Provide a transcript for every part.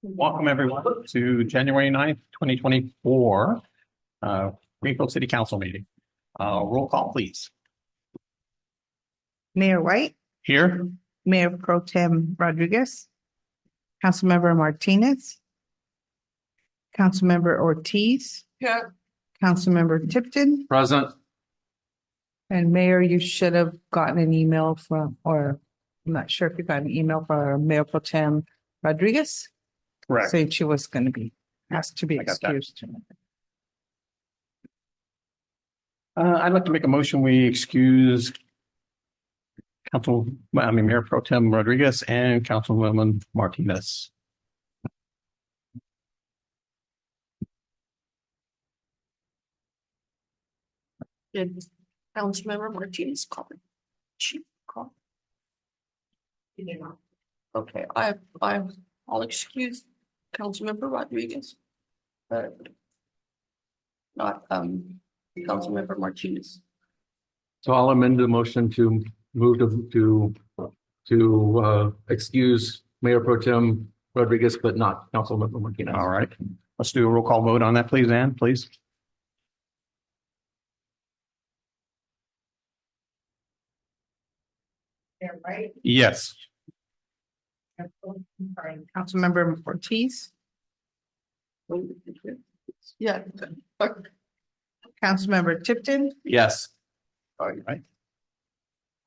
Welcome everyone to January 9th, 2024, Greenfield City Council meeting. Roll call, please. Mayor White, Here. Mayor Pro Tem Rodriguez, Councilmember Martinez, Councilmember Ortiz. Here. Councilmember Tipton, Present. and Mayor, you should have gotten an email from, or I'm not sure if you got an email from Mayor Pro Tem Rodriguez. Correct. Saying she was going to be asked to be I got that. excused. I'd like to make a motion. We excuse Mayor Pro Tem Rodriguez and Councilwoman Martinez. Did Councilmember Martinez call? She called. He did not. Okay, I'll excuse Councilmember Rodriguez. But not Councilmember Martinez. So I'll amend the motion to move to excuse Mayor Pro Tem Rodriguez, but not Councilmember Martinez. All right. Let's do a roll call vote on that, please, Ann, please. Mayor White, Yes. Councilmember Ortiz, Yeah. Councilmember Tipton, Yes. All right.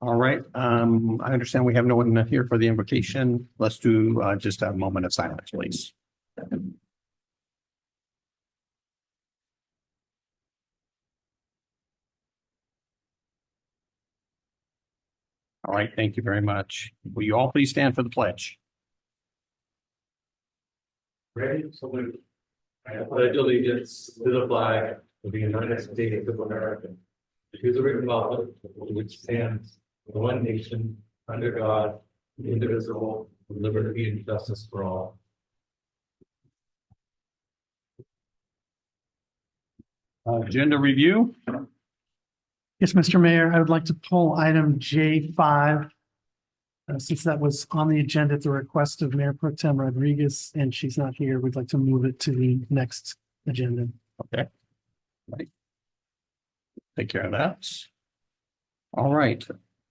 All right. I understand we have no one here for the invocation. Let's do just a moment of silence, please. All right. Thank you very much. Will you all please stand for the pledge? Ready? Salute. I pledge allegiance to the flag of the United States of America, to the republic which stands one nation under God, indivisible, with liberty and justice for all. Agenda review. Yes, Mr. Mayor, I would like to pull item J5. Since that was on the agenda at the request of Mayor Pro Tem Rodriguez, and she's not here, we'd like to move it to the next agenda. Okay. Right. Take care of that. All right.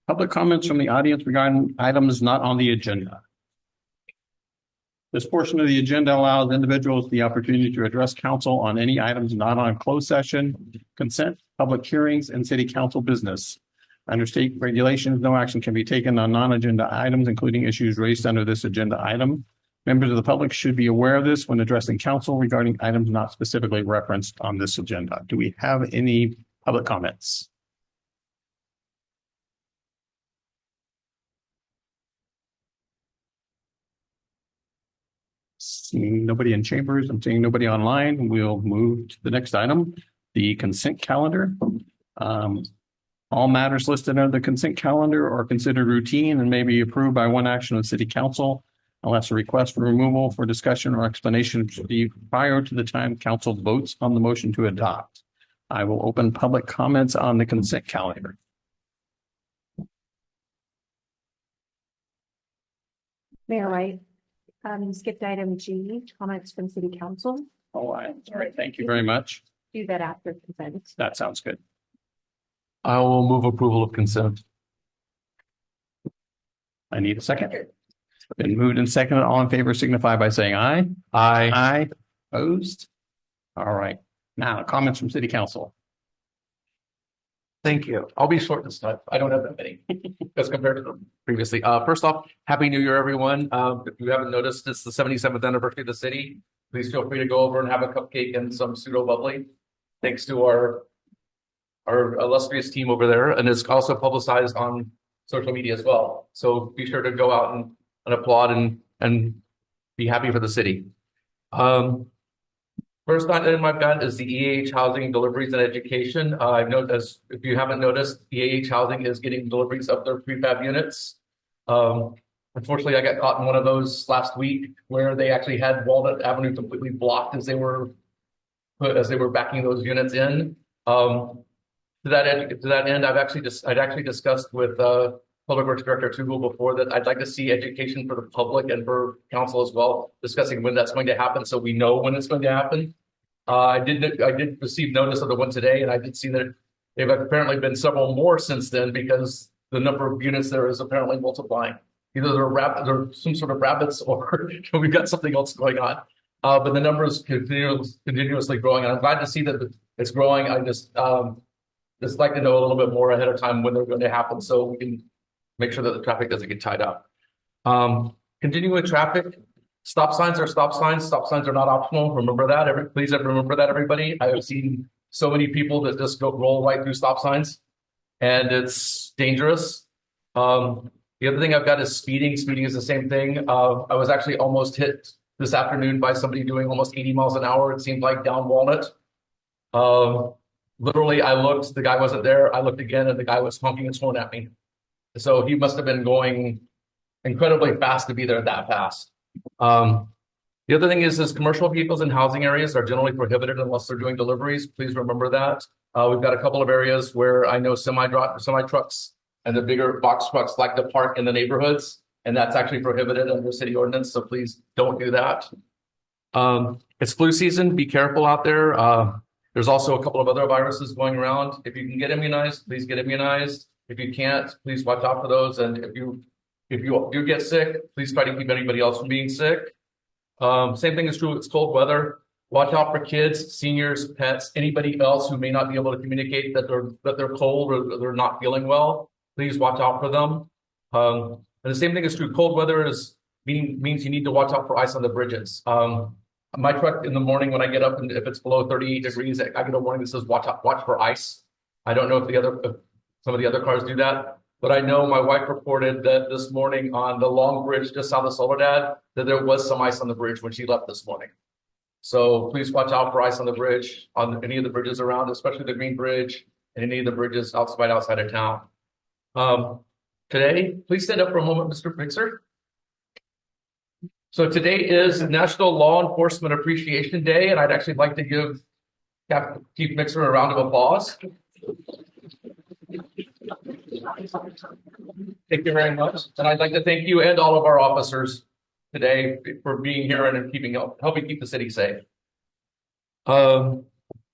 Public comments from the audience regarding items not on the agenda. This portion of the agenda allows individuals the opportunity to address council on any items not on closed session, consent, public hearings, and city council business. Under state regulations, no action can be taken on non-agenda items, including issues raised under this agenda item. Members of the public should be aware of this when addressing council regarding items not specifically referenced on this agenda. Do we have any public comments? Seeing nobody in chambers, I'm seeing nobody online. We'll move to the next item, the consent calendar. All matters listed under the consent calendar are considered routine and may be approved by one action of the city council unless a request for removal for discussion or explanation should be prior to the time council votes on the motion to adopt. I will open public comments on the consent calendar. Mayor White, skipped item G, comments from city council. All right. Thank you very much. Do that after consent. That sounds good. I will move approval of consent. I need a second. Been moved and seconded. All in favor signify by saying aye. Aye. Aye. Opposed? All right. Now, comments from city council. Thank you. I'll be short this time. I don't have that many as compared to them previously. First off, Happy New Year, everyone. If you haven't noticed, it's the 77th anniversary of the city. Please feel free to go over and have a cupcake and some pseudo bubbly. Thanks to our illustrious team over there. And it's also publicized on social media as well. So be sure to go out and applaud and be happy for the city. First item I've got is the EAH Housing Deliveries and Education. I've noticed, if you haven't noticed, EAH Housing is getting deliveries of their prefab units. Unfortunately, I got caught in one of those last week where they actually had Walnut Avenue completely blocked as they were backing those units in. To that end, I'd actually discussed with Public Works Director to Google before that. I'd like to see education for the public and for council as well, discussing when that's going to happen, so we know when it's going to happen. I did receive notice of the one today, and I did see that they've apparently been several more since then because the number of units there is apparently multiplying. Either they're some sort of rabbits or we've got something else going on. But the number is continuously growing, and I'm glad to see that it's growing. I just like to know a little bit more ahead of time when they're going to happen, so we can make sure that the traffic doesn't get tied up. Continuing with traffic, stop signs are stop signs. Stop signs are not optional. Remember that. Please remember that, everybody. I have seen so many people that just roll right through stop signs, and it's dangerous. The other thing I've got is speeding. Speeding is the same thing. I was actually almost hit this afternoon by somebody doing almost 80 miles an hour. It seemed like down Walnut. Literally, I looked, the guy wasn't there. I looked again, and the guy was honking and sworn at me. So he must have been going incredibly fast to be there that fast. The other thing is commercial vehicles in housing areas are generally prohibited unless they're doing deliveries. Please remember that. We've got a couple of areas where I know semi trucks and the bigger box trucks like to park in the neighborhoods, and that's actually prohibited under city ordinance. So please don't do that. It's flu season. Be careful out there. There's also a couple of other viruses going around. If you can get immunized, please get immunized. If you can't, please watch out for those. And if you do get sick, please try to keep anybody else from being sick. Same thing is true. It's cold weather. Watch out for kids, seniors, pets, anybody else who may not be able to communicate that they're cold or they're not feeling well. Please watch out for them. And the same thing is true. Cold weather means you need to watch out for ice on the bridges. My truck in the morning when I get up, and if it's below 38 degrees, I get a warning that says watch for ice. I don't know if some of the other cars do that, but I know my wife reported that this morning on the long bridge just south of Soledad that there was some ice on the bridge when she left this morning. So please watch out for ice on the bridge, on any of the bridges around, especially the Green Bridge and any of the bridges outside of town. Today, please stand up for a moment, Mr. Mixer. So today is National Law Enforcement Appreciation Day, and I'd actually like to give Chief Mixer a round of applause. Thank you very much. And I'd like to thank you and all of our officers today for being here and helping keep the city safe. I'm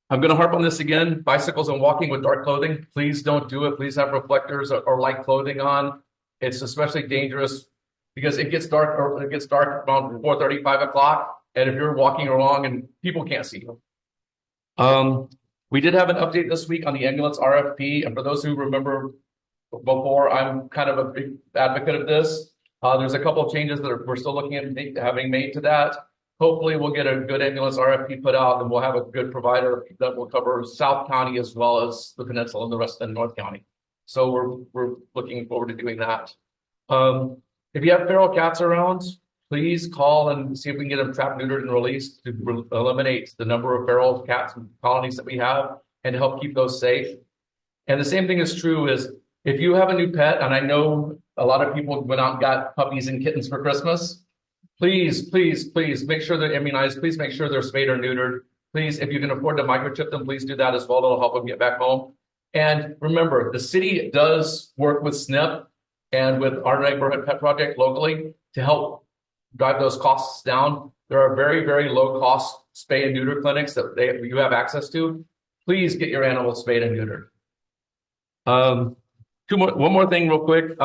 going to harp on this again. Bicycles and walking with dark clothing, please don't do it. Please have reflectors or light clothing on. It's especially dangerous because it gets dark around 4:30, 5 o'clock. And if you're walking along and people can't see you. We did have an update this week on the ambulance RFP. And for those who remember before, I'm kind of a big advocate of this. There's a couple of changes that we're still looking at having made to that. Hopefully we'll get a good ambulance RFP put out, and we'll have a good provider that will cover South County as well as the Peninsula and the rest of North County. So we're looking forward to doing that. If you have feral cats around, please call and see if we can get them trapped, neutered, and released to eliminate the number of feral cats colonies that we have and help keep those safe. And the same thing is true is if you have a new pet, and I know a lot of people went out and got puppies and kittens for Christmas, please, please, please make sure they're immunized. Please make sure they're spayed or neutered. Please, if you can afford to microchip them, please do that as well. That'll help them get back home. And remember, the city does work with SNP and with our neighborhood pet project locally to help drive those costs down. There are very, very low cost spay and neuter clinics that you have access to. Please get your animals spayed and neutered. One more thing real quick.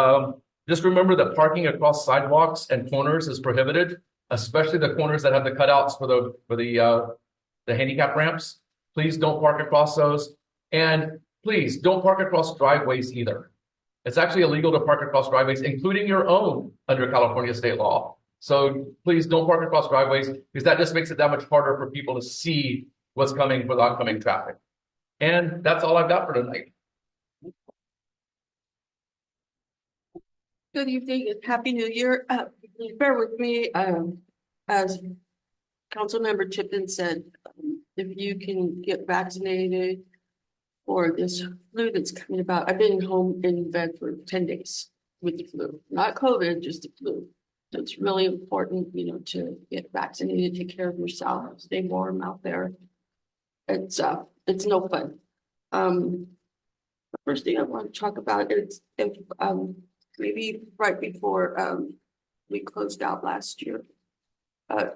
Just remember that parking across sidewalks and corners is prohibited, especially the corners that have the cutouts for the handicap ramps. Please don't park across those. And please don't park across driveways either. It's actually illegal to park across driveways, including your own under California state law. So please don't park across driveways because that just makes it that much harder for people to see what's coming for the oncoming traffic. And that's all I've got for tonight. Good evening and Happy New Year. Bear with me. As Councilmember Tippin said, if you can get vaccinated for this flu that's coming about. I've been home in bed for 10 days with the flu, not COVID, just the flu. So it's really important, to get vaccinated, take care of yourself, stay warm out there. It's no fun. The first thing I want to talk about is if maybe right before, we closed out last year.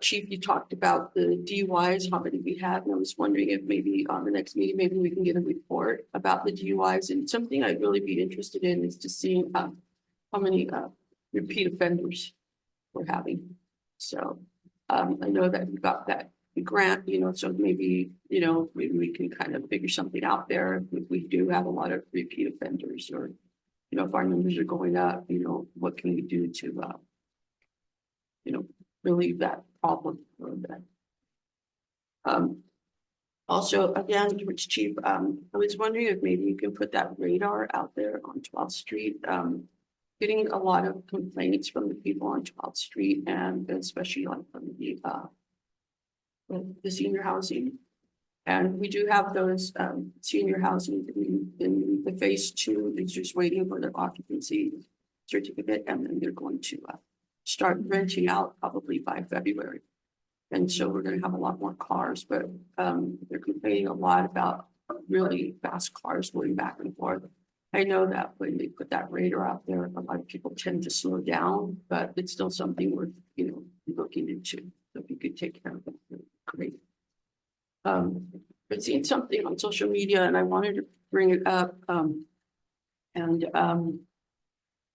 Chief, you talked about the DUIs, how many we had, and I was wondering if maybe on the next meeting, maybe we can get a report about the DUIs, and something I'd really be interested in is to see, how many, repeat offenders we're having. So, I know that we got that grant, so maybe, maybe we can kind of figure something out there if we do have a lot of repeat offenders, or, if our numbers are going up, what can we do to, relieve that problem a little bit. Also, again, towards Chief, I was wondering if maybe you can put that radar out there on 12th Street. Getting a lot of complaints from the people on 12th Street, and especially like from the senior housing. And we do have those senior housing in the phase 2 is just waiting for their occupancy certificate, and then they're going to start renting out probably by February. And so we're going to have a lot more cars, but they're complaining a lot about really fast cars going back and forth. I know that when they put that radar out there, a lot of people tend to slow down, but it's still something worth, looking into. So if you could take care of that, great. I've seen something on social media and I wanted to bring it up.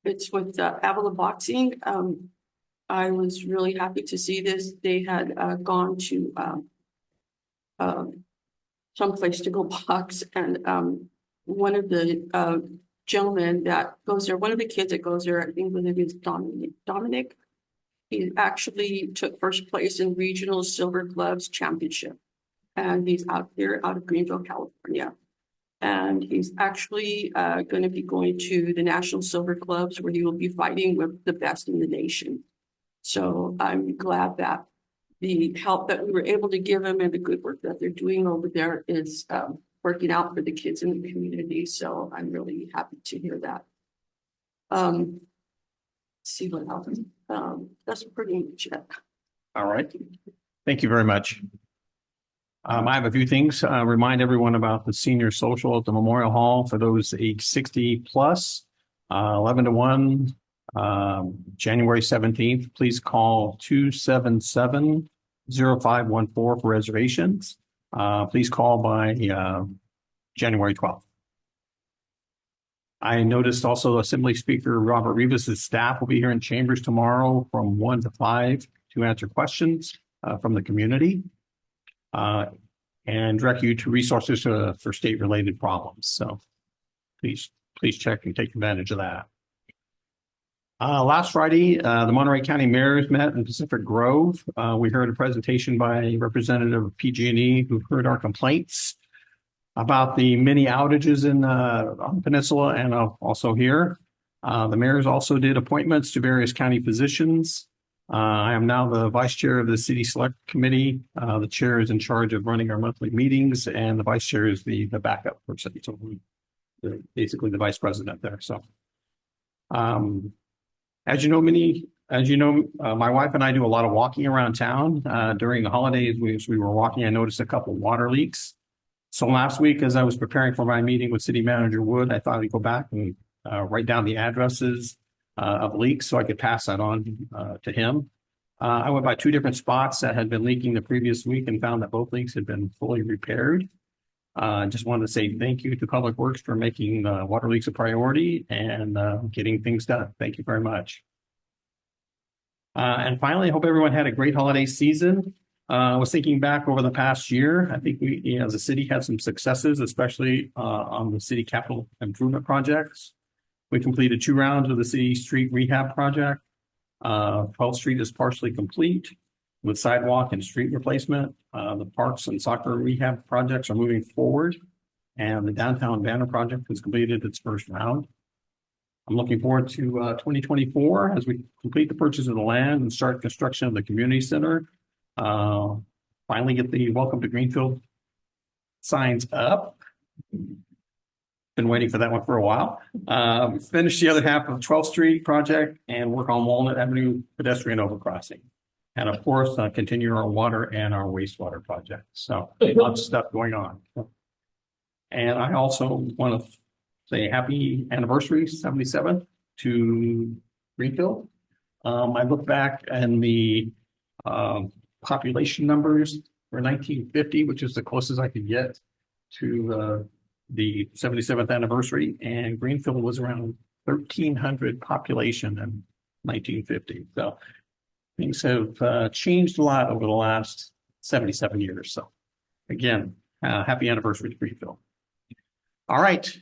It's with Avila Boxing. I was really happy to see this. They had gone to someplace to go box, and one of the gentlemen that goes there, one of the kids that goes there, I think his name is Dominic. He actually took first place in regional silver gloves championship, and he's out of Greenville, California. And he's actually going to be going to the National Silver Gloves, where he will be fighting with the best in the nation. So I'm glad that the help that we were able to give him and the good work that they're doing over there is working out for the kids in the community. So I'm really happy to hear that. Let's see what else. That's pretty much it. All right. Thank you very much. I have a few things. Remind everyone about the senior social at the Memorial Hall for those age 60 plus, 11 to 1, January 17th. Please call 277-0514 for reservations. Please call by January 12th. I noticed also Assembly Speaker Robert Rivas' staff will be here in chambers tomorrow from 1 to 5 to answer questions from the community. And direct you to resources for state-related problems. So please check and take advantage of that. Last Friday, the Monterey County mayors met in Pacific Grove. We heard a presentation by a representative of PG&E who heard our complaints about the many outages on the peninsula and also here. The mayors also did appointments to various county positions. I am now the vice chair of the City Select Committee. The chair is in charge of running our monthly meetings, and the vice chair is the backup person. So basically the vice president there. So, as you know, my wife and I do a lot of walking around town. During the holidays, we were walking. I noticed a couple water leaks. So last week, as I was preparing for my meeting with City Manager Wood, I thought I'd go back and write down the addresses of leaks so I could pass that on to him. I went by 2 different spots that had been leaking the previous week and found that both leaks had been fully repaired. I just wanted to say thank you to Public Works for making water leaks a priority and getting things done. Thank you very much. And finally, I hope everyone had a great holiday season. I was thinking back over the past year. I think we, as a city, had some successes, especially on the city capital improvement projects. We completed 2 rounds of the city street rehab project. 12th Street is partially complete with sidewalk and street replacement. The parks and soccer rehab projects are moving forward, and the downtown banner project has completed its first round. I'm looking forward to 2024 as we complete the purchase of the land and start construction of the community center. Finally get the Welcome to Greenfield signs up. Been waiting for that one for a while. Finish the other half of 12th Street project and work on Walnut Avenue pedestrian overcrossing. And of course, continue our water and our wastewater projects. So lots of stuff going on. And I also want to say happy anniversary, 77th to Greenfield. I look back and the population numbers for 1950, which is the closest I could get to the 77th anniversary, and Greenfield was around 1,300 population in 1950. So things have changed a lot over the last 77 years. So again, happy anniversary to Greenfield. All right,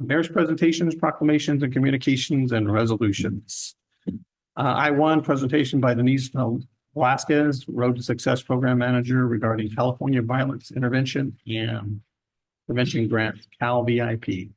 mayor's presentations, proclamations, and communications and resolutions. I-1 presentation by Denise Velasquez, Road to Success Program Manager regarding California Violence Intervention and Prevention Grant, Cal VIP.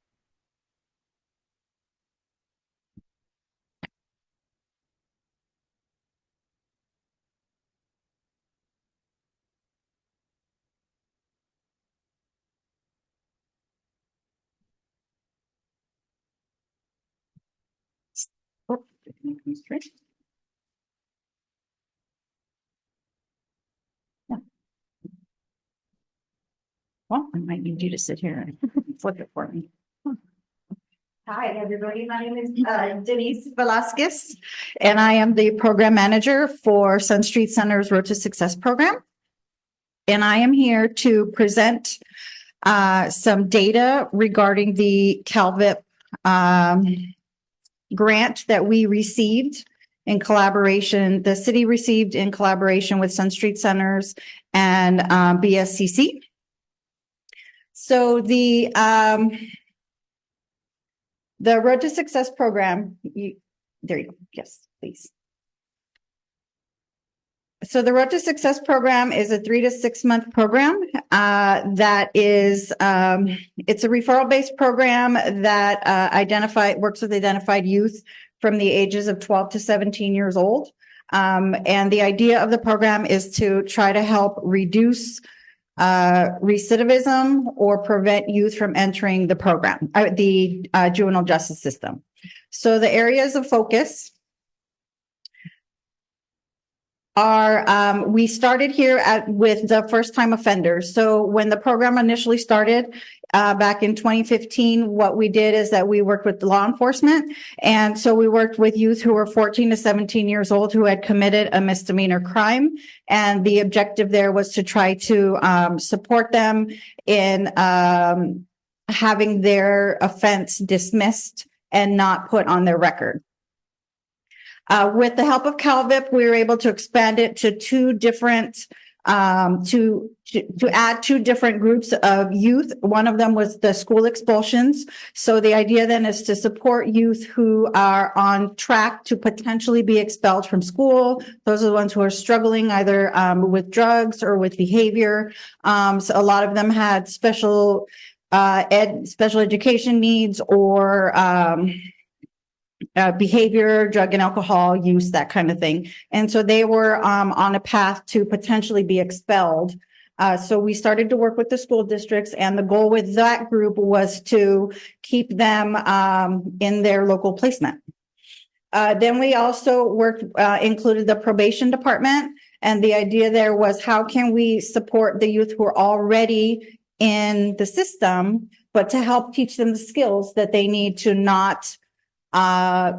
Well, I might need you to sit here and flip it for me. Hi, everybody. My name is Denise Velasquez, and I am the program manager for Sun Street Center's Road to Success program. And I am here to present some data regarding the CalVIP grant that we received in collaboration, the city received in collaboration with Sun Street Centers and BSCC. So the Road to Success program, there you go. Yes, please. So the Road to Success program is a 3 to 6 month program that is, it's a referral-based program that works with identified youth from the ages of 12 to 17 years old. And the idea of the program is to try to help reduce recidivism or prevent youth from entering the program, the juvenile justice system. So the areas of focus are, we started here with the first time offenders. So when the program initially started back in 2015, what we did is that we worked with law enforcement. And so we worked with youth who were 14 to 17 years old who had committed a misdemeanor crime. And the objective there was to try to support them in having their offense dismissed and not put on their record. With the help of CalVIP, we were able to expand it to two different, to add two different groups of youth. One of them was the school expulsions. So the idea then is to support youth who are on track to potentially be expelled from school. Those are the ones who are struggling either with drugs or with behavior. So a lot of them had special education needs or behavior, drug and alcohol use, that kind of thing. And so they were on a path to potentially be expelled. So we started to work with the school districts, and the goal with that group was to keep them in their local placement. Then we also included the probation department. And the idea there was, how can we support the youth who are already in the system, but to help teach them the skills that they need to not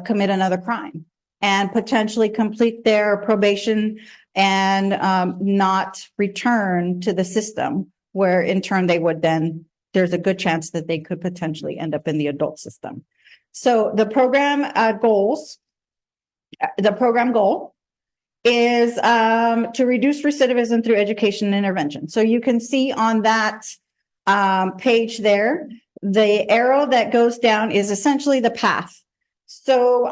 commit another crime and potentially complete their probation and not return to the system, where in turn they would then, there's a good chance that they could potentially end up in the adult system. So the program goal is to reduce recidivism through education and intervention. So you can see on that page there, the arrow that goes down is essentially the path. So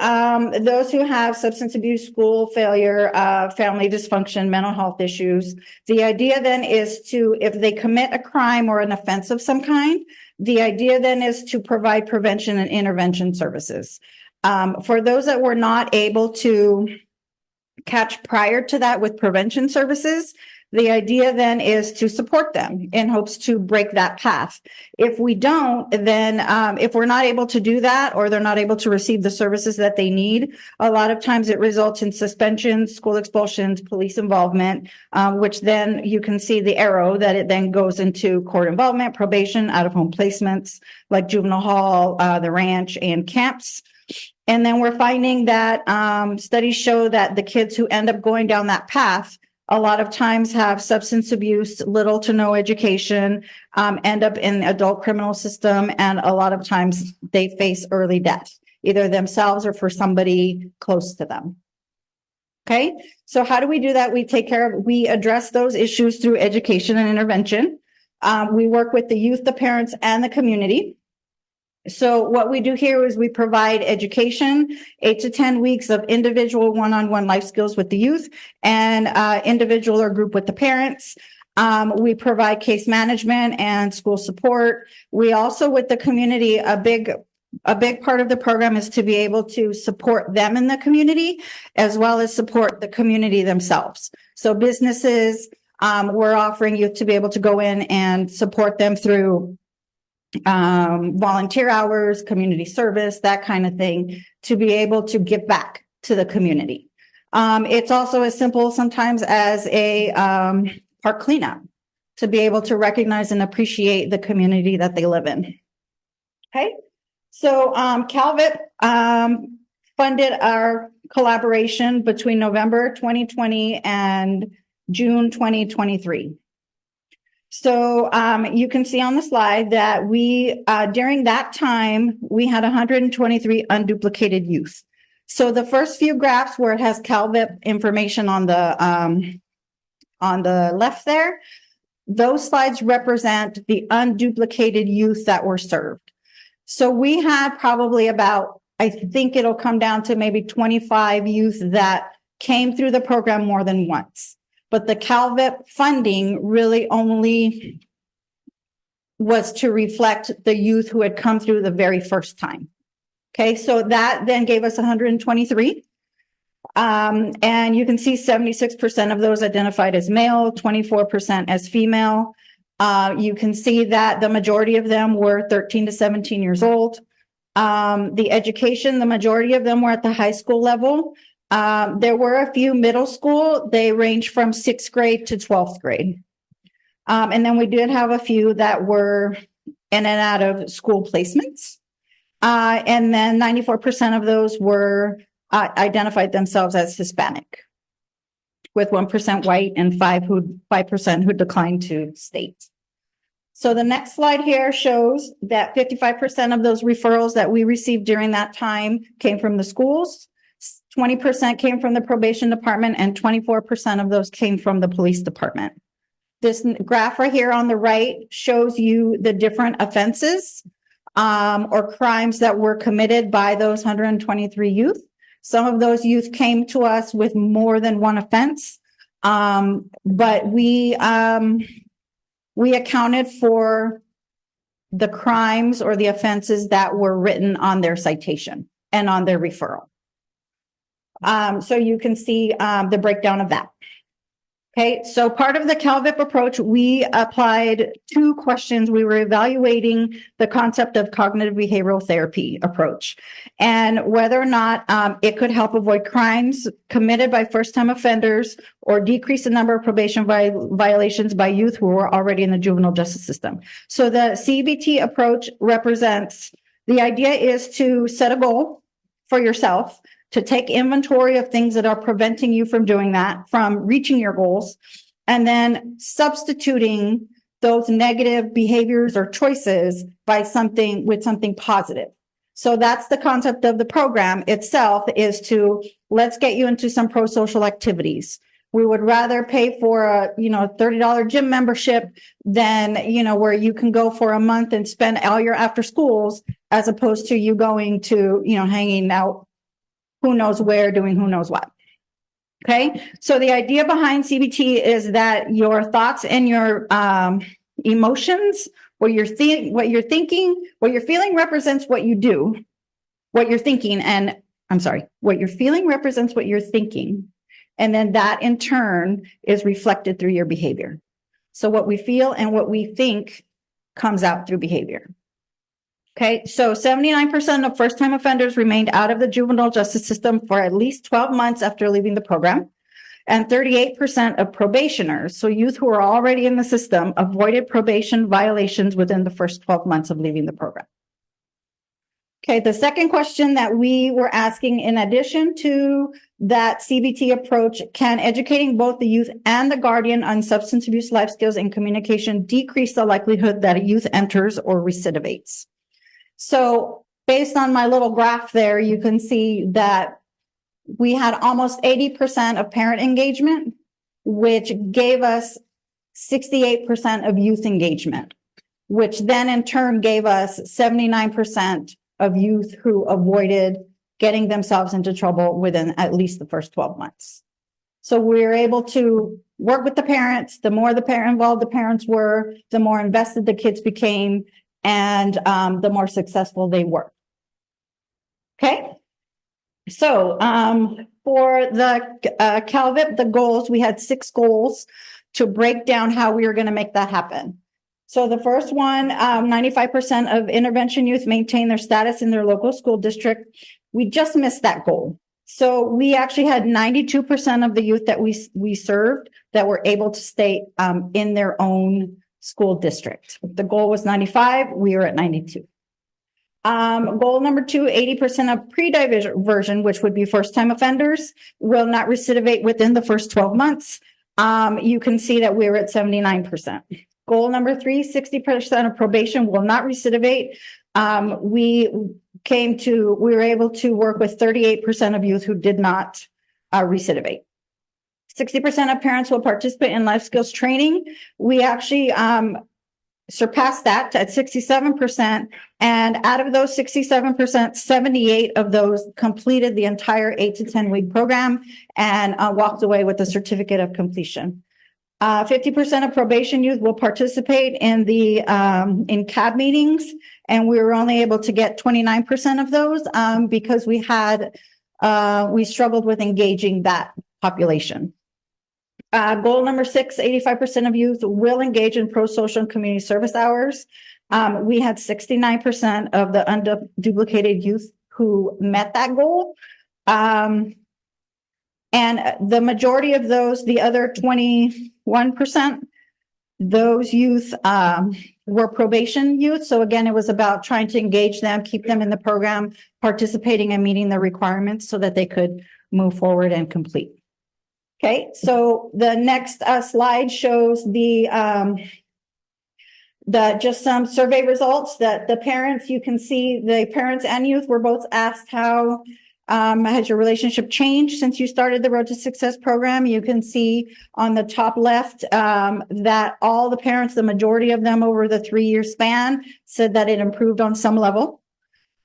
those who have substance abuse, school failure, family dysfunction, mental health issues, the idea then is to, if they commit a crime or an offense of some kind, the idea then is to provide prevention and intervention services. For those that were not able to catch prior to that with prevention services, the idea then is to support them in hopes to break that path. If we don't, then if we're not able to do that, or they're not able to receive the services that they need, a lot of times it results in suspensions, school expulsions, police involvement, which then you can see the arrow that it then goes into court involvement, probation, out-of-home placements like juvenile hall, the ranch, and camps. And then we're finding that studies show that the kids who end up going down that path a lot of times have substance abuse, little to no education, end up in the adult criminal system, and a lot of times they face early death, either themselves or for somebody close to them. Okay, so how do we do that? We address those issues through education and intervention. We work with the youth, the parents, and the community. So what we do here is we provide education, 8 to 10 weeks of individual one-on-one life skills with the youth and individual or group with the parents. We provide case management and school support. We also, with the community, a big part of the program is to be able to support them in the community as well as support the community themselves. So businesses, we're offering youth to be able to go in and support them through volunteer hours, community service, that kind of thing, to be able to give back to the community. It's also as simple sometimes as a park cleanup, to be able to recognize and appreciate the community that they live in. Okay, so CalVIP funded our collaboration between November 2020 and June 2023. So you can see on the slide that we, during that time, we had 123 unduplicated youth. So the first few graphs where it has CalVIP information on the left there, those slides represent the unduplicated youth that were served. So we had probably about, I think it'll come down to maybe 25 youth that came through the program more than once. But the CalVIP funding really only was to reflect the youth who had come through the very first time. Okay, so that then gave us 123. And you can see 76% of those identified as male, 24% as female. You can see that the majority of them were 13 to 17 years old. The education, the majority of them were at the high school level. There were a few middle school. They range from 6th grade to 12th grade. And then we did have a few that were in and out of school placements. And then 94% of those were identified themselves as Hispanic, with 1% white and 5% who declined to state. So the next slide here shows that 55% of those referrals that we received during that time came from the schools. 20% came from the probation department, and 24% of those came from the police department. This graph right here on the right shows you the different offenses or crimes that were committed by those 123 youth. Some of those youth came to us with more than one offense, but we accounted for the crimes or the offenses that were written on their citation and on their referral. So you can see the breakdown of that. Okay, so part of the CalVIP approach, we applied 2 questions. We were evaluating the concept of cognitive behavioral therapy approach and whether or not it could help avoid crimes committed by first-time offenders or decrease the number of probation violations by youth who were already in the juvenile justice system. So the CBT approach represents, the idea is to set a goal for yourself, to take inventory of things that are preventing you from doing that, from reaching your goals, and then substituting those negative behaviors or choices by something positive. So that's the concept of the program itself, is to, let's get you into some pro-social activities. We would rather pay for a, $30 gym membership than, where you can go for a month and spend all your after schools, as opposed to you going to, hanging out who knows where, doing who knows what. Okay, so the idea behind CBT is that your thoughts and your emotions, what you're thinking, what you're feeling represents what you do. What you're thinking, what you're feeling represents what you're thinking, and then that in turn is reflected through your behavior. So what we feel and what we think comes out through behavior. Okay, so 79% of first-time offenders remained out of the juvenile justice system for at least 12 months after leaving the program, and 38% of probationers, so youth who are already in the system, avoided probation violations within the first 12 months of leaving the program. Okay, the second question that we were asking, in addition to that CBT approach, can educating both the youth and the guardian on substance abuse life skills and communication decrease the likelihood that a youth enters or recidivates? So based on my little graph there, you can see that we had almost 80% of parent engagement, which gave us 68% of youth engagement, which then in turn gave us 79% of youth who avoided getting themselves into trouble within at least the first 12 months. So we were able to work with the parents. The more the parent involved the parents were, the more invested the kids became, and the more successful they were. Okay. So for the CalVIP, the goals, we had 6 goals to break down how we were going to make that happen. So the first one, 95% of intervention youth maintain their status in their local school district. We just missed that goal. So we actually had 92% of the youth that we served that were able to stay in their own school district. The goal was 95, we were at 92. Goal number 2, 80% of pre-diversion, which would be first-time offenders, will not recidivate within the first 12 months. You can see that we were at 79%. Goal number 3, 60% of probation will not recidivate. We were able to work with 38% of youth who did not recidivate. 60% of parents will participate in life skills training. We actually surpassed that at 67%. And out of those 67%, 78 of those completed the entire 8 to 10 week program and walked away with a certificate of completion. 50% of probation youth will participate in the in CAB meetings, and we were only able to get 29% of those because we struggled with engaging that population. Goal number 6, 85% of youth will engage in pro-social and community service hours. We had 69% of the unduplicated youth who met that goal. And the majority of those, the other 21%, those youth were probation youth. So again, it was about trying to engage them, keep them in the program, participating and meeting the requirements so that they could move forward and complete. Okay, so the next slide shows just some survey results that the parents, you can see the parents and youth were both asked how has your relationship changed since you started the Road to Success program. You can see on the top left that all the parents, the majority of them over the 3-year span, said that it improved on some level.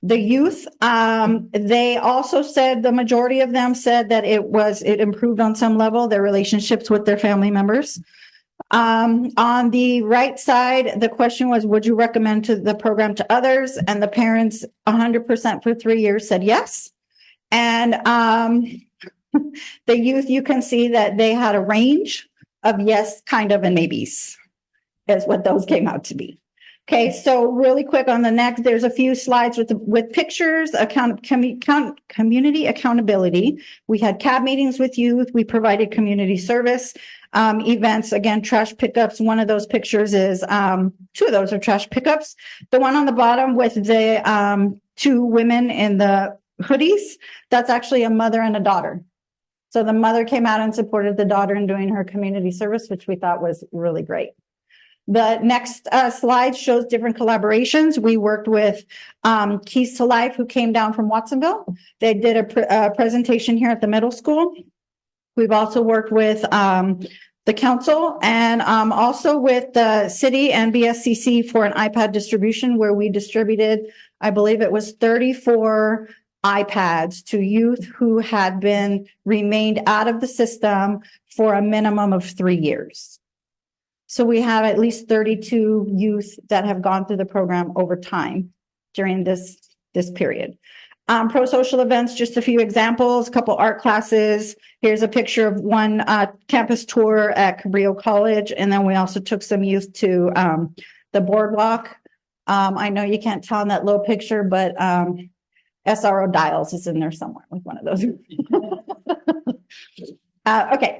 The youth, they also said, the majority of them said that it improved on some level, their relationships with their family members. On the right side, the question was, would you recommend the program to others? And the parents, 100% for 3 years said yes. And the youth, you can see that they had a range of yes, kind of, and maybes is what those came out to be. Okay, so really quick on the next, there's a few slides with pictures, community accountability. We had CAB meetings with youth. We provided community service events. Again, trash pickups. One of those pictures is 2 of those are trash pickups. The one on the bottom with the 2 women in the hoodies, that's actually a mother and a daughter. So the mother came out and supported the daughter in doing her community service, which we thought was really great. The next slide shows different collaborations. We worked with Keys to Life, who came down from Watsonville. They did a presentation here at the middle school. We've also worked with the council and also with the city and BSCC for an iPad distribution, where we distributed, I believe it was 34 iPads to youth who had remained out of the system for a minimum of 3 years. So we have at least 32 youth that have gone through the program over time during this period. Pro-social events, just a few examples, a couple art classes. Here's a picture of one campus tour at Cabrillo College. And then we also took some youth to the boardwalk. I know you can't tell in that low picture, but SRO Dials is in there somewhere with one of those. Okay.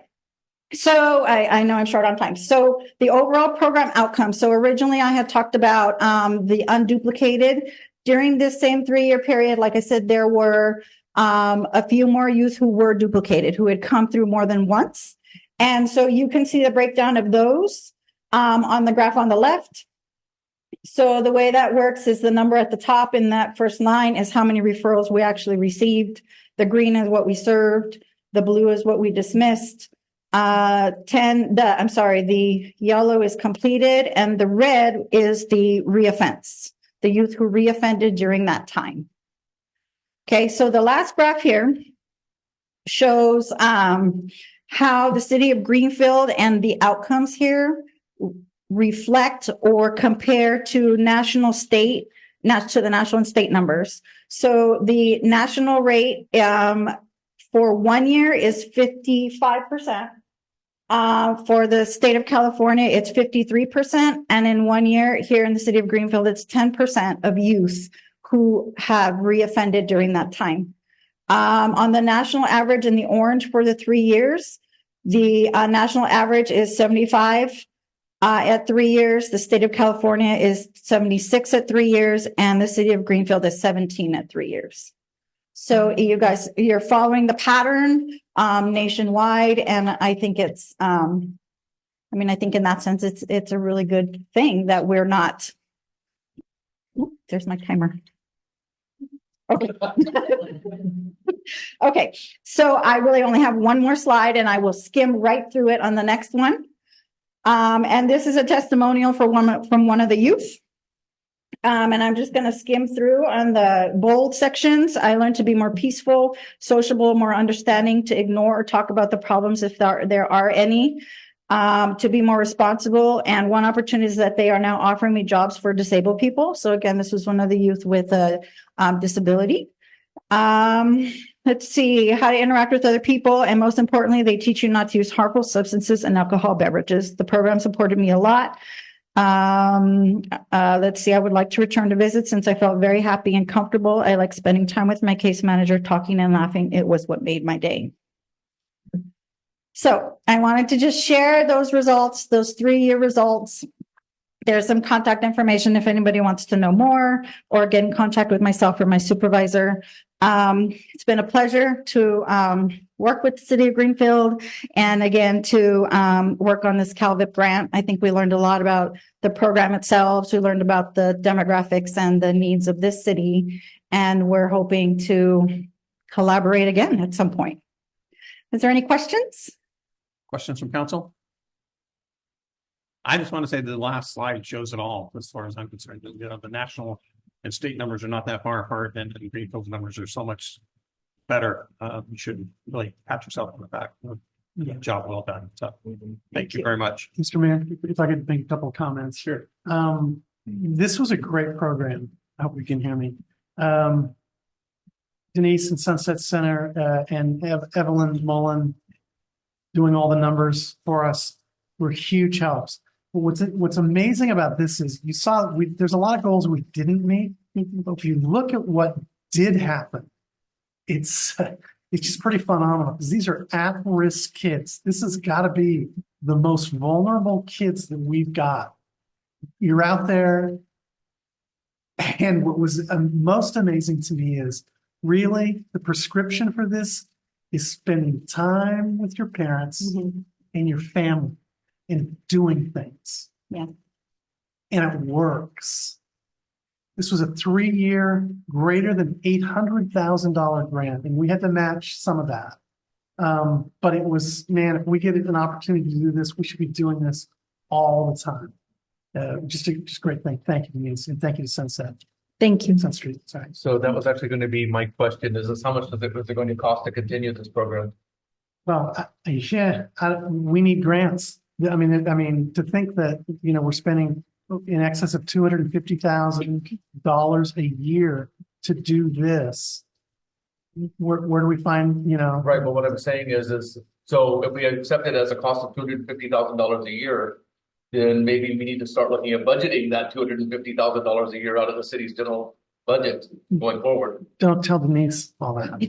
So I know I'm short on time. So the overall program outcome. So originally I had talked about the unduplicated During this same 3-year period, like I said, there were a few more youth who were duplicated, who had come through more than once. And so you can see the breakdown of those on the graph on the left. So the way that works is the number at the top in that first line is how many referrals we actually received. The green is what we served. The blue is what we dismissed. The yellow is completed, and the red is the reoffense, the youth who reoffended during that time. Okay, so the last graph here shows how the city of Greenfield and the outcomes here reflect or compare to the national and state numbers. So the national rate for 1 year is 55%. For the state of California, it's 53%. And in 1 year here in the city of Greenfield, it's 10% of youth who have reoffended during that time. On the national average in the orange for the 3 years, the national average is 75 at 3 years. The state of California is 76 at 3 years, and the city of Greenfield is 17 at 3 years. So you guys, you're following the pattern nationwide, and I think it's, I think in that sense, it's a really good thing that we're not. There's my timer. Okay. Okay, so I really only have one more slide, and I will skim right through it on the next one. And this is a testimonial from one of the youth. And I'm just going to skim through on the bold sections. I learned to be more peaceful, sociable, more understanding, to ignore or talk about the problems if there are any, to be more responsible. And one opportunity is that they are now offering me jobs for disabled people. So again, this was one of the youth with a disability. Let's see, how to interact with other people. And most importantly, they teach you not to use harmful substances and alcohol beverages. The program supported me a lot. Let's see, I would like to return to visit since I felt very happy and comfortable. I like spending time with my case manager, talking and laughing. It was what made my day. So I wanted to just share those results, those 3-year results. There's some contact information if anybody wants to know more or get in contact with myself or my supervisor. It's been a pleasure to work with the city of Greenfield, and again to work on this CalVIP grant. I think we learned a lot about the program itself. We learned about the demographics and the needs of this city, and we're hoping to collaborate again at some point. Is there any questions? Questions from council? I just want to say the last slide shows it all, as far as I'm concerned. The national and state numbers are not that far apart, and Greenfield's numbers are so much better. You should really pat yourself on the back. Good job, well done. So, thank you very much. Mr. Mayor, if I could make a couple of comments. Sure. This was a great program. I hope you can hear me. Denise and Sunset Center and Evelyn Mullen doing all the numbers for us were huge helps. But what's amazing about this is you saw there's a lot of goals we didn't meet. But if you look at what did happen, it's just pretty phenomenal because these are at-risk kids. This has got to be the most vulnerable kids that we've got. You're out there, and what was most amazing to me is really the prescription for this is spending time with your parents and your family and doing things. Yeah. And it works. This was a 3-year, greater than $800,000 grant, and we had to match some of that. But it was, man, if we get an opportunity to do this, we should be doing this all the time. Just a great thing. Thank you, Denise, and thank you to Sunset. Thank you. Sunset Street, sorry. So that was actually going to be my question, is how much is it going to cost to continue this program? Well, we need grants. I mean, to think that, we're spending in excess of $250,000 a year to do this. Where do we find, Right, but what I'm saying is so if we accept it as a cost of $250,000 a year, then maybe we need to start looking at budgeting that $250,000 a year out of the city's general budget going forward. Don't tell Denise all that.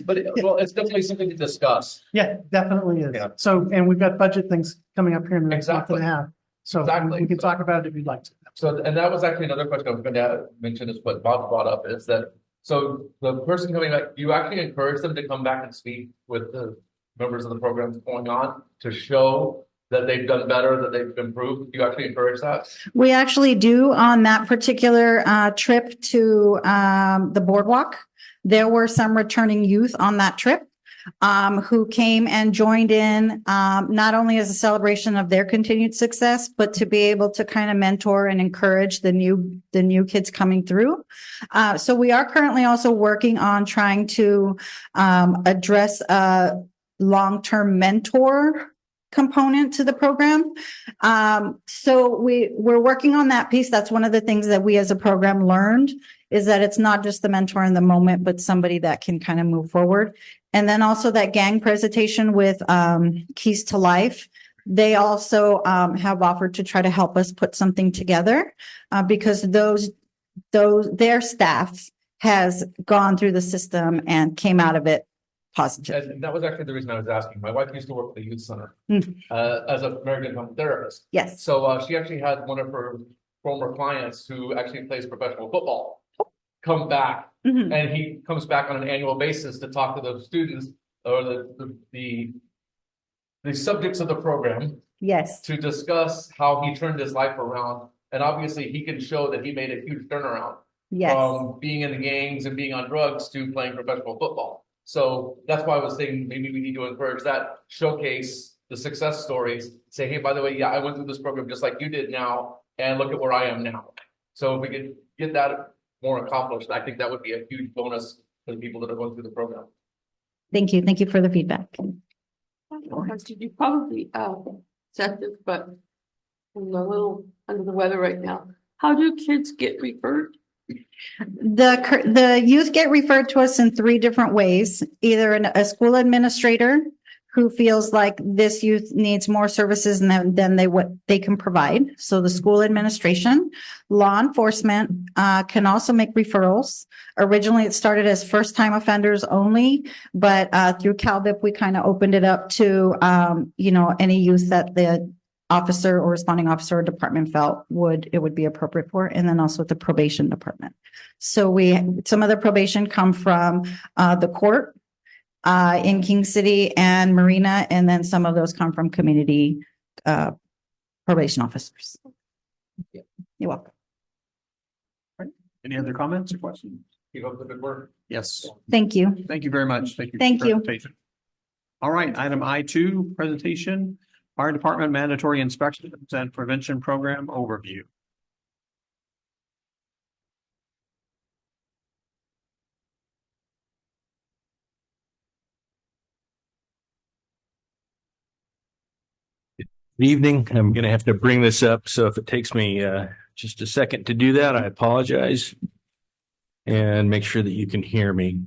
But it's definitely something to discuss. Yeah, definitely is. Yeah. So, and we've got budget things coming up here in the next month and a half. So Exactly. we can talk about it if you'd like to. So, and that was actually another question I was going to mention is what Bob brought up is that, so the person coming back, you actually encourage them to come back and speak with the members of the programs going on to show that they've done better, that they've improved. You actually encourage that? We actually do on that particular trip to the boardwalk. There were some returning youth on that trip who came and joined in not only as a celebration of their continued success, but to be able to kind of mentor and encourage the new kids coming through. So we are currently also working on trying to address a long-term mentor component to the program. So we're working on that piece. That's one of the things that we as a program learned is that it's not just the mentor in the moment, but somebody that can kind of move forward. And then also that gang presentation with Keys to Life. They also have offered to try to help us put something together because their staff has gone through the system and came out of it positive. And that was actually the reason I was asking. My wife used to work at the youth center Mm. as an American home therapist. Yes. So she actually had one of her former clients who actually plays professional football come back, Mhm. and he comes back on an annual basis to talk to the students or the subjects of the program Yes. to discuss how he turned his life around. And obviously he can show that he made a huge turnaround Yes. from being in the gangs and being on drugs to playing professional football. So that's why I was saying maybe we need to encourage that, showcase the success stories, say, hey, by the way, yeah, I went through this program just like you did now, and look at where I am now. So if we could get that more accomplished, I think that would be a huge bonus for the people that are going through the program. Thank you. Thank you for the feedback. You probably said this, but I'm a little under the weather right now. How do kids get referred? The youth get referred to us in three different ways, either a school administrator who feels like this youth needs more services than they can provide. So the school administration, law enforcement can also make referrals. Originally, it started as first-time offenders only, but through CalVIP, we kind of opened it up to any youth that the officer or responding officer or department felt it would be appropriate for, and then also the probation department. So some of the probation come from the court in King City and Marina, and then some of those come from community probation officers. You're welcome. Any other comments or questions? Keep up the good work. Yes, Thank you. thank you very much. Thank you. for Thank the you. presentation. All right, item I2, presentation, Fire Department Mandatory Inspections and Prevention Program Overview. Good evening. I'm going to have to bring this up, so if it takes me just a second to do that, I apologize. And make sure that you can hear me.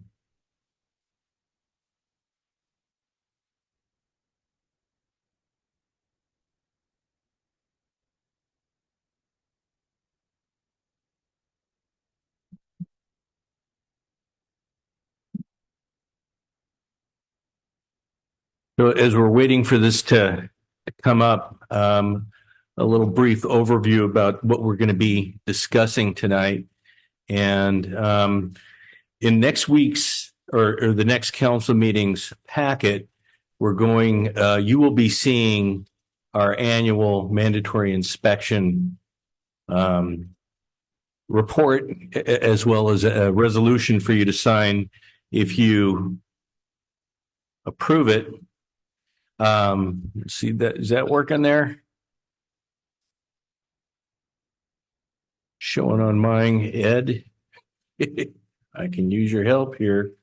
So as we're waiting for this to come up, a little brief overview about what we're going to be discussing tonight. And in next week's or the next council meeting's packet, you will be seeing our annual mandatory inspection report, as well as a resolution for you to sign if you approve it. See that, is that working there? Showing on mine, Ed. I can use your help here.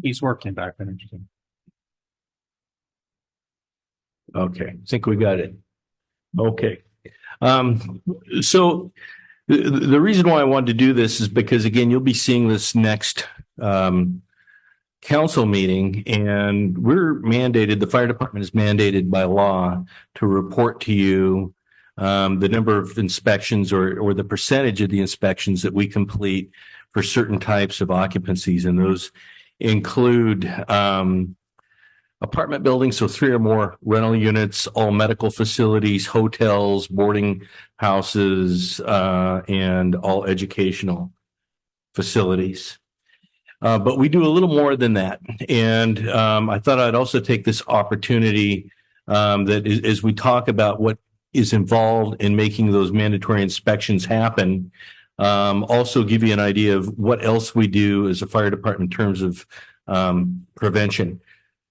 He's working back there. Okay, I think we got it. Okay. So the reason why I wanted to do this is because, again, you'll be seeing this next council meeting, and we're mandated, the fire department is mandated by law to report to you the number of inspections or the percentage of the inspections that we complete for certain types of occupancies. And those include apartment buildings, so 3 or more rental units, all medical facilities, hotels, boarding houses, and all educational facilities. But we do a little more than that. And I thought I'd also take this opportunity that as we talk about what is involved in making those mandatory inspections happen, also give you an idea of what else we do as a fire department in terms of prevention.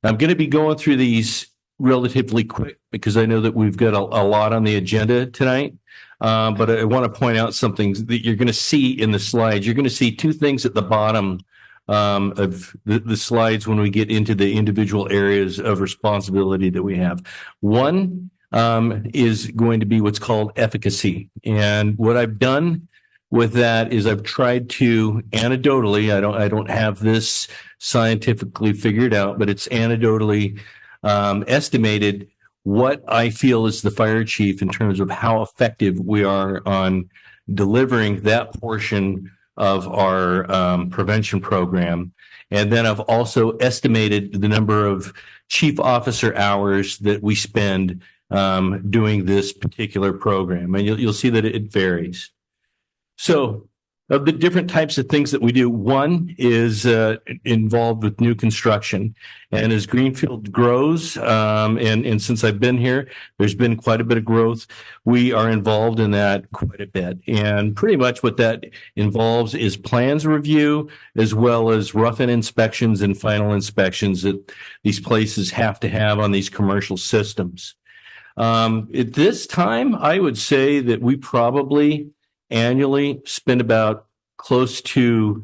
I'm going to be going through these relatively quick because I know that we've got a lot on the agenda tonight. But I want to point out something that you're going to see in the slides. You're going to see 2 things at the bottom of the slides when we get into the individual areas of responsibility that we have. One is going to be what's called efficacy. And what I've done with that is I've tried to anecdotally, I don't have this scientifically figured out, but it's anecdotally estimated what I feel is the fire chief in terms of how effective we are on delivering that portion of our prevention program. And then I've also estimated the number of chief officer hours that we spend doing this particular program. And you'll see that it varies. So of the different types of things that we do, one is involved with new construction. And as Greenfield grows, and since I've been here, there's been quite a bit of growth. We are involved in that quite a bit. And pretty much what that involves is plans review, as well as rough-in inspections and final inspections that these places have to have on these commercial systems. At this time, I would say that we probably annually spend about close to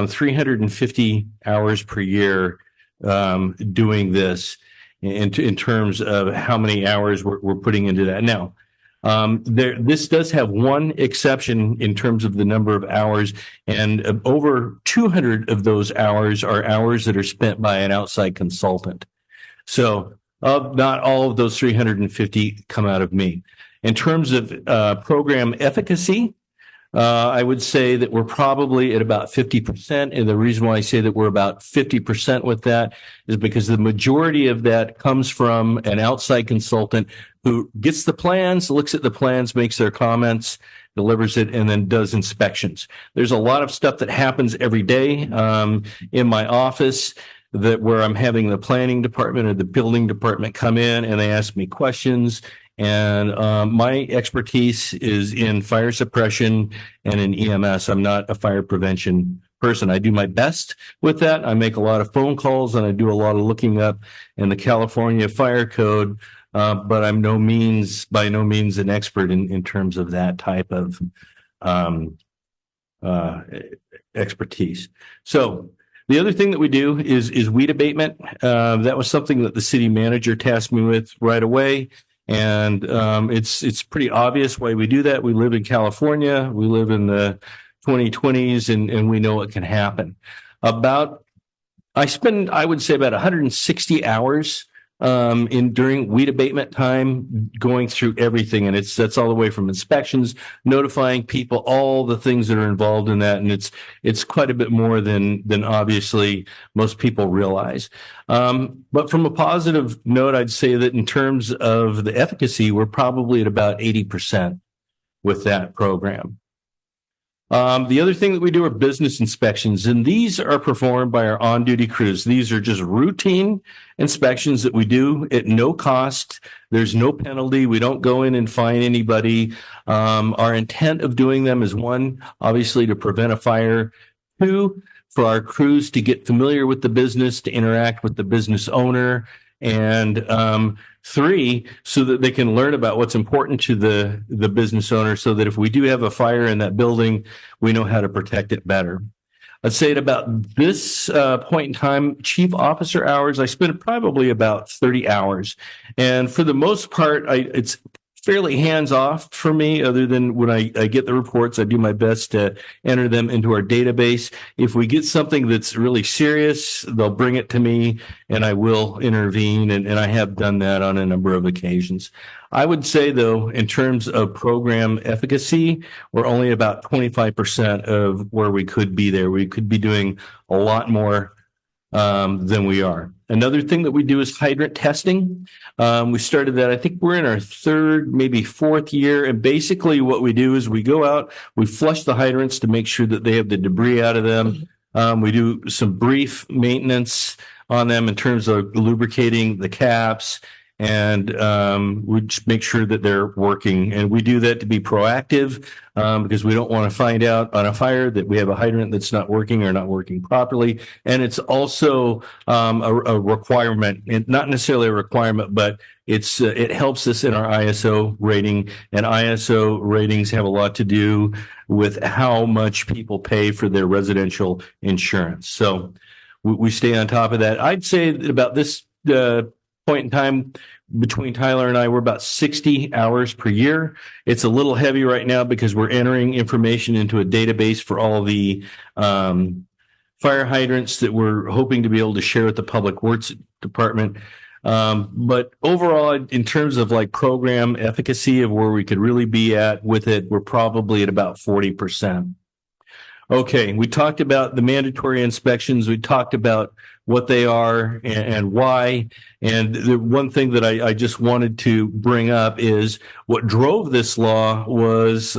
350 hours per year doing this in terms of how many hours we're putting into that. Now, this does have one exception in terms of the number of hours, and over 200 of those hours are hours that are spent by an outside consultant. So not all of those 350 come out of me. In terms of program efficacy, I would say that we're probably at about 50%. And the reason why I say that we're about 50% with that is because the majority of that comes from an outside consultant who gets the plans, looks at the plans, makes their comments, delivers it, and then does inspections. There's a lot of stuff that happens every day in my office where I'm having the planning department or the building department come in and they ask me questions. And my expertise is in fire suppression and in EMS. I'm not a fire prevention person. I do my best with that. I make a lot of phone calls and I do a lot of looking up in the California Fire Code, but I'm by no means an expert in terms of that type of expertise. So the other thing that we do is weed abatement. That was something that the city manager tasked me with right away. And it's pretty obvious why we do that. We live in California. We live in the 2020s, and we know it can happen. I spend, I would say, about 160 hours during weed abatement time going through everything. And that's all the way from inspections, notifying people, all the things that are involved in that. And it's quite a bit more than obviously most people realize. But from a positive note, I'd say that in terms of the efficacy, we're probably at about 80% with that program. The other thing that we do are business inspections, and these are performed by our on-duty crews. These are just routine inspections that we do at no cost. There's no penalty. We don't go in and fine anybody. Our intent of doing them is, one, obviously to prevent a fire. Two, for our crews to get familiar with the business, to interact with the business owner. And three, so that they can learn about what's important to the business owner, so that if we do have a fire in that building, we know how to protect it better. I'd say at about this point in time, chief officer hours, I spend probably about 30 hours. And for the most part, it's fairly hands-off for me, other than when I get the reports, I do my best to enter them into our database. If we get something that's really serious, they'll bring it to me and I will intervene, and I have done that on a number of occasions. I would say, though, in terms of program efficacy, we're only about 25% of where we could be there. We could be doing a lot more than we are. Another thing that we do is hydrant testing. We started that, I think we're in our third, maybe fourth year. And basically what we do is we go out, we flush the hydrants to make sure that they have the debris out of them. We do some brief maintenance on them in terms of lubricating the caps, and we just make sure that they're working. And we do that to be proactive, because we don't want to find out on a fire that we have a hydrant that's not working or not working properly. And it's also a requirement, and not necessarily a requirement, but it helps us in our ISO rating. And ISO ratings have a lot to do with how much people pay for their residential insurance. So we stay on top of that. I'd say that about this point in time, between Tyler and I, we're about 60 hours per year. It's a little heavy right now because we're entering information into a database for all the fire hydrants that we're hoping to be able to share with the Public Works Department. But overall, in terms of like program efficacy of where we could really be at with it, we're probably at about 40%. Okay, we talked about the mandatory inspections. We talked about what they are and why. And the one thing that I just wanted to bring up is what drove this law was,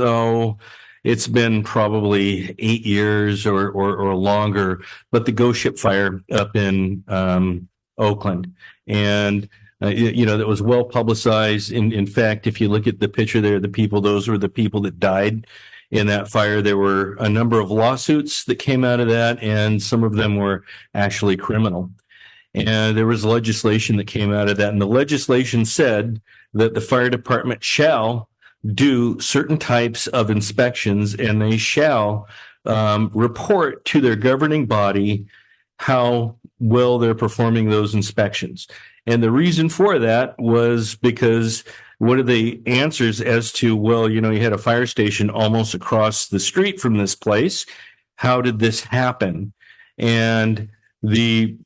it's been probably 8 years or longer, but the Ghost Ship fire up in Oakland. And that was well publicized. In fact, if you look at the picture there, those were the people that died in that fire. There were a number of lawsuits that came out of that, and some of them were actually criminal. And there was legislation that came out of that. And the legislation said that the fire department shall do certain types of inspections, and they shall report to their governing body how well they're performing those inspections. And the reason for that was because what are the answers as to, well, you had a fire station almost across the street from this place. How did this happen? And the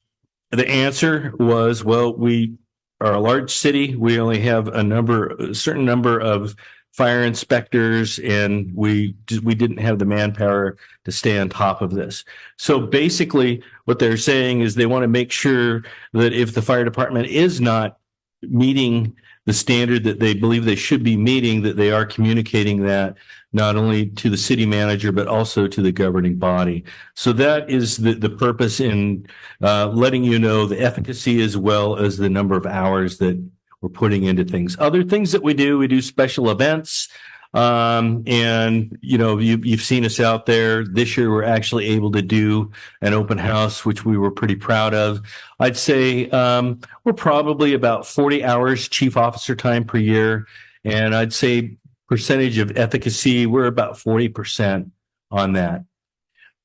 answer was, well, we are a large city. We only have a certain number of fire inspectors, and we didn't have the manpower to stay on top of this. So basically what they're saying is they want to make sure that if the fire department is not meeting the standard that they believe they should be meeting, that they are communicating that not only to the city manager, but also to the governing body. So that is the purpose in letting you know the efficacy as well as the number of hours that we're putting into things. Other things that we do special events. And you've seen us out there. This year, we're actually able to do an open house, which we were pretty proud of. I'd say we're probably about 40 hours chief officer time per year. And I'd say percentage of efficacy, we're about 40% on that.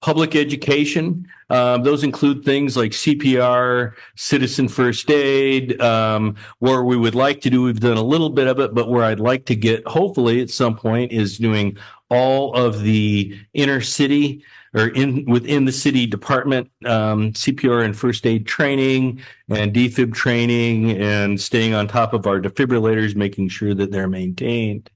Public education, those include things like CPR, citizen first aid, where we would like to do, we've done a little bit of it, but where I'd like to get, hopefully at some point, is doing all of the inner city or within the city department, CPR and first aid training and defib training, and staying on top of our defibrillators, making sure that they're maintained,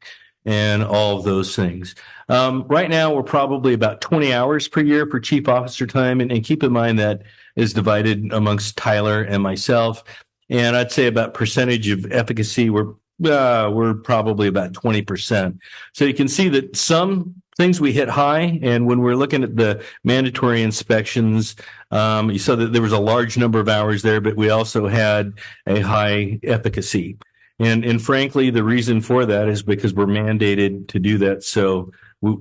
and all of those things. Right now, we're probably about 20 hours per year for chief officer time. And keep in mind that is divided amongst Tyler and myself. And I'd say about percentage of efficacy, we're probably about 20%. So you can see that some things we hit high. And when we're looking at the mandatory inspections, you saw that there was a large number of hours there, but we also had a high efficacy. And frankly, the reason for that is because we're mandated to do that. So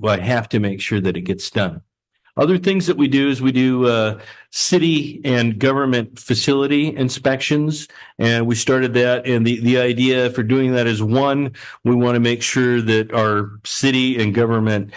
I have to make sure that it gets done. Other things that we do is we do city and government facility inspections. And we started that. And the idea for doing that is, one, we want to make sure that our city and government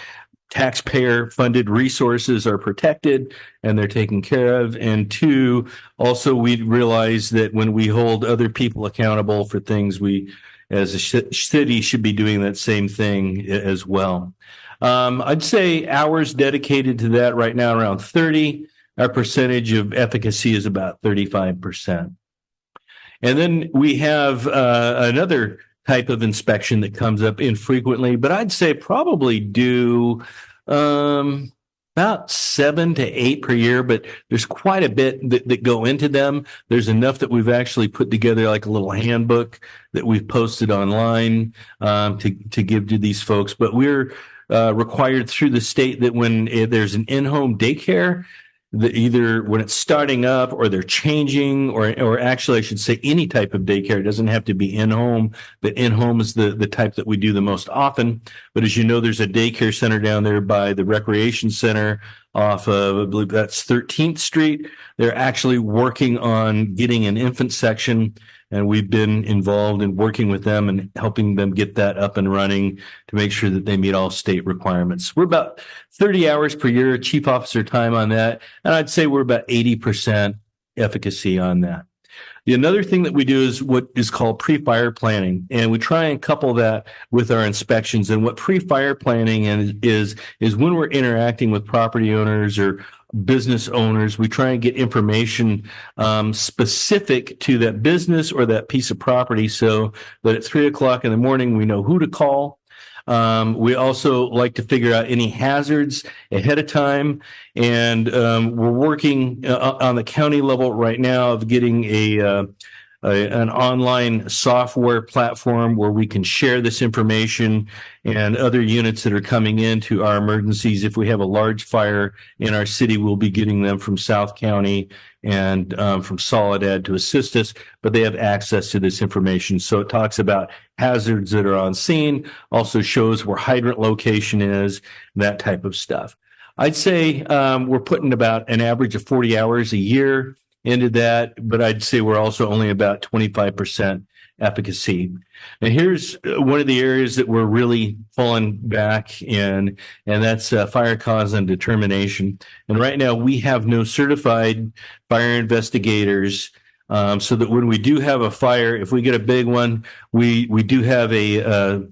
taxpayer funded resources are protected and they're taken care of. And two, also we realize that when we hold other people accountable for things, we as a city should be doing that same thing as well. I'd say hours dedicated to that right now around 30. Our percentage of efficacy is about 35%. And then we have another type of inspection that comes up infrequently, but I'd say probably do about 7 to 8 per year, but there's quite a bit that go into them. There's enough that we've actually put together like a little handbook that we've posted online to give to these folks. But we're required through the state that when there's an in-home daycare, that either when it's starting up or they're changing, or actually I should say any type of daycare, it doesn't have to be in-home, but in-home is the type that we do the most often. But as you know, there's a daycare center down there by the recreation center off of, I believe that's 13th Street. They're actually working on getting an infant section, and we've been involved in working with them and helping them get that up and running to make sure that they meet all state requirements. We're about 30 hours per year, chief officer time on that. And I'd say we're about 80% efficacy on that. Another thing that we do is what is called pre-fire planning, and we try and couple that with our inspections. And what pre-fire planning is when we're interacting with property owners or business owners, we try and get information specific to that business or that piece of property, so that at 3 o'clock in the morning we know who to call. We also like to figure out any hazards ahead of time, and we're working on the county level right now of getting an online software platform where we can share this information and other units that are coming into our emergencies. If we have a large fire in our city, we'll be getting them from South County and from Soledad to assist us, but they have access to this information. So it talks about hazards that are on scene, also shows where hydrant location is, that type of stuff. I'd say we're putting about an average of 40 hours a year into that, but I'd say we're also only about 25% efficacy. And here's one of the areas that we're really falling back in, and that's fire cause and determination. And right now we have no certified fire investigators, so that when we do have a fire, if we get a big one, we do have a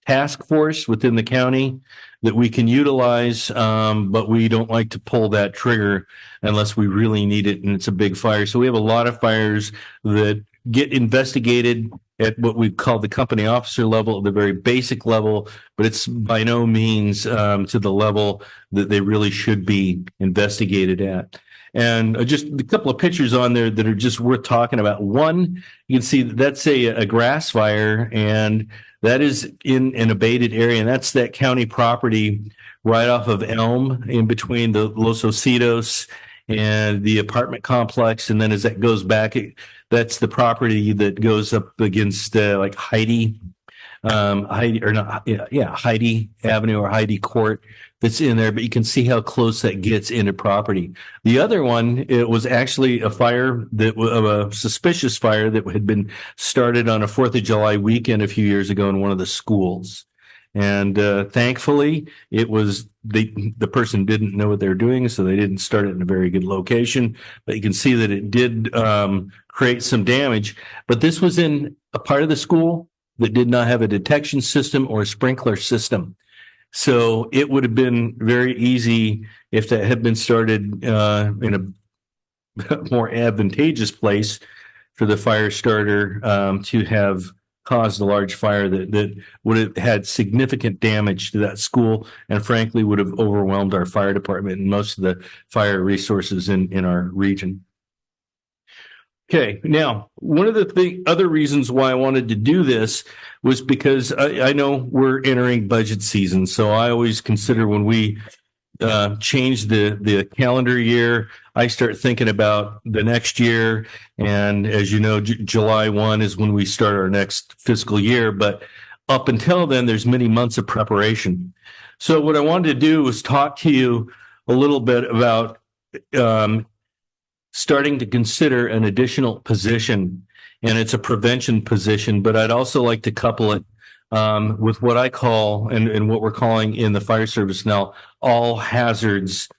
task force within the county that we can utilize, but we don't like to pull that trigger unless we really need it and it's a big fire. So we have a lot of fires that get investigated at what we call the company officer level, the very basic level, but it's by no means to the level that they really should be investigated at. And just a couple of pictures on there that are just worth talking about. One, you can see that's a grass fire, and that is in an abated area, and that's that county property right off of Elm in between the Los Ositos and the apartment complex. And then as that goes back, that's the property that goes up against like Heidi Avenue or Heidi Court that's in there, but you can see how close that gets into property. The other one, it was actually a fire a suspicious fire that had been started on a 4th of July weekend a few years ago in one of the schools. And thankfully, it was the person didn't know what they were doing, so they didn't start it in a very good location. But you can see that it did create some damage. But this was in a part of the school that did not have a detection system or a sprinkler system. So it would have been very easy if that had been started in a more advantageous place for the fire starter to have caused a large fire that would have had significant damage to that school, and frankly would have overwhelmed our fire department and most of the fire resources in our region. Okay, now, one of the other reasons why I wanted to do this was because I know we're entering budget season. So I always consider when we change the calendar year, I start thinking about the next year. And as you know, July 1 is when we start our next fiscal year. But up until then, there's many months of preparation. So what I wanted to do was talk to you a little bit about starting to consider an additional position, and it's a prevention position, but I'd also like to couple it with what I call, and what we're calling in the fire service now, all hazards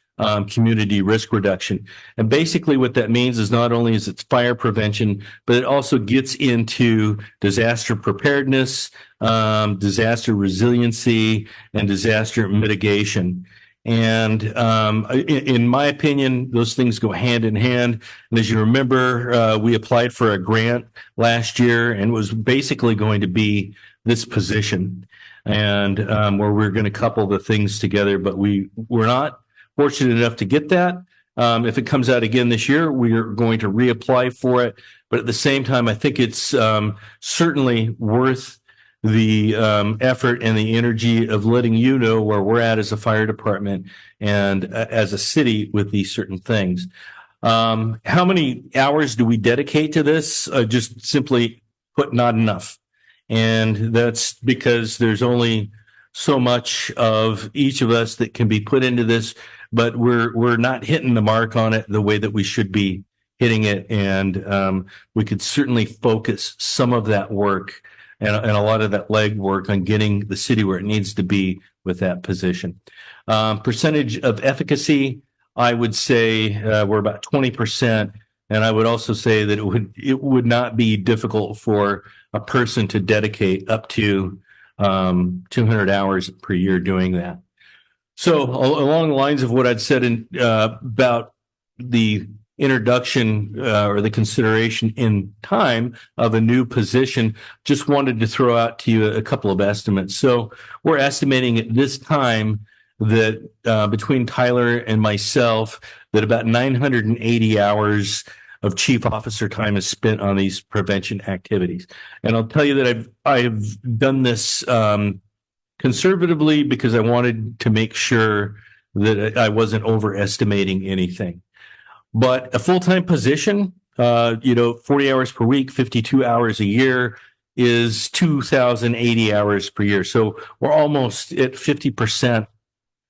community risk reduction. And basically what that means is not only is it fire prevention, but it also gets into disaster preparedness, disaster resiliency, and disaster mitigation. And in my opinion, those things go hand in hand. And as you remember, we applied for a grant last year and it was basically going to be this position, and where we're going to couple the things together, but we're not fortunate enough to get that. If it comes out again this year, we are going to reapply for it. But at the same time, I think it's certainly worth the effort and the energy of letting you know where we're at as a fire department and as a city with these certain things. How many hours do we dedicate to this? Just simply put, not enough. And that's because there's only so much of each of us that can be put into this, but we're not hitting the mark on it the way that we should be hitting it. And we could certainly focus some of that work and a lot of that legwork on getting the city where it needs to be with that position. Percentage of efficacy, I would say we're about 20%. And I would also say that it would not be difficult for a person to dedicate up to 200 hours per year doing that. So along the lines of what I'd said about the introduction or the consideration in time of a new position, just wanted to throw out to you a couple of estimates. So we're estimating at this time that between Tyler and myself, that about 980 hours of chief officer time is spent on these prevention activities. And I'll tell you that I've done this conservatively because I wanted to make sure that I wasn't overestimating anything. But a full-time position, 40 hours per week, 52 hours a year is 2,080 hours per year. So we're almost at 50%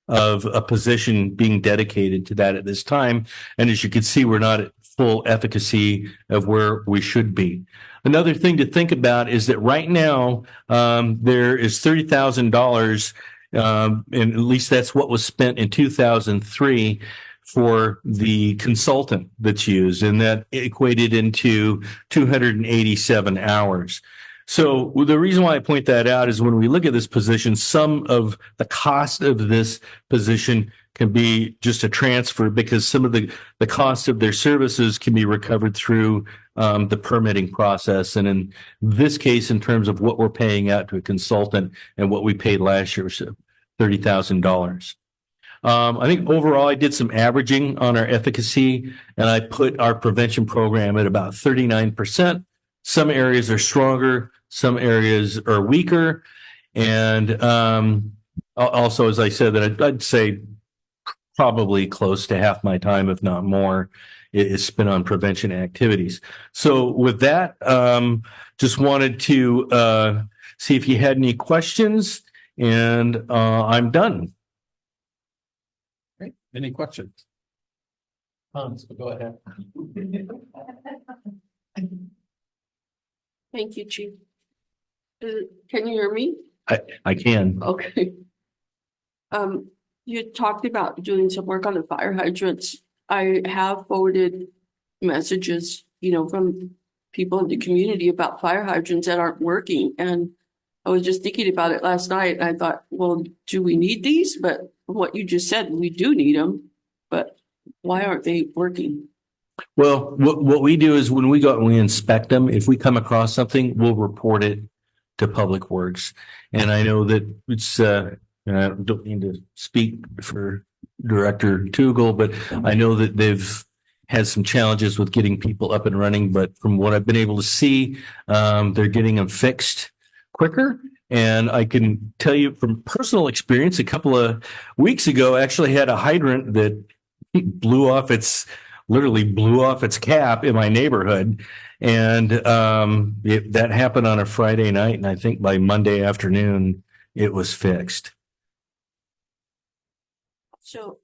of a position being dedicated to that at this time. And as you can see, we're not at full efficacy of where we should be. Another thing to think about is that right now there is $30,000, and at least that's what was spent in 2003 for the consultant that's used, and that equated into 287 hours. So the reason why I point that out is when we look at this position, some of the cost of this position can be just a transfer because some of the cost of their services can be recovered through the permitting process. And in this case, in terms of what we're paying out to a consultant and what we paid last year was $30,000. I think overall, I did some averaging on our efficacy, and I put our prevention program at about 39%. Some areas are stronger, some areas are weaker. And also, as I said, that I'd say probably close to half my time, if not more, is spent on prevention activities. So with that, just wanted to see if you had any questions, and I'm done. Great. Any questions? Hans, go ahead. Thank you, Chief. Can you hear me? I can. Okay. You talked about doing some work on the fire hydrants. I have forwarded messages, from people in the community about fire hydrants that aren't working. And I was just thinking about it last night. And I thought, well, do we need these? But what you just said, we do need them, but why aren't they working? Well, what we do is when we go out and we inspect them, if we come across something, we'll report it to Public Works. And I know that it's, I don't mean to speak for Director Tugel, but I know that they've had some challenges with getting people up and running. But from what I've been able to see, they're getting them fixed quicker. And I can tell you from personal experience, a couple of weeks ago, I actually had a hydrant that literally blew off its cap in my neighborhood. And that happened on a Friday night. And I think by Monday afternoon, it was fixed. So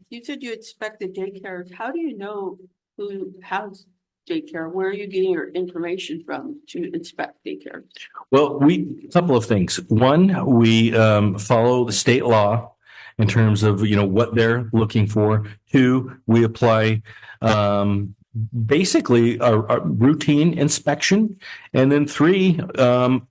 you said you inspect the daycares. How do you know who has daycare? Where are you getting your information from to inspect daycare? Well, a couple of things. One, we follow the state law, in terms of, what they're looking for. Two, we apply, basically our routine inspection. And then three,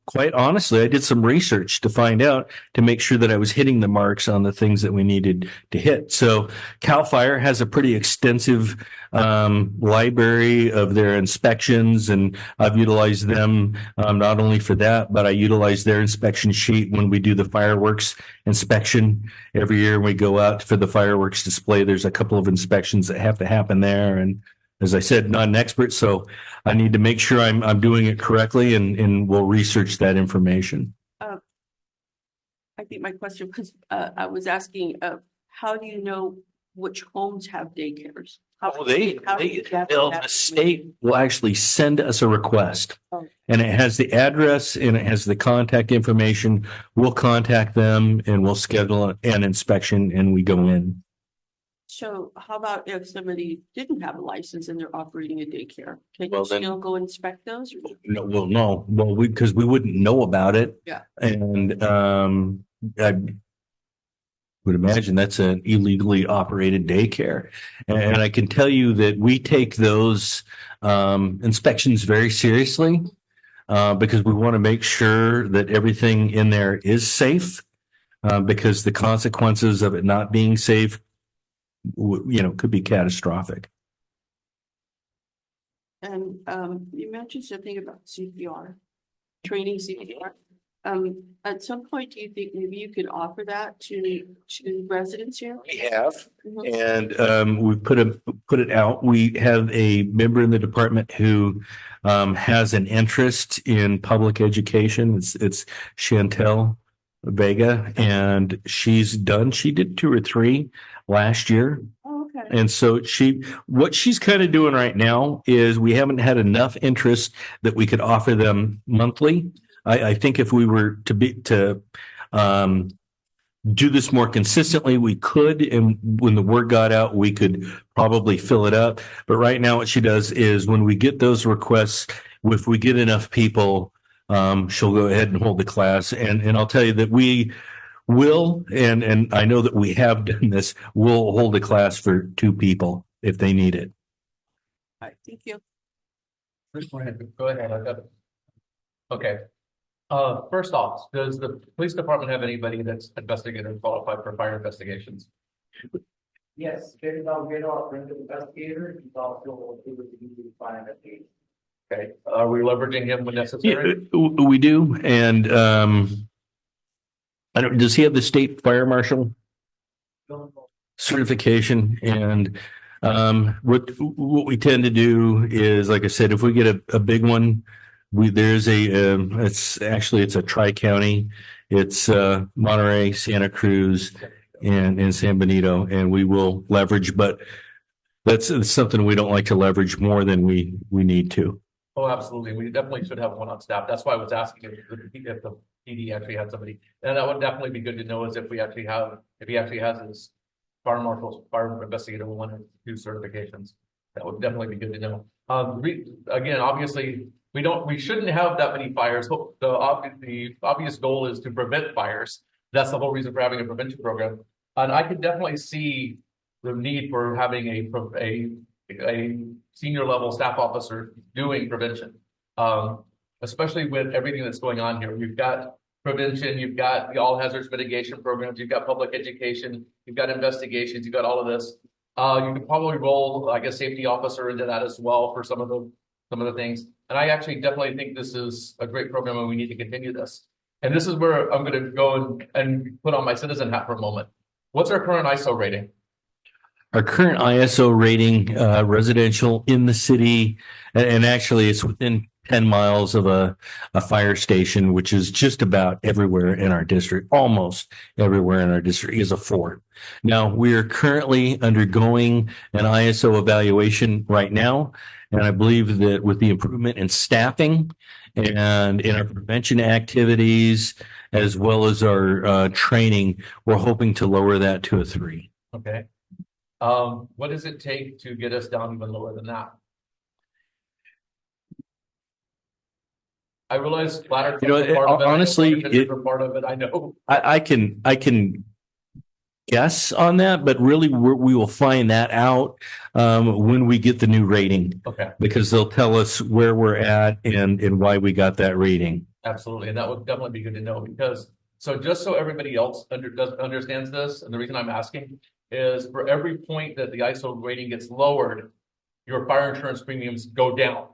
quite honestly, I did some research to find out to make sure that I was hitting the marks on the things that we needed to hit. So CAL FIRE has a pretty extensive library of their inspections, and I've utilized them not only for that, but I utilize their inspection sheet when we do the fireworks inspection. Every year we go out for the fireworks display, there's a couple of inspections that have to happen there. And as I said, not an expert, so I need to make sure I'm doing it correctly, and we'll research that information. I think my question, because I was asking, how do you know which homes have daycares? How do you gather that The state will actually send us a request, Oh. and it has the address and it has the contact information. We'll contact them and we'll schedule an inspection, and we go in. So how about if somebody didn't have a license and they're operating a daycare? Can Well, you then- still go inspect those? No, because we wouldn't know about it. Yeah. And I would imagine that's an illegally operated daycare. And I can tell you that we take those inspections very seriously because we want to make sure that everything in there is safe, because the consequences of it not being safe, could be catastrophic. And you mentioned something about CPR, training CPR. At some point, do you think maybe you could offer that to residents here? We have. Mhm. And we put it out. We have a member in the department who has an interest in public education. It's Chantel Vega, and she did 2 or 3 last year. Oh, okay. And so what she's kind of doing right now is we haven't had enough interest that we could offer them monthly. I think if we were to do this more consistently, we could, and when the word got out, we could probably fill it up. But right now, what she does is when we get those requests, if we get enough people, she'll go ahead and hold the class. And I'll tell you that we will, and I know that we have done this, we'll hold a class for 2 people if they need it. All right, thank you. Go ahead. I've got it. Okay. First off, does the police department have anybody that's investigator qualified for fire investigations? Yes, Jerry Alvarado, our investigator, he's also able to do the fire investigation. Okay, are we leveraging him when necessary? We do, and does he have the state fire marshal certification? And what we tend to do is, like I said, if we get a big one, it's a tri-county. It's Monterey, Santa Cruz, and San Benito, and we will leverage, but that's something we don't like to leverage more than we need to. Oh, absolutely. We definitely should have one on staff. That's why I was asking if the PD actually had somebody. And that would definitely be good to know, is if he actually has his fire marshal, fire investigator 1 or 2 certifications. That would definitely be good to know. Again, obviously, we shouldn't have that many fires. The obvious goal is to prevent fires. That's the whole reason for having a prevention program. And I could definitely see the need for having a senior level staff officer doing prevention. Especially with everything that's going on here. You've got prevention, you've got the all hazards mitigation programs, you've got public education, you've got investigations, you've got all of this. You can probably roll, I guess, safety officer into that as well for some of the things. And I actually definitely think this is a great program, and we need to continue this. And this is where I'm going to go and put on my citizen hat for a moment. What's our current ISO rating? Our current ISO rating, residential in the city, and actually it's within 10 miles of a fire station, which is just about everywhere in our district, almost everywhere in our district, is a 4. Now, we are currently undergoing an ISO evaluation right now, and I believe that with the improvement in staffing and in our prevention activities, as well as our training, we're hoping to lower that to a 3. Okay. What does it take to get us down even lower than that? I realize ladder trucks are part of it. honestly, Are part of it. I know. I can guess on that, but really we will find that out when we get the new rating, Okay, because they'll tell us where we're at and why we got that rating. absolutely. And that would definitely be good to know because, so just so everybody else understands this, and the reason I'm asking is for every point that the ISO rating gets lowered, your fire insurance premiums go down.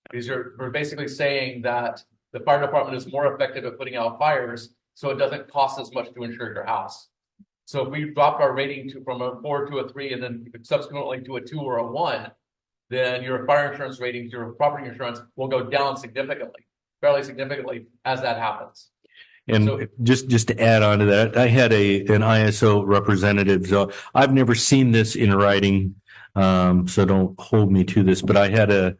Because we're basically saying that the fire department is more effective at putting out fires, so it doesn't cost as much to insure your house. So if we dropped our rating from a 4 to a 3 and then subsequently to a 2 or a 1, then your fire insurance ratings, your property insurance will go down significantly, fairly significantly as that happens. And So- just to add on to that, I had an ISO representative, so I've never seen this in writing, so don't hold me to this, but I had an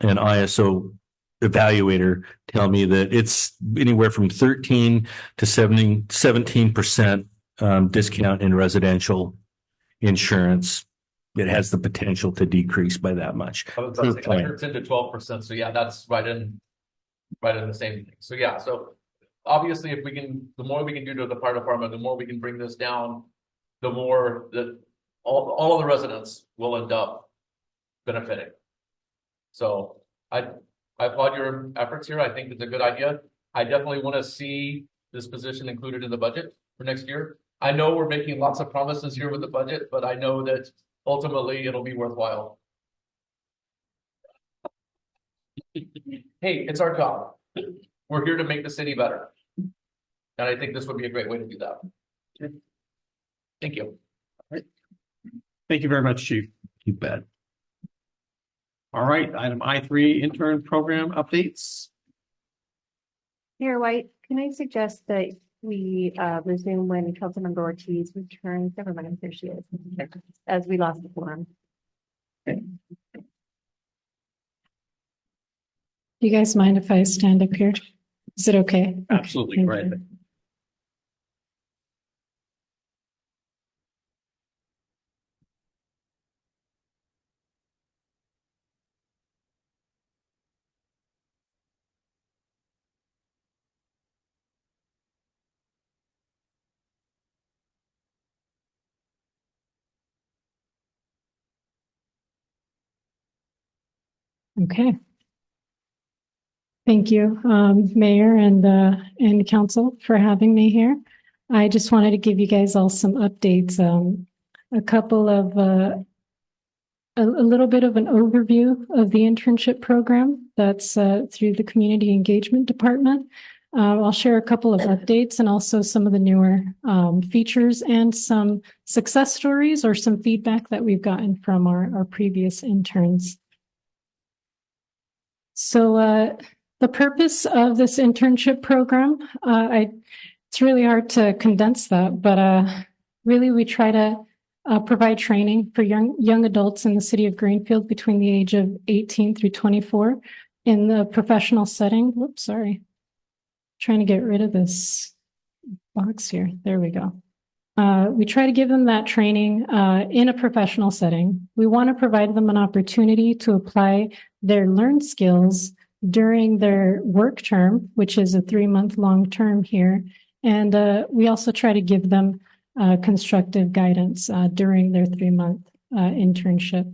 ISO evaluator tell me that it's anywhere from 13 to 17% discount in residential insurance. It has the potential to decrease by that much. I was about to say, I heard 10 to 12%. So yeah, that's right in the same thing. So yeah, so obviously if we can, the more we can do to the fire department, the more we can bring this down, the more that all of the residents will end up benefiting. So I applaud your efforts here. I think it's a good idea. I definitely want to see this position included in the budget for next year. I know we're making lots of promises here with the budget, but I know that ultimately it'll be worthwhile. Hey, it's our job. We're here to make the city better. And I think this would be a great way to do that. Thank you. Thank you very much, Chief. You bet. All right, item I3, intern program updates. Mayor White, can I suggest that we resume when Councilmember Ortiz returns? Never mind, there she is. As we lost the forum. You guys mind if I stand up here? Is it okay? Absolutely, Thank right. you. Okay. Thank you, Mayor and Council for having me here. I just wanted to give you guys all some updates. A couple of, a little bit of an overview of the internship program that's through the Community Engagement Department. I'll share a couple of updates and also some of the newer features and some success stories or some feedback that we've gotten from our previous interns. So the purpose of this internship program, it's really hard to condense that, but really we try to provide training for young adults in the city of Greenfield between the age of 18 through 24 in the professional setting. Whoops, sorry. Trying to get rid of this box here. There we go. We try to give them that training in a professional setting. We want to provide them an opportunity to apply their learned skills during their work term, which is a 3-month long term here. And we also try to give them constructive guidance during their 3-month internship.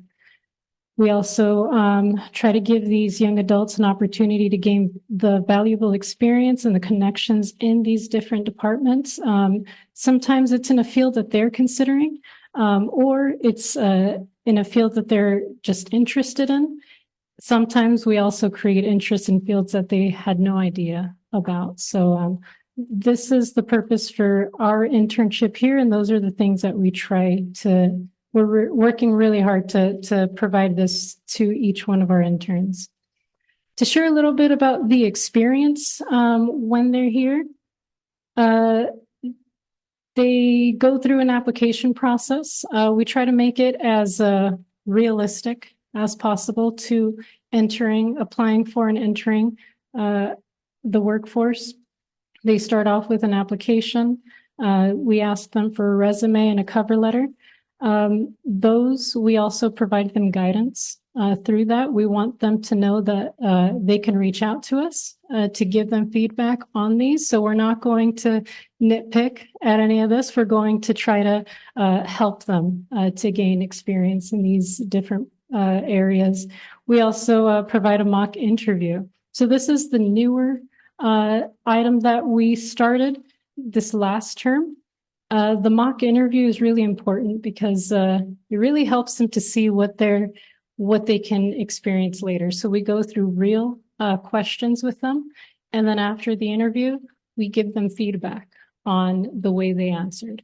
We also try to give these young adults an opportunity to gain the valuable experience and the connections in these different departments. Sometimes it's in a field that they're considering, or it's in a field that they're just interested in. Sometimes we also create interest in fields that they had no idea about. So this is the purpose for our internship here, and those are the things that we try to. We're working really hard to provide this to each one of our interns. To share a little bit about the experience when they're here, they go through an application process. We try to make it as realistic as possible to applying for and entering the workforce. They start off with an application. We ask them for a resume and a cover letter. Those, we also provide them guidance through that. We want them to know that they can reach out to us to give them feedback on these. So we're not going to nitpick at any of this. We're going to try to help them to gain experience in these different areas. We also provide a mock interview. So this is the newer item that we started this last term. The mock interview is really important because it really helps them to see what they can experience later. So we go through real questions with them, and then after the interview, we give them feedback on the way they answered,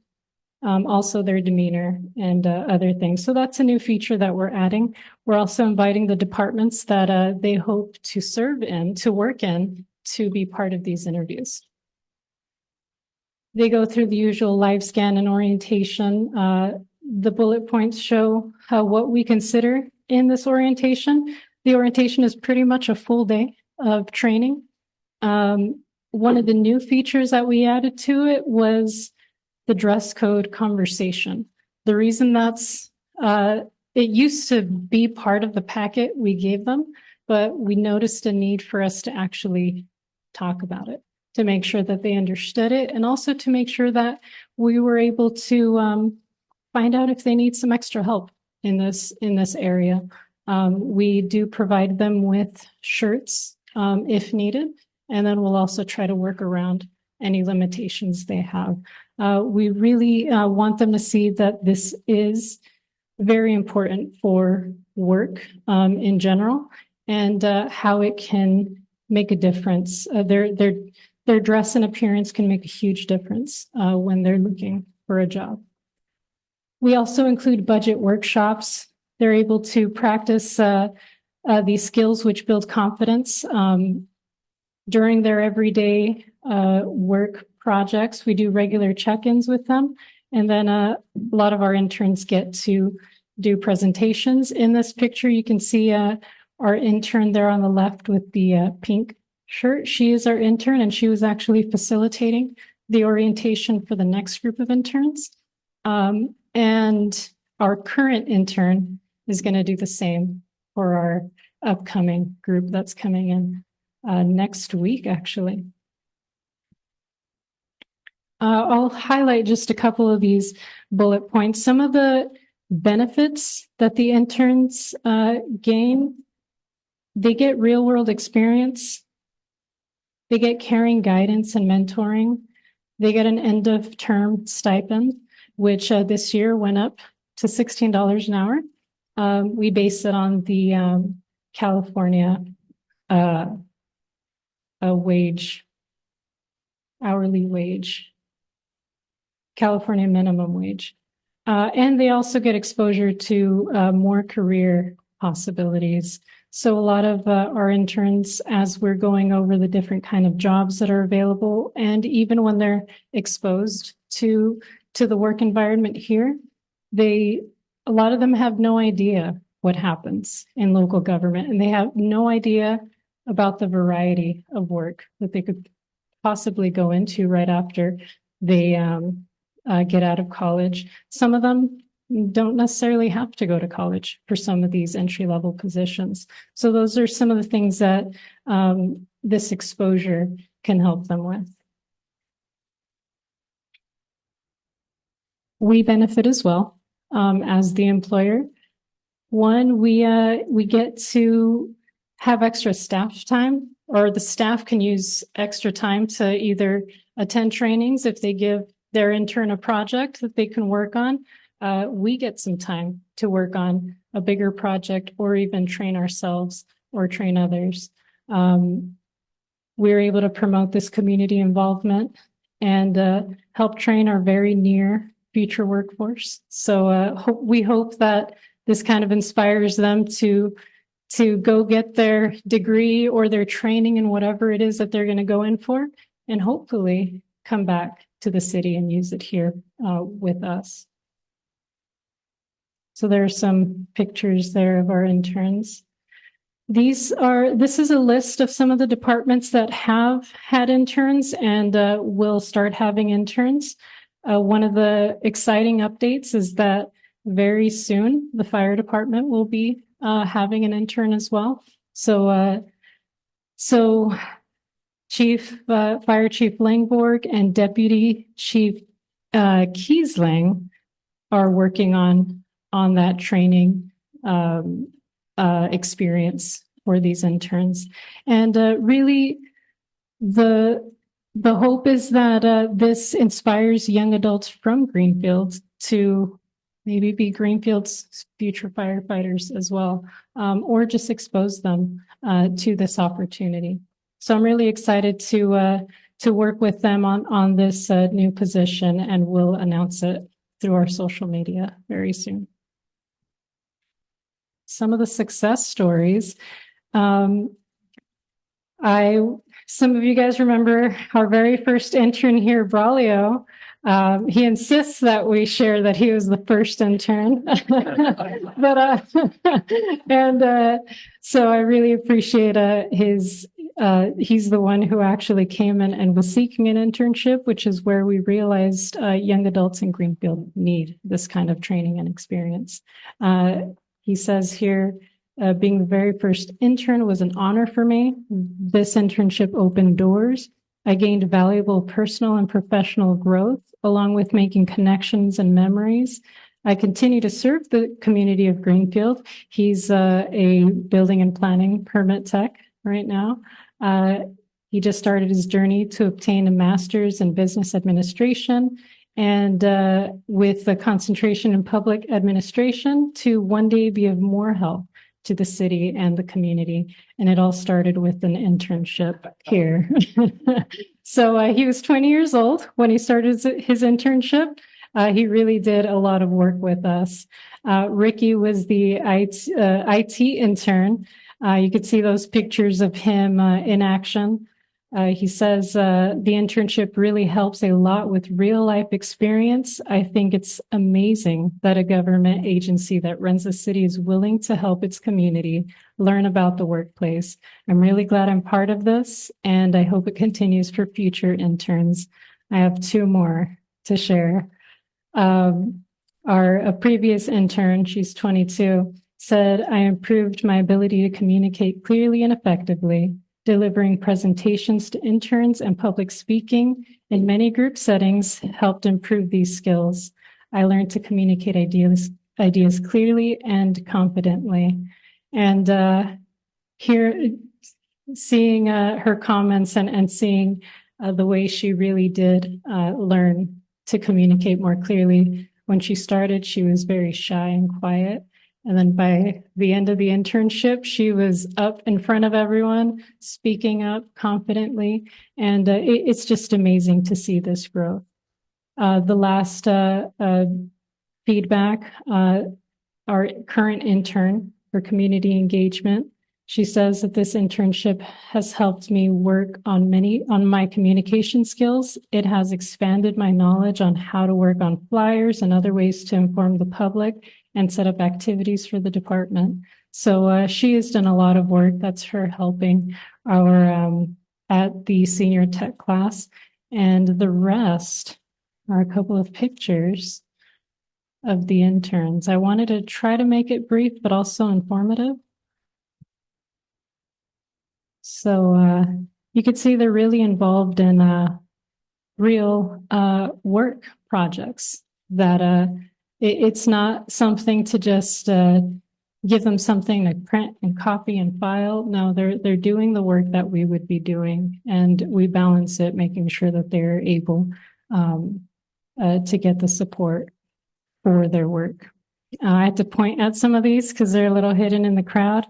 also their demeanor and other things. So that's a new feature that we're adding. We're also inviting the departments that they hope to serve in, to work in, to be part of these interviews. They go through the usual live scan and orientation. The bullet points show what we consider in this orientation. The orientation is pretty much a full day of training. One of the new features that we added to it was the dress code conversation. The reason that's, it used to be part of the packet we gave them, but we noticed a need for us to actually talk about it, to make sure that they understood it, and also to make sure that we were able to find out if they need some extra help in this area. We do provide them with shirts if needed, and then we'll also try to work around any limitations they have. We really want them to see that this is very important for work in general, and how it can make a difference. Their dress and appearance can make a huge difference when they're looking for a job. We also include budget workshops. They're able to practice these skills which build confidence during their everyday work projects. We do regular check-ins with them. And then a lot of our interns get to do presentations. In this picture, you can see our intern there on the left with the pink shirt. She is our intern, and she was actually facilitating the orientation for the next group of interns. And our current intern is going to do the same for our upcoming group that's coming in next week, actually. I'll highlight just a couple of these bullet points. Some of the benefits that the interns gain: they get real world experience. They get caring guidance and mentoring. They get an end of term stipend, which this year went up to $16 an hour. We base it on the California hourly wage, California minimum wage. And they also get exposure to more career possibilities. So a lot of our interns, as we're going over the different kind of jobs that are available, and even when they're exposed to the work environment here, a lot of them have no idea what happens in local government, and they have no idea about the variety of work that they could possibly go into right after they get out of college. Some of them don't necessarily have to go to college for some of these entry-level positions. So those are some of the things that this exposure can help them with. We benefit as well as the employer. One, we get to have extra staff time, or the staff can use extra time to either attend trainings if they give their intern a project that they can work on. We get some time to work on a bigger project, or even train ourselves or train others. We're able to promote this community involvement and help train our very near future workforce. So we hope that this kind of inspires them to go get their degree or their training in whatever it is that they're going to go in for, and hopefully come back to the city and use it here with us. So there are some pictures there of our interns. This is a list of some of the departments that have had interns and will start having interns. One of the exciting updates is that very soon the fire department will be having an intern as well. So Fire Chief Langborg and Deputy Chief Kiesling are working on that training experience for these interns. And really, the hope is that this inspires young adults from Greenfield to maybe be Greenfield's future firefighters as well, or just expose them to this opportunity. So I'm really excited to work with them on this new position, and we'll announce it through our social media very soon. Some of the success stories. Some of you guys remember our very first intern here, Braulio. He insists that we share that he was the first intern. So I really appreciate he's the one who actually came in and was seeking an internship, which is where we realized young adults in Greenfield need this kind of training and experience. He says here, being the very first intern was an honor for me. This internship opened doors. I gained valuable personal and professional growth, along with making connections and memories. I continue to serve the community of Greenfield. He's a building and planning permit tech right now. He just started his journey to obtain a master's in business administration, and with a concentration in public administration, to one day be of more help to the city and the community. And it all started with an internship here. So he was 20 years old when he started his internship. He really did a lot of work with us. Ricky was the IT intern. You could see those pictures of him in action. He says the internship really helps a lot with real life experience. I think it's amazing that a government agency that runs a city is willing to help its community learn about the workplace. I'm really glad I'm part of this, and I hope it continues for future interns. I have two more to share. A previous intern, she's 22, said, I improved my ability to communicate clearly and effectively. Delivering presentations to interns and public speaking in many group settings helped improve these skills. I learned to communicate ideas clearly and confidently. And here, seeing her comments and seeing the way she really did learn to communicate more clearly. When she started, she was very shy and quiet. And then by the end of the internship, she was up in front of everyone, speaking up confidently. And it's just amazing to see this growth. The last feedback, our current intern for community engagement, she says that this internship has helped me work on my communication skills. It has expanded my knowledge on how to work on flyers and other ways to inform the public and set up activities for the department. So she has done a lot of work. That's her helping our at the senior tech class. And the rest are a couple of pictures of the interns. I wanted to try to make it brief, but also informative. So you could see they're really involved in real work projects that it's not something to just give them something to print and copy and file. No, they're doing the work that we would be doing, and we balance it, making sure that they're able to get the support for their work. I had to point at some of these because they're a little hidden in the crowd.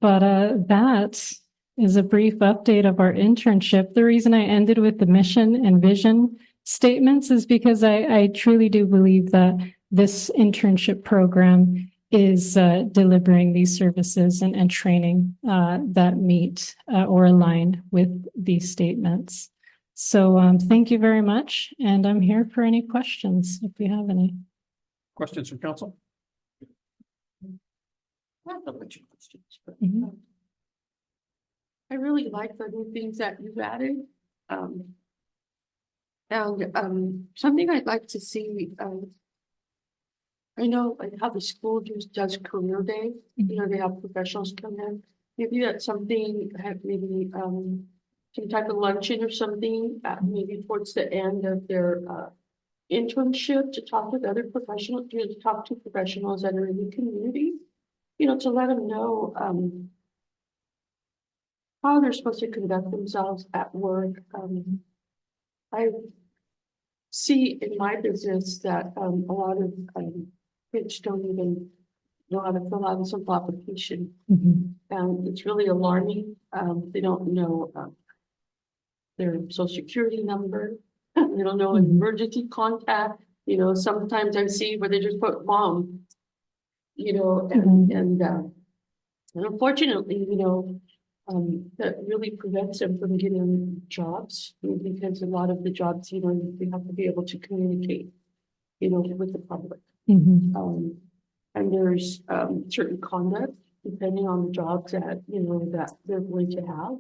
But that is a brief update of our internship. The reason I ended with the mission and vision statements is because I truly do believe that this internship program is delivering these services and training that meet or align with these statements. So thank you very much. And I'm here for any questions if you have any. Questions from council? I have a bunch of questions. But, Mhm. I really like the new things that you've added. And something I'd like to see I know like how the school does career day, you know, they have professionals come in. Maybe that's something, have maybe, some type of luncheon or something, maybe towards the end of their, internship to talk with other professionals, you know, to talk to professionals that are in the community. You know, to let them know, how they're supposed to conduct themselves at work. I see in my business that, a lot of, kids don't even know how to fill out a simple application. And it's really alarming. They don't know, their social security number. They don't know an emergency contact. You know, sometimes I see where they just put mom, you know, and unfortunately, you know, that really prevents them from getting jobs because a lot of the jobs, you know, they have to be able to communicate, you know, with the public. And there's certain conduct depending on the jobs that, you know, that they're going to have.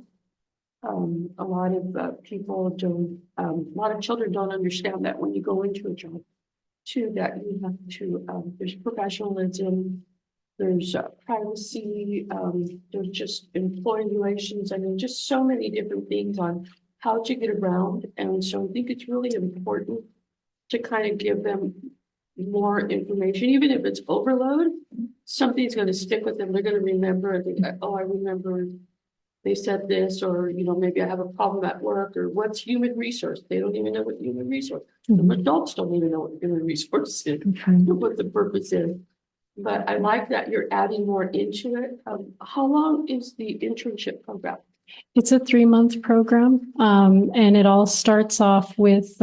A lot of people don't, a lot of children don't understand that when you go into a job too, that you have to, there's professionalism, there's privacy, there's just employee relations. I mean, just so many different things on how to get around. And so I think it's really important to kind of give them more information, even if it's overload, something's going to stick with them. They're going to remember, oh, I remember they said this, or, you know, maybe I have a problem at work, or what's human resource? They don't even know what human resource. Adults don't even know what human resource is, what the purpose is. But I like that you're adding more into it. How long is the internship program? It's a 3-month program, and it all starts off with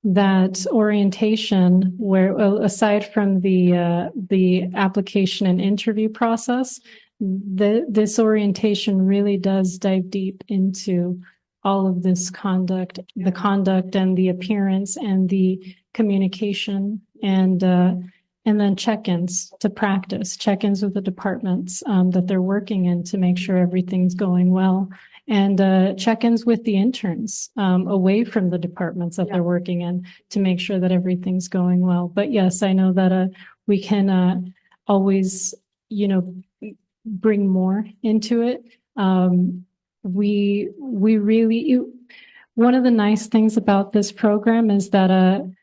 that orientation where, aside from the application and interview process, this orientation really does dive deep into all of this conduct, the conduct and the appearance and the communication, and then check-ins to practice, check-ins with the departments that they're working in to make sure everything's going well, and check-ins with the interns away from the departments that they're working in to make sure that everything's going well. But yes, I know that we can always, you know, bring more into it. We really, one of the nice things about this program is that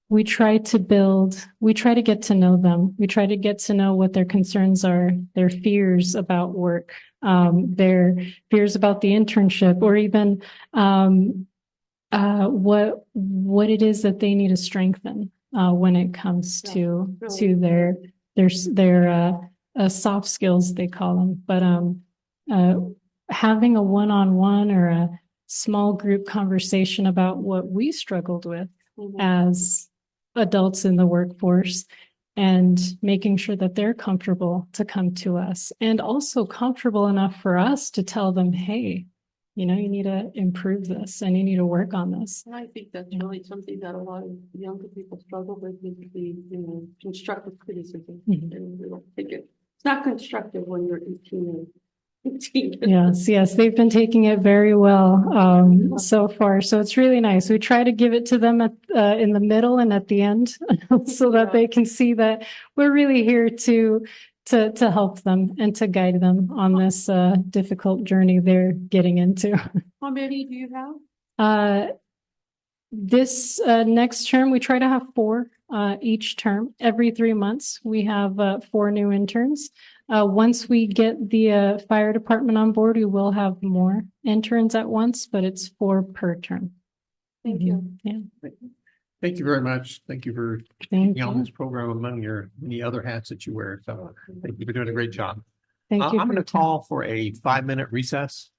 we try to get to know them. We try to get to know what their concerns are, their fears about work, their fears about the internship, or even what it is that they need to strengthen when it comes to their soft skills, they call them. But having a one-on-one or a small group conversation about what we struggled with as adults in the workforce, and making sure that they're comfortable to come to us, and also comfortable enough for us to tell them, hey, you know, you need to improve this and you need to work on this. And I think that's really something that a lot of younger people struggle with, is the, you know, constructive criticism. And we don't think it's not constructive when you're 18 and 15. Yes, they've been taking it very well so far. So it's really nice. We try to give it to them at in the middle and at the end, so that they can see that we're really here to help them and to guide them on this difficult journey they're getting into. How many do you have? This next term, we try to have 4 each term. Every 3 months, we have 4 new interns. Once we get the fire department on board, we will have more interns at once, but it's 4 per term. Thank you. Yeah. Thank you very much. Thank you for Thank being on you. this program among your many other hats that you wear. So thank you for doing a great job. Thank you. I'm for going your to time. call for a 5-minute recess.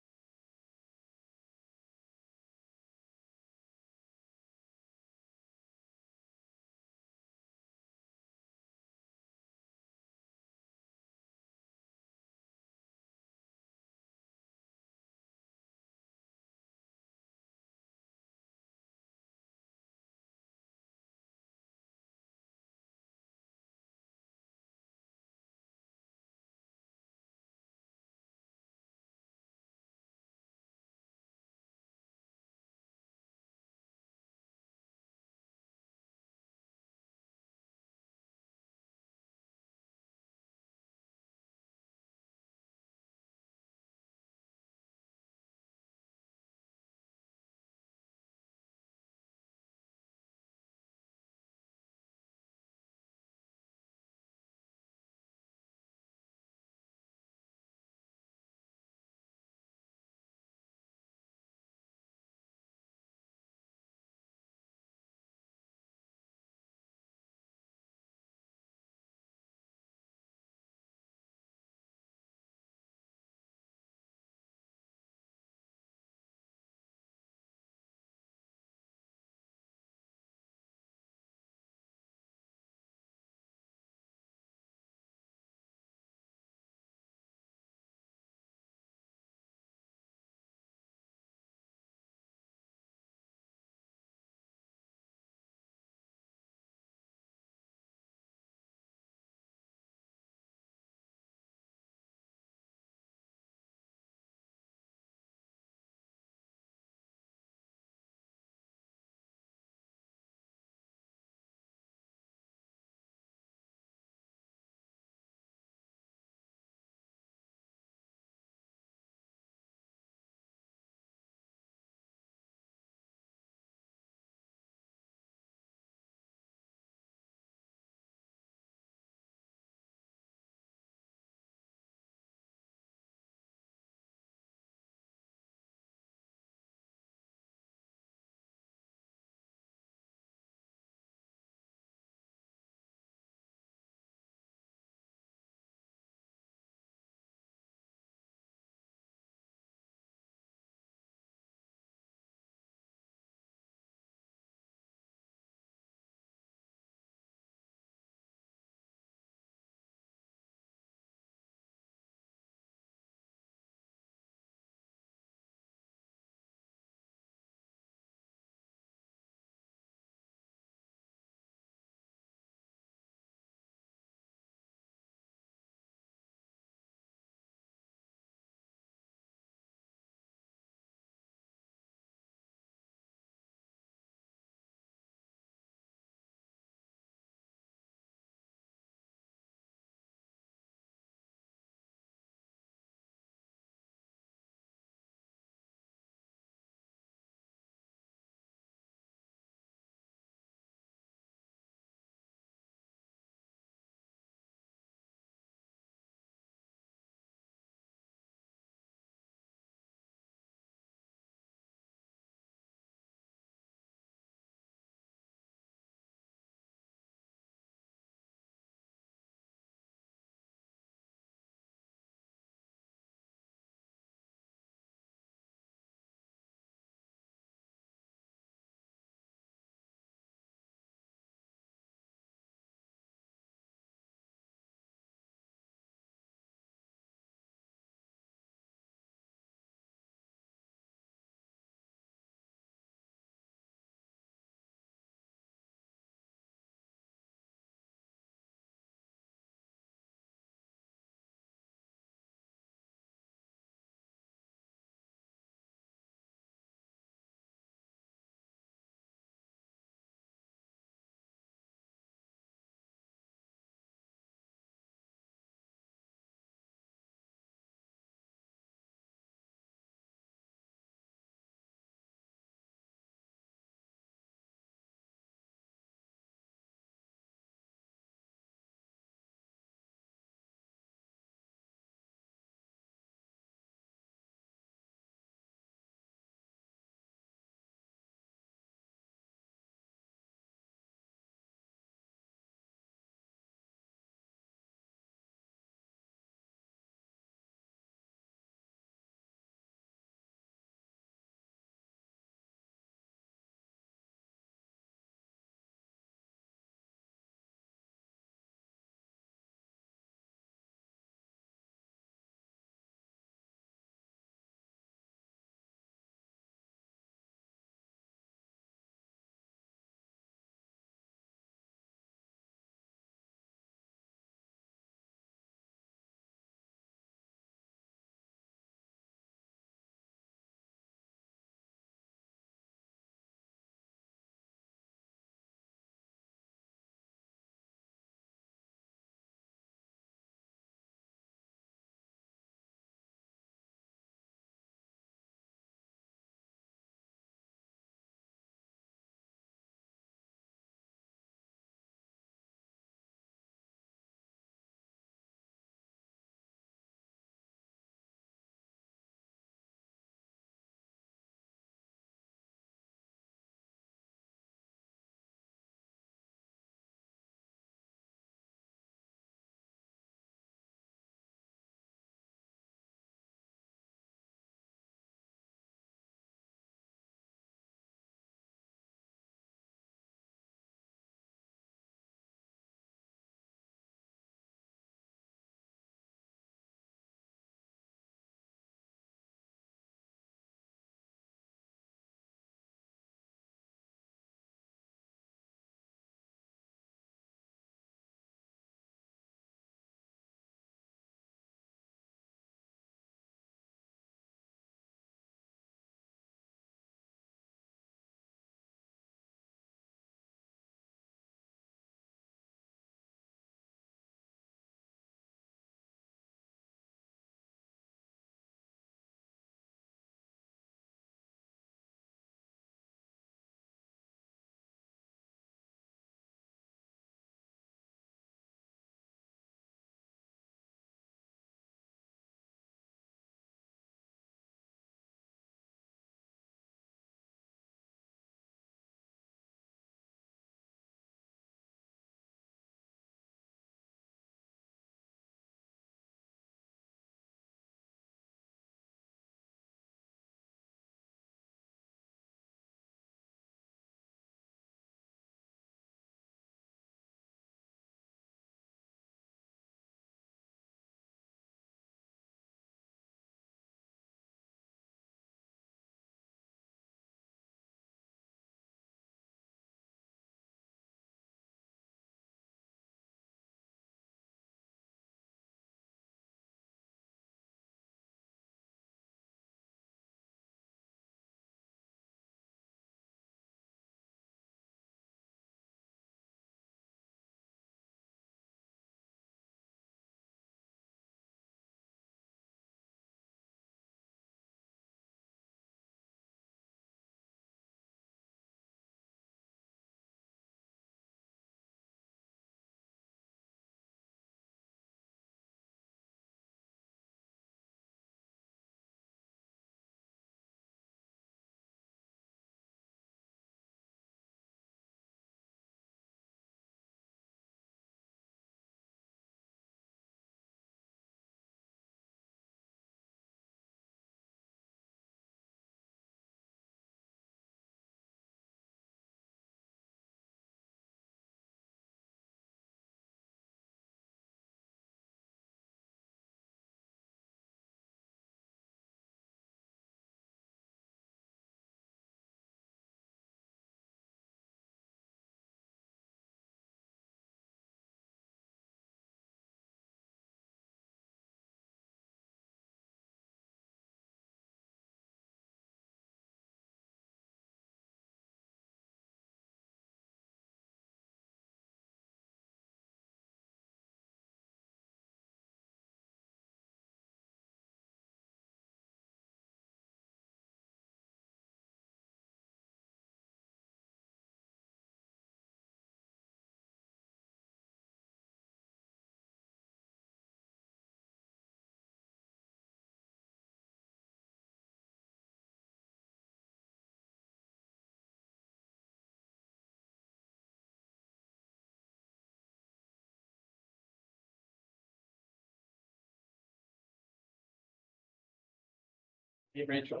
Hey, Rachel.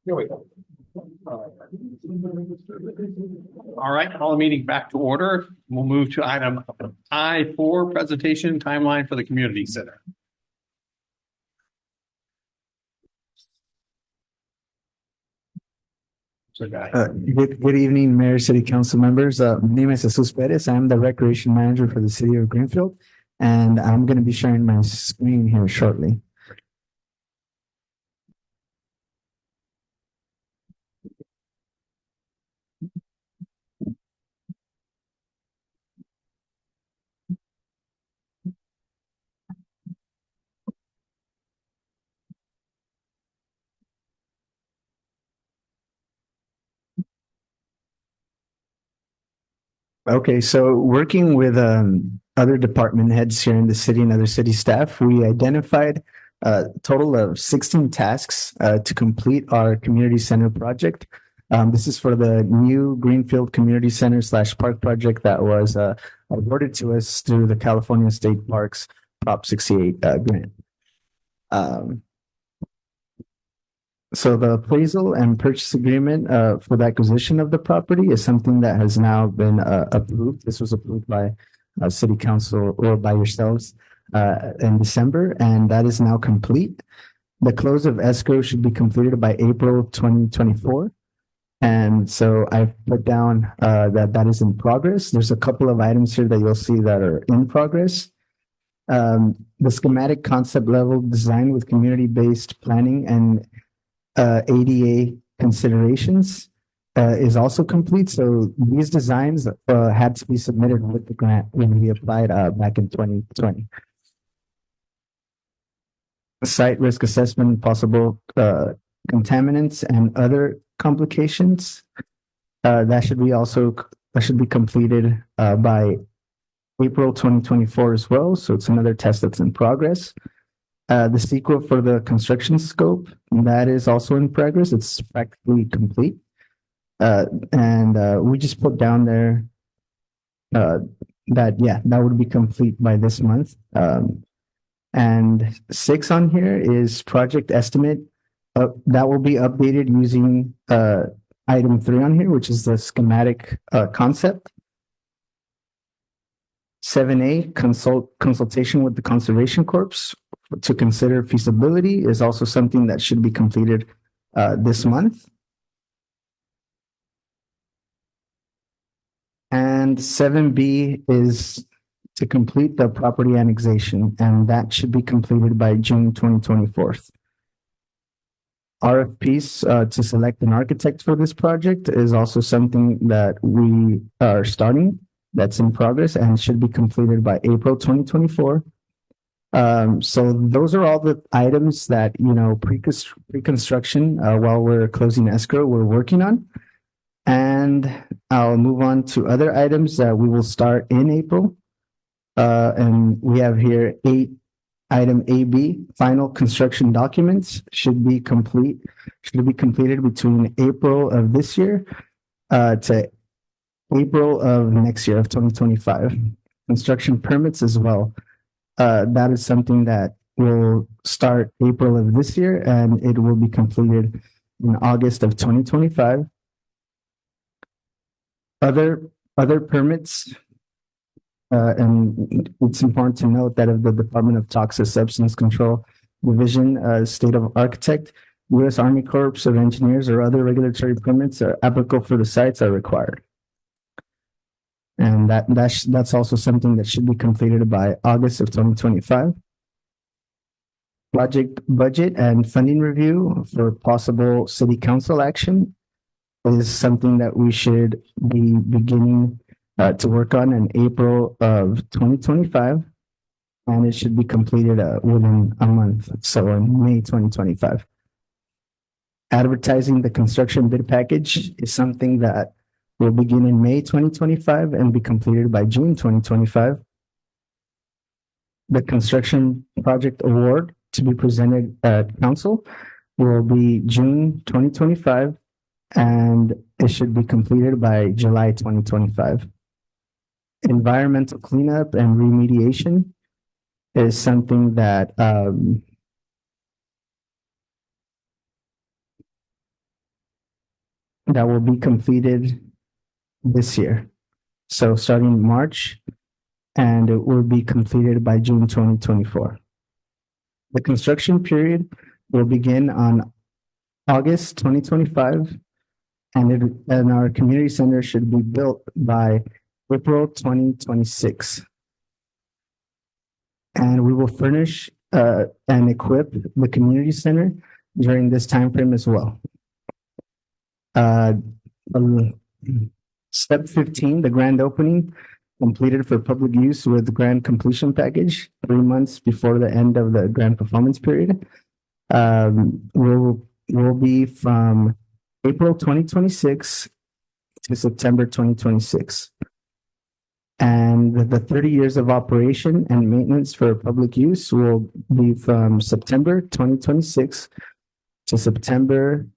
Here we go. All right, call the meeting back to order. We'll move to item I4, presentation timeline for the community center. So, guy. Good evening, Mayor, City Council members. My name is Jesus Perez. I'm the Recreation Manager for the City of Greenfield, and I'm going to be sharing my screen here shortly. Okay, so working with other department heads here in the city and other city staff, we identified a total of 16 tasks to complete our community center project. This is for the new Greenfield Community Center / Park project that was awarded to us through the California State Parks Prop 68 grant. So the appraisal and purchase agreement for the acquisition of the property is something that has now been approved. This was approved by City Council or by yourselves in December, and that is now complete. The close of escrow should be completed by April 2024. And so I've put down that is in progress. There's a couple of items here that you'll see that are in progress. The schematic concept level design with community-based planning and ADA considerations is also complete. So these designs had to be submitted with the grant when we applied back in 2020. Site risk assessment, possible contaminants and other complications. That should be completed by April 2024 as well. So it's another test that's in progress. The sequel for the construction scope, that is also in progress. It's practically complete. And we just put down there that would be complete by this month. And 6 on here is project estimate. That will be updated using item 3 on here, which is the schematic concept. 7A, consultation with the Conservation Corps to consider feasibility is also something that should be completed this month. And 7B is to complete the property annexation, and that should be completed by June 2024. RFPs to select an architect for this project is also something that we are starting. That's in progress and should be completed by April 2024. So those are all the items that, pre-construction, while we're closing escrow, we're working on. And I'll move on to other items that we will start in April. And we have here item AB, final construction documents should be completed between April of this year to April of next year of 2025. Construction permits as well. That is something that will start April of this year and it will be completed in August of 2025. Other permits, and it's important to note that of the Department of Toxic Substance Control Division, State of Architect, U.S. Army Corps of Engineers, or other regulatory permits are applicable for the sites are required. And that's also something that should be completed by August of 2025. Project budget and funding review for possible city council action is something that we should be beginning to work on in April of 2025. And it should be completed within a month, so in May 2025. Advertising the construction bid package is something that will begin in May 2025 and be completed by June 2025. the construction project award to be presented at council will be June 2025, and it should be completed by July 2025. Environmental cleanup and remediation is something that that will be completed this year. So starting March, and it will be completed by June 2024. The construction period will begin on August 2025, and our community center should be built by April 2026. And we will furnish and equip the community center during this time frame as well. Step 15, the grand opening, completed for public use with the grand completion package 3 months before the end of the grand performance period. Will be from April 2026 to September 2026. And the 30 years of operation and maintenance for public use will be from September 2026 to September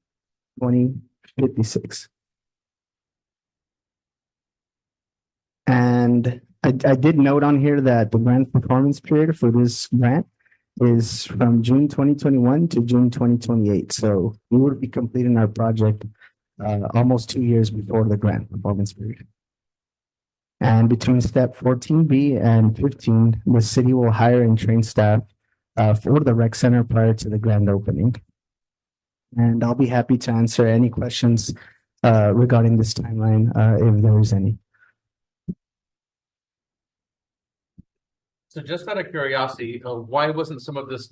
2056. And I did note on here that the grant performance period for this grant is from June 2021 to June 2028. So we will be completing our project almost 2 years before the grant performance period. And between step 14B and 15, the city will hire and train staff for the rec center prior to the grand opening. And I'll be happy to answer any questions regarding this timeline if there is any. So just out of curiosity, why wasn't some of this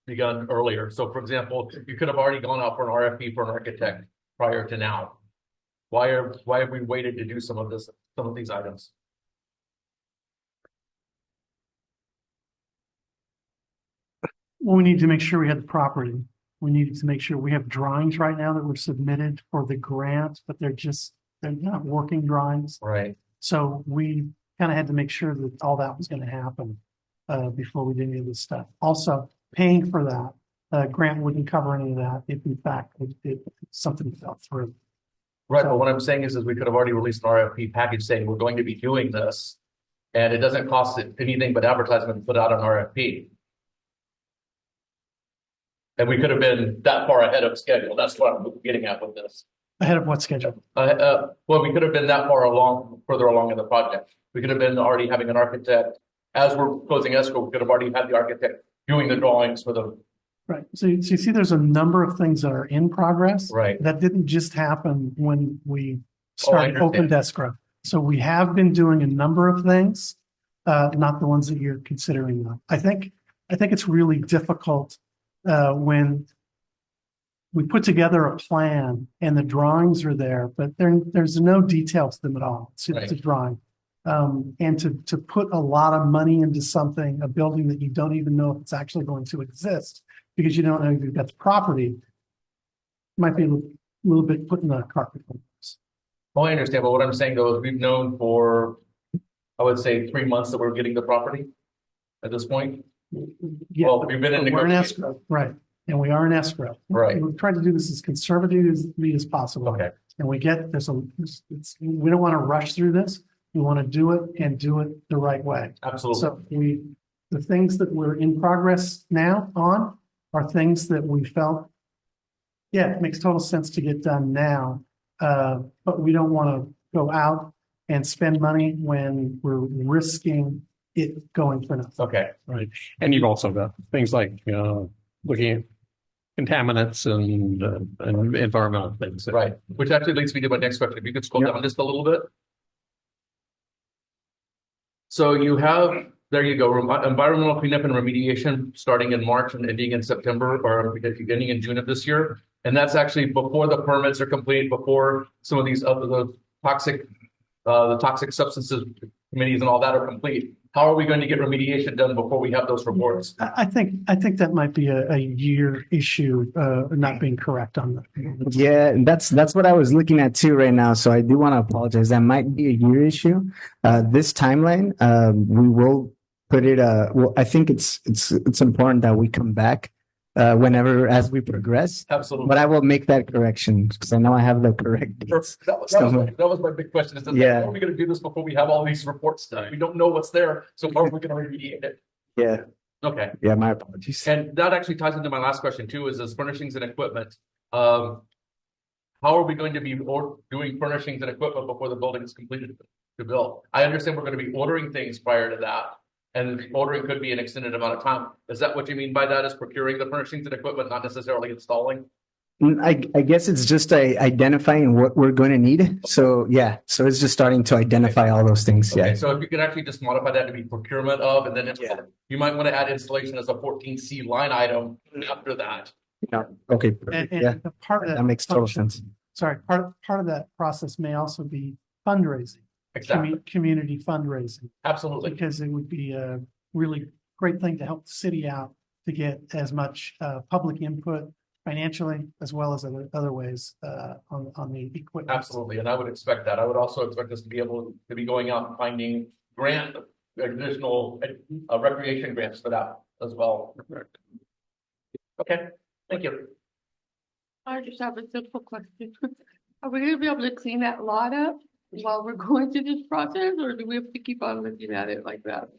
begun earlier? So for example, you could have already gone out for an RFP for an architect prior to now. Why have we waited to do some of these items? Well, we need to make sure we had the property. We needed to make sure we have drawings right now that were submitted for the grant, but they're not working drawings. Right. So we kind of had to make sure that all that was going to happen before we did any of this stuff. Also, paying for that grant wouldn't cover any of that if in fact something fell through. Right, but what I'm saying is we could have already released an RFP package saying we're going to be doing this, and it doesn't cost anything but advertisement to put out an RFP. And we could have been that far ahead of schedule. That's what I'm getting at with this. Ahead of what schedule? Well, we could have been that further along in the project. We could have been already having an architect. As we're closing escrow, we could have already had the architect doing the drawings for the. Right. So you see there's a number of things that are in progress. Right. That didn't just happen when we Oh, I started open understand. escrow. So we have been doing a number of things, not the ones that you're considering though. I think it's really difficult when we put together a plan and the drawings are there, but there's no detail to them at all. It's a drawing. And to put a lot of money into something, a building that you don't even know if it's actually going to exist, because you don't know if you've got the property, might be a little bit putting the carpet on this. Well, I understand, but what I'm saying though is we've known for, I would say 3 months that we're getting the property at this point. Yeah, Well, we've been in we're in negotiation. escrow, right? And we are in escrow. Right. We're trying to do this as conservatively as possible. Okay. And we get we don't want to rush through this. We want to do it and do it the right way. Absolutely. So the things that we're in progress now on are things that we felt, yeah, it makes total sense to get done now. But we don't want to go out and spend money when we're risking it going for nothing. Okay. Right. And you've also got things like, looking at contaminants and environmental things. Right. Which actually leads me to my next question. If you could scroll Yep. down just a little bit. So you have, there you go, environmental cleanup and remediation starting in March and ending in September or beginning in June of this year. And that's actually before the permits are complete, before some of these other the toxic substances committees and all that are complete. How are we going to get remediation done before we have those reports? I think that might be a year issue, not being correct on that. Yeah, that's what I was looking at too right now. So I do want to apologize. That might be a year issue. This timeline, we will put it, well, I think it's important that we come back whenever, as we progress, Absolutely. but I will make that correction because I know I have the correct dates. That was my big question, is that Yeah. how are we gonna do this before we have all these reports done? We don't know what's there, so how are we gonna remediate it? Yeah, Okay, yeah, my apologies. and that actually ties into my last question too, is as furnishings and equipment. How are we going to be doing furnishings and equipment before the building is completed to build? I understand we're gonna be ordering things prior to that. And ordering could be an extended amount of time. Is that what you mean by that, is procuring the furnishings and equipment, not necessarily installing? I guess it's just identifying what we're going to need. So yeah, so it's just starting to identify all those things. Okay, Yeah. so if you could actually just modify that to be procurement of, and then Yeah. you might want to add installation as a 14C line item after that. Yeah. Okay. Perfect. And Yeah, the part of that makes total sense. sorry, part of that process may also be fundraising, Exactly, community fundraising, absolutely. because it would be a really great thing to help the city out to get as much public input financially as well as other ways on the equipment. Absolutely, and I would expect that. I would also expect us to be able to be going out and finding additional recreation grants for that as well. Okay, thank you. I just have a simple question. Are we gonna be able to clean that lot up while we're going through this process, or do we have to keep on looking at it like that?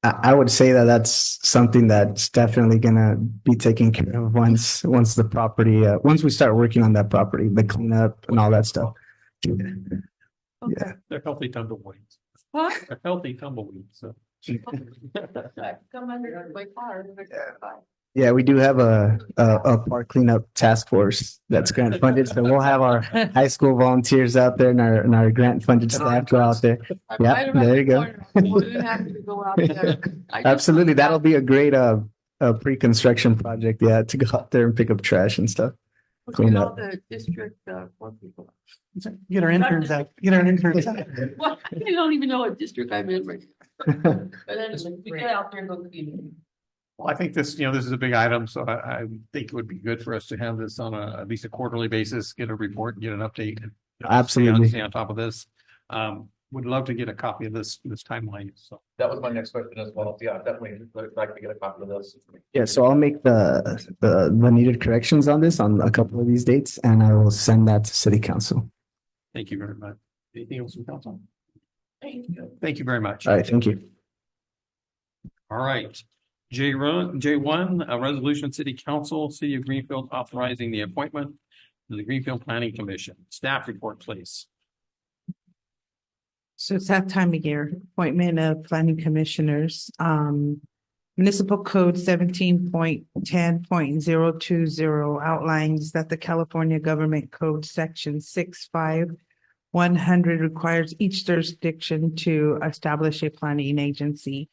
I would say that that's something that's definitely gonna be taken care of once the property once we start working on that property, the cleanup and all that stuff. Okay. They're healthy tumbleweeds. What? They're healthy tumbleweeds, so. Come under my car. Yeah, we do have a park cleanup task force that's grant funded, so we'll have our high school volunteers out there and our grant funded staff go out there. Yeah, there you go. Absolutely, that'll be a great pre-construction project. Yeah, to go out there and pick up trash and stuff. Clean up. The district, poor people. Get our interns out, get our interns out. Well, I don't even know what district I'm in right now. But anyway, we get out there and go clean it. Well, I think this is a big item, so I think it would be good for us to have this on at least a quarterly basis, get a report, and get an update. Absolutely. Stay on top of this. Would love to get a copy of this timeline, so. That was my next question as well. Yeah, definitely would like to get a copy of this. Yeah, so I'll make the needed corrections on this on a couple of these dates, and I will send that to City Council. Thank you very much. Anything else from council? Thank you. Thank you very much. All right, thank you. All right. J1, a resolution, City Council, City of Greenfield authorizing the appointment to the Greenfield Planning Commission. Staff report, please. So it's that time of year, appointment of planning commissioners. Municipal Code 17.10.020 outlines that the California Government Code Section 65100 requires each jurisdiction to establish a planning agency.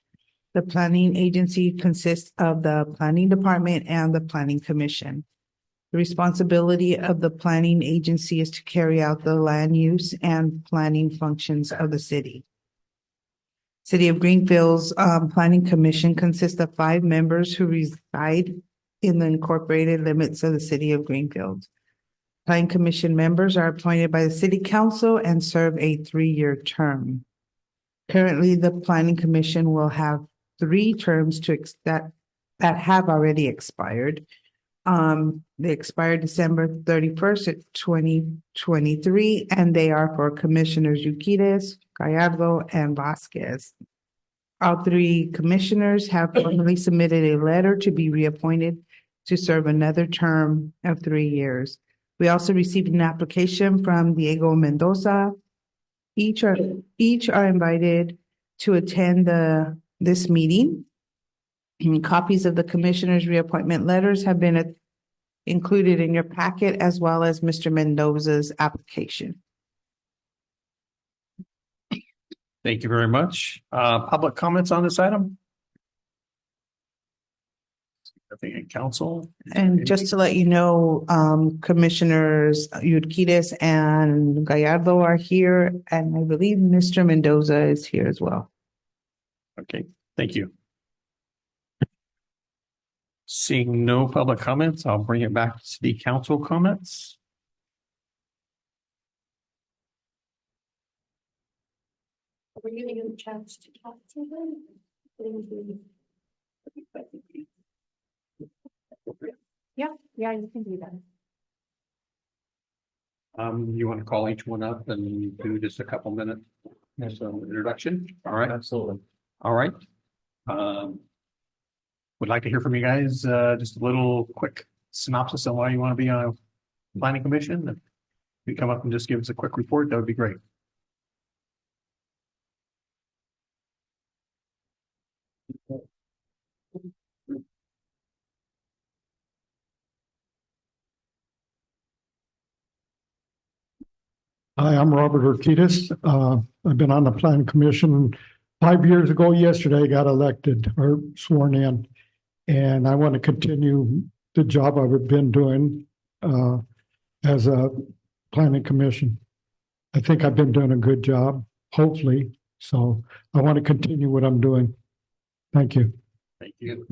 The planning agency consists of the planning department and the planning commission. The responsibility of the planning agency is to carry out the land use and planning functions of the city. City of Greenfield's planning commission consists of 5 members who reside in the incorporated limits of the city of Greenfield. Planning commission members are appointed by the city council and serve a 3-year term. Currently, the planning commission will have 3 terms that have already expired. They expired December 31st, 2023, and they are for Commissioners Yukides, Gallardo, and Vasquez. All 3 commissioners have formally submitted a letter to be reappointed to serve another term of 3 years. We also received an application from Diego Mendoza. Each are invited to attend this meeting. Copies of the commissioners' reappointment letters have been included in your packet, as well as Mr. Mendoza's application. Thank you very much. Public comments on this item? Nothing in council? And just to let you know, Commissioners Urquidez and Gallardo are here, and I believe Mr. Mendoza is here as well. Okay, thank you. Seeing no public comments, I'll bring it back to city council comments. Were you gonna give a chance to talk to them? Yeah, you can do that. You want to call each one up and do just a couple minutes? So introduction, all right, Absolutely. all right. Would like to hear from you guys, just a little quick synopsis on why you want to be on a planning commission. If you come up and just give us a quick report, that would be great. Hi, I'm Robert Urquidez. I've been on the Plan Commission 5 years ago. Yesterday, got elected or sworn in. And I want to continue the job I've been doing as a planning commission. I think I've been doing a good job, hopefully. So I want to continue what I'm doing. Thank you. Thank you.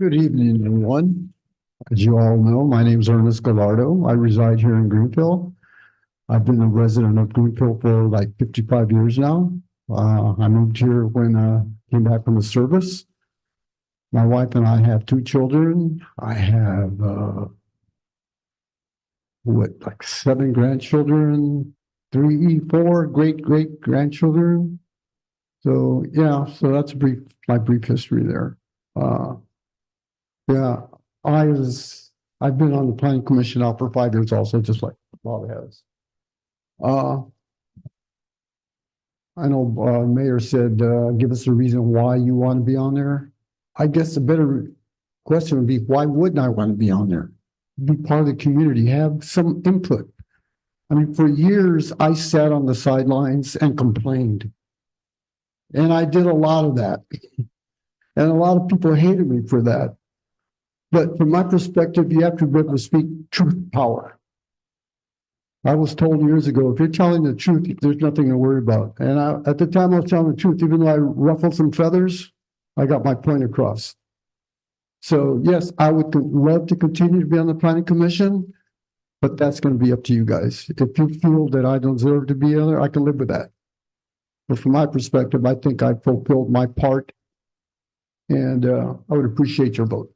Good evening, everyone. As you all know, my name is Ernest Gallardo. I reside here in Greenfield. I've been a resident of Greenfield for like 55 years now. I moved here when I came back from the service. My wife and I have 2 children. I have like 7 grandchildren, 4 great grandchildren. So yeah, so that's my brief history there. Yeah, I've been on the planning commission now for 5 years also, just like Bob has. I know Mayor said, give us a reason why you want to be on there. I guess the better question would be, why wouldn't I want to be on there? Be part of the community, have some input. I mean, for years, I sat on the sidelines and complained. And I did a lot of that. And a lot of people hated me for that. But from my perspective, you have to be able to speak truth power. I was told years ago, if you're telling the truth, there's nothing to worry about. And at the time I was telling the truth, even though I ruffled some feathers, I got my point across. So yes, I would love to continue to be on the planning commission, but that's going to be up to you guys. If you feel that I don't deserve to be there, I can live with that. But from my perspective, I think I fulfilled my part, and I would appreciate your vote.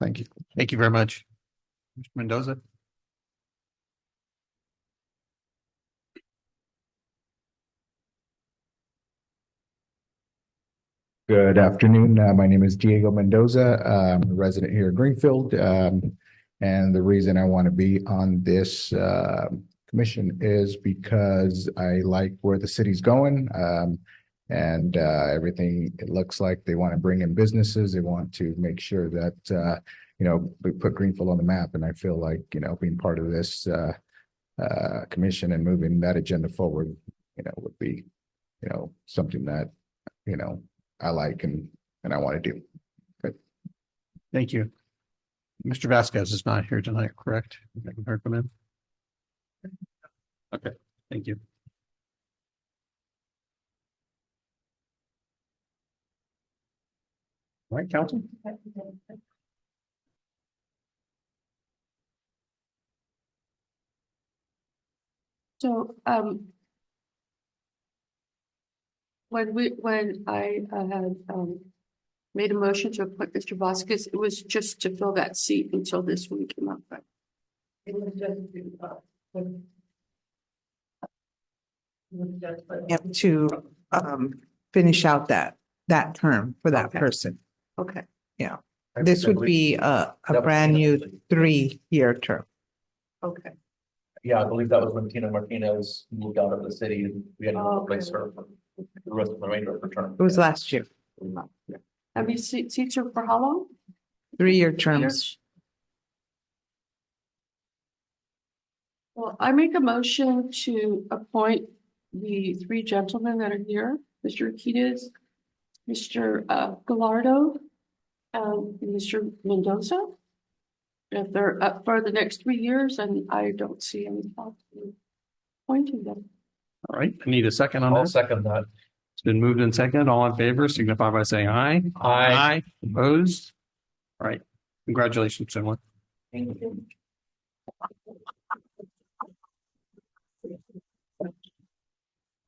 Thank you. Thank you very much. Mr. Mendoza. Good afternoon. My name is Diego Mendoza. I'm a resident here in Greenfield. And the reason I want to be on this commission is because I like where the city's going. And everything, it looks like they want to bring in businesses. They want to make sure that, we put Greenfield on the map. And I feel like, being part of this commission and moving that agenda forward, would be, something that, I like and I want to do. Good. Thank you. Mr. Vasquez is not here tonight, correct? I haven't heard from him. Okay, thank you. All right, council. So, when I had made a motion to appoint Mr. Vasquez, it was just to fill that seat until this one came up. But it was Have to finish out that term for that Okay. person. okay. Yeah. This would be a brand new 3-year term. Okay. Yeah, I believe that was when Tina Martinez moved out of the city and we had to Oh, replace okay. her for the rest of the remainder of her term. It was last year. Have you seats are for how long? 3-year terms. Well, I make a motion to appoint the 3 gentlemen that are here, Mr. Urquidez, Mr. Gallardo, and Mr. Mendoza. If they're up for the next 3 years, and I don't see any problem in appointing them. All right, I need a second on I'll that. second that. It's been moved and seconded. All in favor, signify by saying aye. Aye. Opposed? All right. Congratulations, gentlemen. Thank you.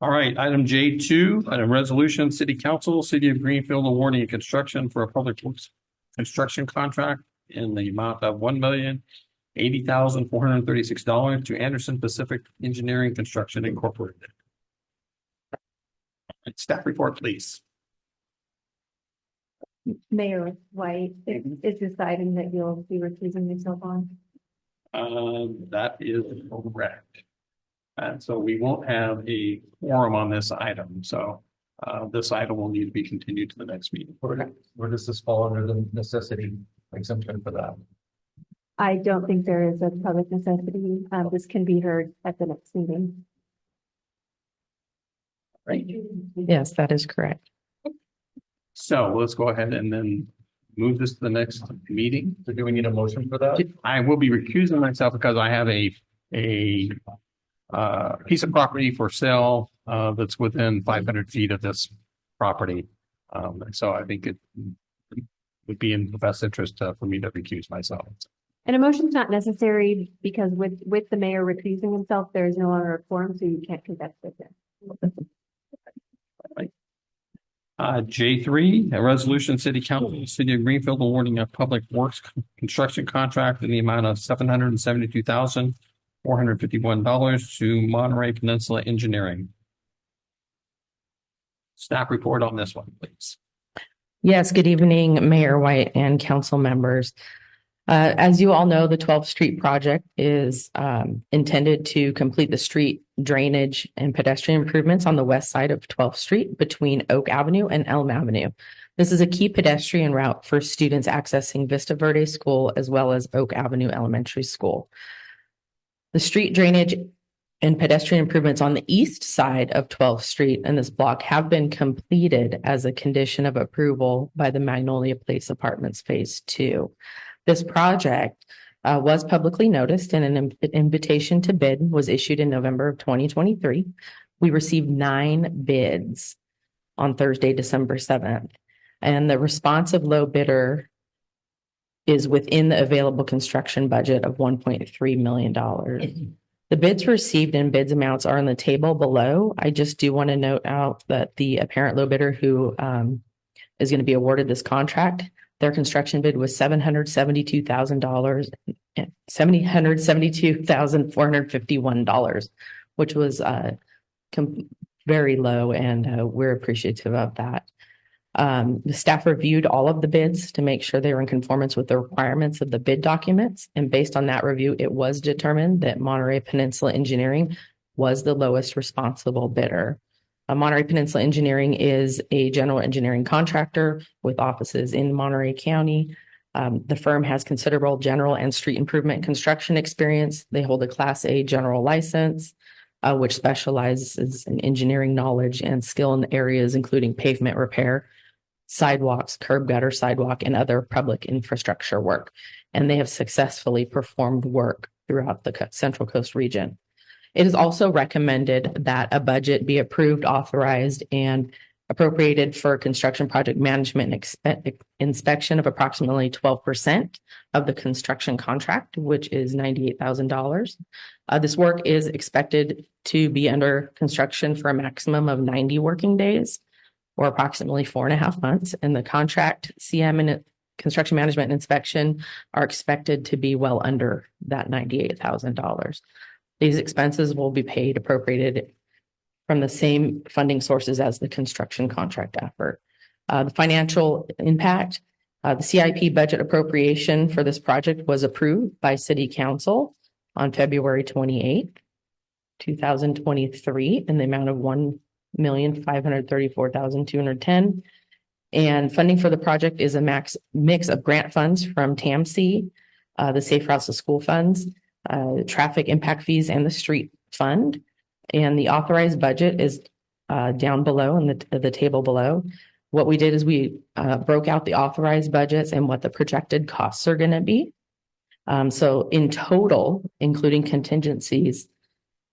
All right, item J2, item resolution, city council, city of Greenfield awarding a construction for a public works construction contract in the amount of $1,080,436 to Anderson Pacific Engineering Construction Incorporated. Staff report, please. Mayor White is this the item that you'll be recusing yourself on. That is correct. And so we won't have a quorum on this item, so this item will need to be continued to the next meeting. Where does this fall under the necessity exemption for that? I don't think there is a public necessity. This can be heard at the next meeting. Right. Yes, that is correct. So let's go ahead and then move this to the next meeting. So do we need a motion for that? I will be recusing myself because I have a piece of property for sale that's within 500 feet of this property. And so I think it would be in the best interest for me to recuse myself. And a motion's not necessary because with the mayor recusing himself, there is no longer a quorum, so you can't conduct with him. J3, a resolution, city council, city of Greenfield awarding a public works construction contract in the amount of $772,451 to Monterey Peninsula Engineering. Staff report on this one, please. Yes, good evening, Mayor White and council members. As you all know, the 12th Street project is intended to complete the street drainage and pedestrian improvements on the west side of 12th Street between Oak Avenue and Elm Avenue. This is a key pedestrian route for students accessing Vista Verde School as well as Oak Avenue Elementary School. The street drainage and pedestrian improvements on the east side of 12th Street and this block have been completed as a condition of approval by the Magnolia Place Apartments Phase 2. This project was publicly noticed and an invitation to bid was issued in November of 2023. We received 9 bids on Thursday, December 7th, and the responsive low bidder is within the available construction budget of $1.3 million. The bids received and bids amounts are in the table below. I just do want to note out that the apparent low bidder who is going to be awarded this contract, their construction bid was $772,451, which was very low, and we're appreciative of that. The staff reviewed all of the bids to make sure they were in conformance with the requirements of the bid documents, and based on that review, it was determined that Monterey Peninsula Engineering was the lowest responsible bidder. Monterey Peninsula Engineering is a general engineering contractor with offices in Monterey County. The firm has considerable general and street improvement construction experience. They hold a Class A general license, which specializes in engineering knowledge and skill in areas including pavement repair, sidewalks, curb gutter, sidewalk, and other public infrastructure work. And they have successfully performed work throughout the Central Coast region. It is also recommended that a budget be approved, authorized, and appropriated for construction project management and inspection of approximately 12% of the construction contract, which is $98,000. This work is expected to be under construction for a maximum of 90 working days, or approximately 4.5 months. And the contract, CM and construction management and inspection are expected to be well under that $98,000. These expenses will be paid appropriated from the same funding sources as the construction contract effort. The financial impact, the CIP budget appropriation for this project was approved by City Council on February 28th, 2023, in the amount of $1,534,210. And funding for the project is a mix of grant funds from TAMC, the Safe Routes to School funds, traffic impact fees, and the street fund. And the authorized budget is down below in the table below. What we did is we broke out the authorized budgets and what the projected costs are going to be. So in total, including contingencies,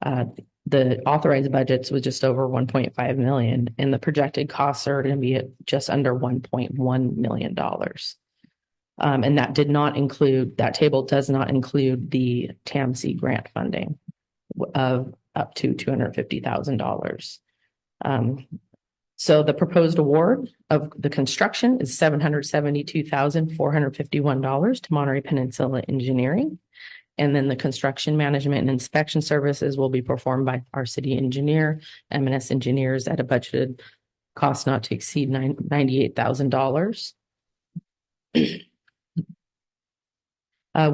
the authorized budgets was just over 1.5 million, and the projected costs are going to be at just under $1.1 million. And that did not include, that table does not include the TAMC grant funding of up to $250,000. So the proposed award of the construction is $772,451 to Monterey Peninsula Engineering. And then the construction management and inspection services will be performed by our city engineer, M&S Engineers, at a budgeted cost not to exceed $98,000.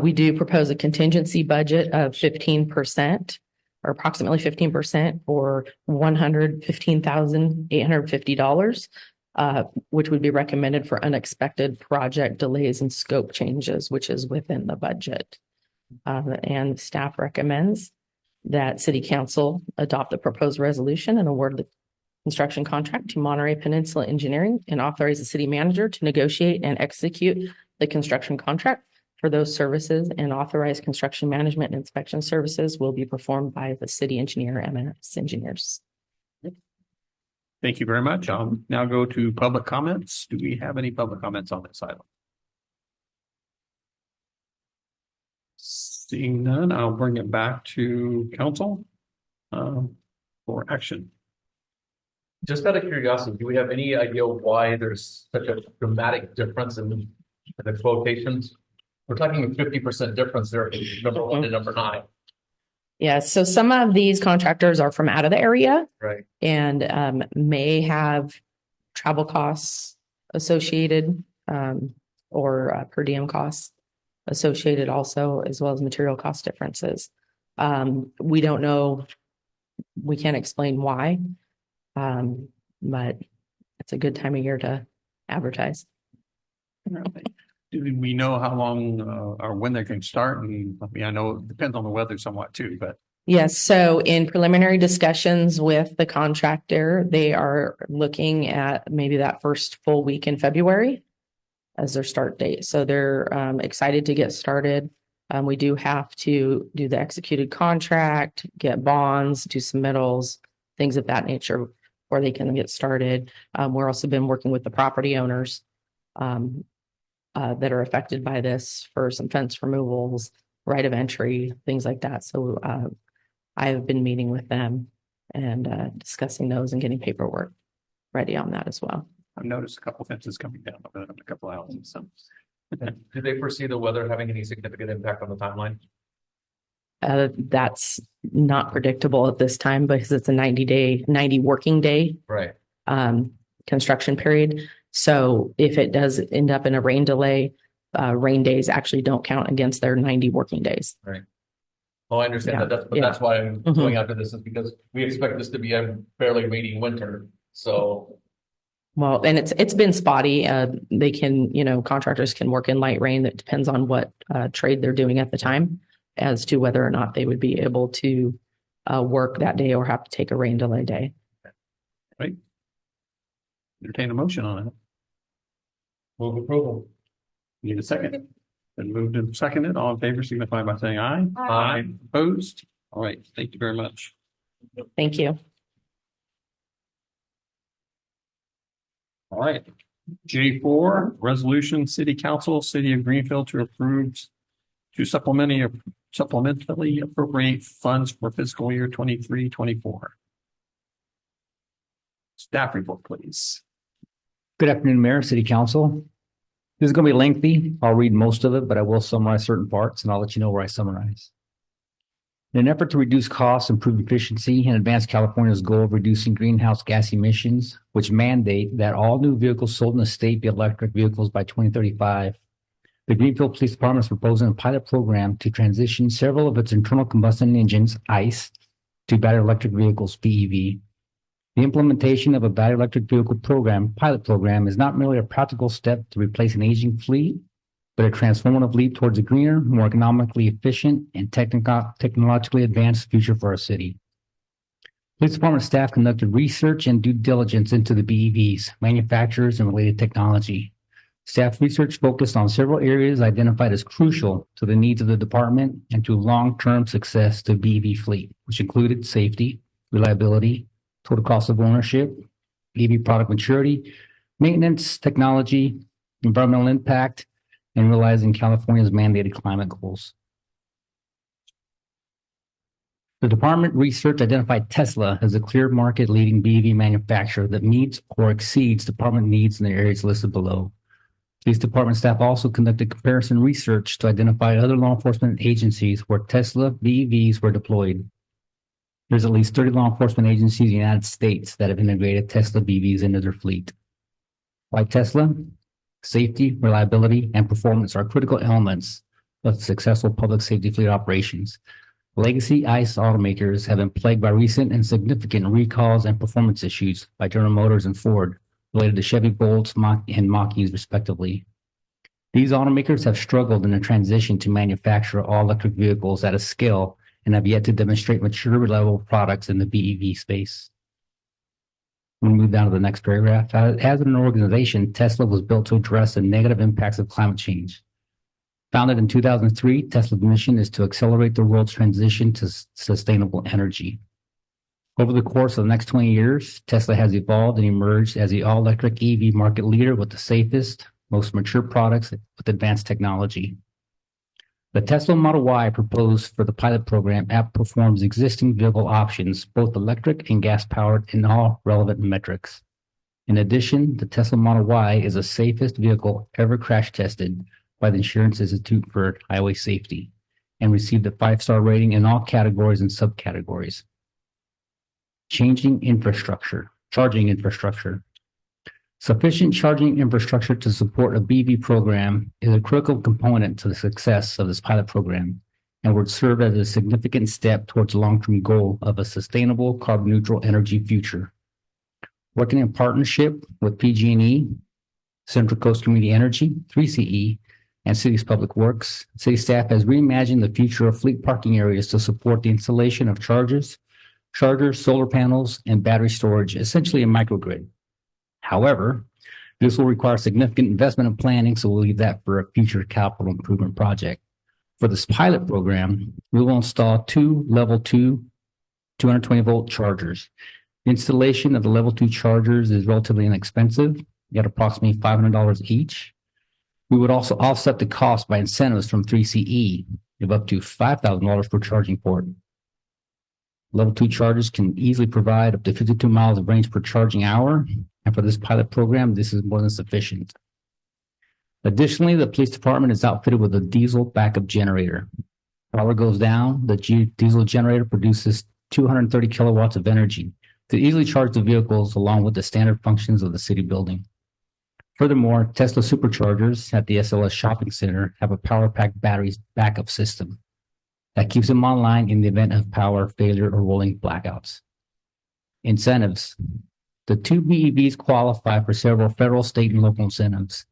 We do propose a contingency budget of 15%, or approximately 15%, or $115,850, which would be recommended for unexpected project delays and scope changes, which is within the budget. And staff recommends that City Council adopt the proposed resolution and award the construction contract to Monterey Peninsula Engineering and authorize the city manager to negotiate and execute the construction contract for those services, and authorized construction management and inspection services will be performed by the city engineer, M&S Engineers. Thank you very much. I'll now go to public comments. Do we have any public comments on this item? Seeing none, I'll bring it back to council for action. Just out of curiosity, do we have any idea why there's such a dramatic difference in the quotations? We're talking a 50% difference there, number 1 to number 9. Yeah, so some of these contractors are from out of the area, Right. and may have travel costs associated, or per diem costs associated also, as well as material cost differences. We don't know, we can't explain why, but it's a good time of year to advertise. Do we know how long or when they can start? And I mean, I know it depends on the weather somewhat too, but. Yes, so in preliminary discussions with the contractor, they are looking at maybe that first full week in February as their start date. So they're excited to get started. We do have to do the executed contract, get bonds, do submittals, things of that nature, where they can get started. We're also been working with the property owners that are affected by this for some fence removals, right of entry, things like that. So I have been meeting with them and discussing those and getting paperwork ready on that as well. I've noticed a couple fences coming down over a couple of houses. So. Do they foresee the weather having any significant impact on the timeline? That's not predictable at this time because it's a 90 working day Right. Construction period. So if it does end up in a rain delay, rain days actually don't count against their 90 working days. Right. Oh, I understand that. That's why I'm going after this, is because we expect this to be a fairly rainy winter. So. Well, and it's been spotty. They can, contractors can work in light rain. That depends on what trade they're doing at the time as to whether or not they would be able to work that day or have to take a rain delay day. Right. Entertain a motion on it. Move approval. Need a second. Then moved and seconded. All in favor signify by saying aye. Aye. Opposed? All right. Thank you very much. Thank you. All right. J4, resolution, City Council, City of Greenfield to approve to supplementally appropriate funds for fiscal year 23-24. Staff report, please. Good afternoon, Mayor, City Council. This is going to be lengthy. I'll read most of it, but I will summarize certain parts and I'll let you know where I summarize. In an effort to reduce costs, improve efficiency, and advance California's goal of reducing greenhouse gas emissions, which mandate that all new vehicles sold in the state be electric vehicles by 2035, the Greenfield Police Department is proposing a pilot program to transition several of its internal combustion engines, ICE, to battery electric vehicles, BEV. The implementation of a battery electric vehicle pilot program is not merely a practical step to replace an aging fleet, but a transformative leap towards a greener, more economically efficient, and technologically advanced future for our city. Police Department staff conducted research and due diligence into the BEVs, manufacturers, and related technology. Staff research focused on several areas identified as crucial to the needs of the department and to long-term success to BEV fleet, which included safety, reliability, total cost of ownership, EV product maturity, maintenance, technology, environmental impact, and realizing California's mandated climate goals. The department research identified Tesla as a clear market leading BEV manufacturer that meets or exceeds department needs in the areas listed below. Police department staff also conducted comparison research to identify other law enforcement agencies where Tesla BEVs were deployed. There's at least 30 law enforcement agencies in the United States that have integrated Tesla BEVs into their fleet. Why Tesla? Safety, reliability, and performance are critical elements of successful public safety fleet operations. Legacy ICE automakers have been plagued by recent and significant recalls and performance issues by General Motors and Ford related to Chevy Bolts and Mach-E's respectively. These automakers have struggled in the transition to manufacture all-electric vehicles at a scale and have yet to demonstrate mature, reliable products in the BEV space. We'll move down to the next paragraph. As an organization, Tesla was built to address the negative impacts of climate change. Founded in 2003, Tesla's mission is to accelerate the world's transition to sustainable energy. Over the course of the next 20 years, Tesla has evolved and emerged as the all-electric EV market leader with the safest, most mature products with advanced technology. The Tesla Model Y proposed for the pilot program outperforms existing vehicle options, both electric and gas-powered, in all relevant metrics. In addition, the Tesla Model Y is the safest vehicle ever crash-tested by the Insurance Institute for Highway Safety and received a 5-star rating in all categories and subcategories. Charging infrastructure. Sufficient charging infrastructure to support a BEV program is a critical component to the success of this pilot program and would serve as a significant step towards the long-term goal of a sustainable carbon-neutral energy future. Working in partnership with PG&E, Central Coast Community Energy, 3CE, and City's Public Works, city staff has reimagined the future of fleet parking areas to support the installation of chargers, solar panels, and battery storage, essentially a microgrid. However, this will require significant investment and planning, so we'll leave that for a future capital improvement project. For this pilot program, we will install 2 level 2 220-volt chargers. The installation of the level 2 chargers is relatively inexpensive, at approximately $500 each. We would also offset the cost by incentives from 3CE of up to $5,000 per charging port. Level 2 chargers can easily provide up to 52 miles of range per charging hour, and for this pilot program, this is more than sufficient. Additionally, the police department is outfitted with a diesel backup generator. Power goes down, the diesel generator produces 230 kilowatts of energy to easily charge the vehicles along with the standard functions of the city building. Furthermore, Tesla superchargers at the SLS shopping center have a power pack batteries backup system that keeps them online in the event of power failure or rolling blackouts. Incentives. The 2 BEVs qualify for several federal, state, and local incentives.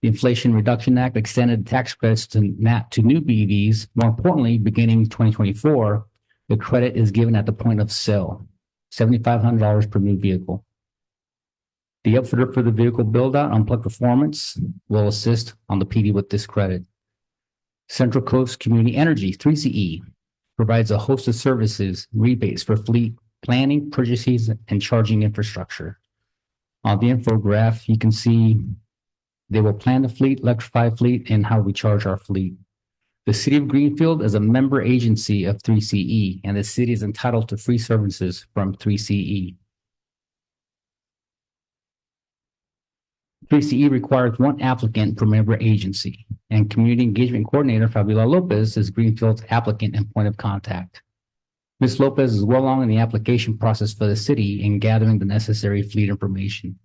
The Inflation Reduction Act extended tax credits to new BEVs. More importantly, beginning 2024, the credit is given at the point of sale, $7,500 per new vehicle. The upfitter for the vehicle build-out, Unplugged Performance, will assist on the PD with this credit. Central Coast Community Energy, 3CE, provides a host of services, rebates for fleet planning, purchases, and charging infrastructure. On the infograph, you can see they will plan the fleet, electrify fleet, and how we charge our fleet. The City of Greenfield is a member agency of 3CE, and the city is entitled to free services from 3CE. 3CE requires 1 applicant per member agency, and Community Engagement Coordinator Fabiola Lopez is Greenfield's applicant and point of contact. Ms. Lopez is well along in the application process for the city in gathering the necessary fleet information.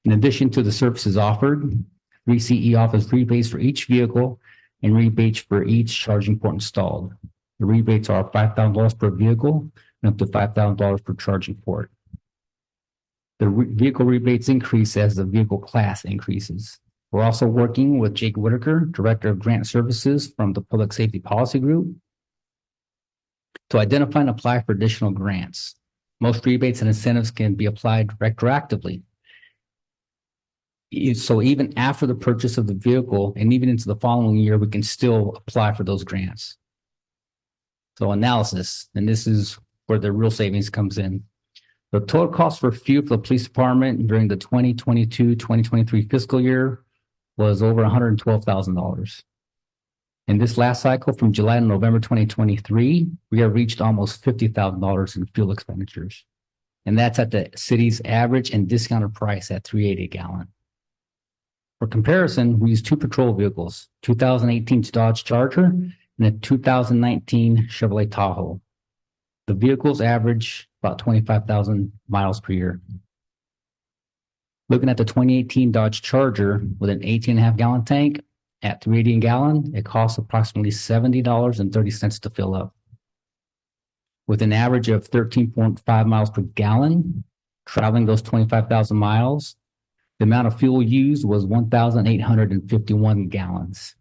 In addition to the services offered, 3CE offers rebates for each vehicle and rebates for each charging port installed. The rebates are $5,000 per vehicle and up to $5,000 per charging port. The vehicle rebates increase as the vehicle class increases. We're also working with Jake Whitaker, Director of Grant Services from the Public Safety Policy Group, to identify and apply for additional grants. Most rebates and incentives can be applied retroactively. So even after the purchase of the vehicle and even into the following year, we can still apply for those grants. So analysis, and this is where the real savings comes in. The total cost for fuel for the police department during the 2022-2023 fiscal year was over $112,000. In this last cycle, from July to November 2023, we have reached almost $50,000 in fuel expenditures. And that's at the city's average and discounted price at $3.80 a gallon. For comparison, we use two patrol vehicles, 2018 Dodge Charger and a 2019 Chevrolet Tahoe. The vehicles average about 25,000 miles per year. Looking at the 2018 Dodge Charger with an 18.5 gallon tank at $3.80 a gallon, it costs approximately $70.30 to fill up. With an average of 13.5 miles per gallon, traveling those 25,000 miles, the amount of fuel used was 1,851 gallons.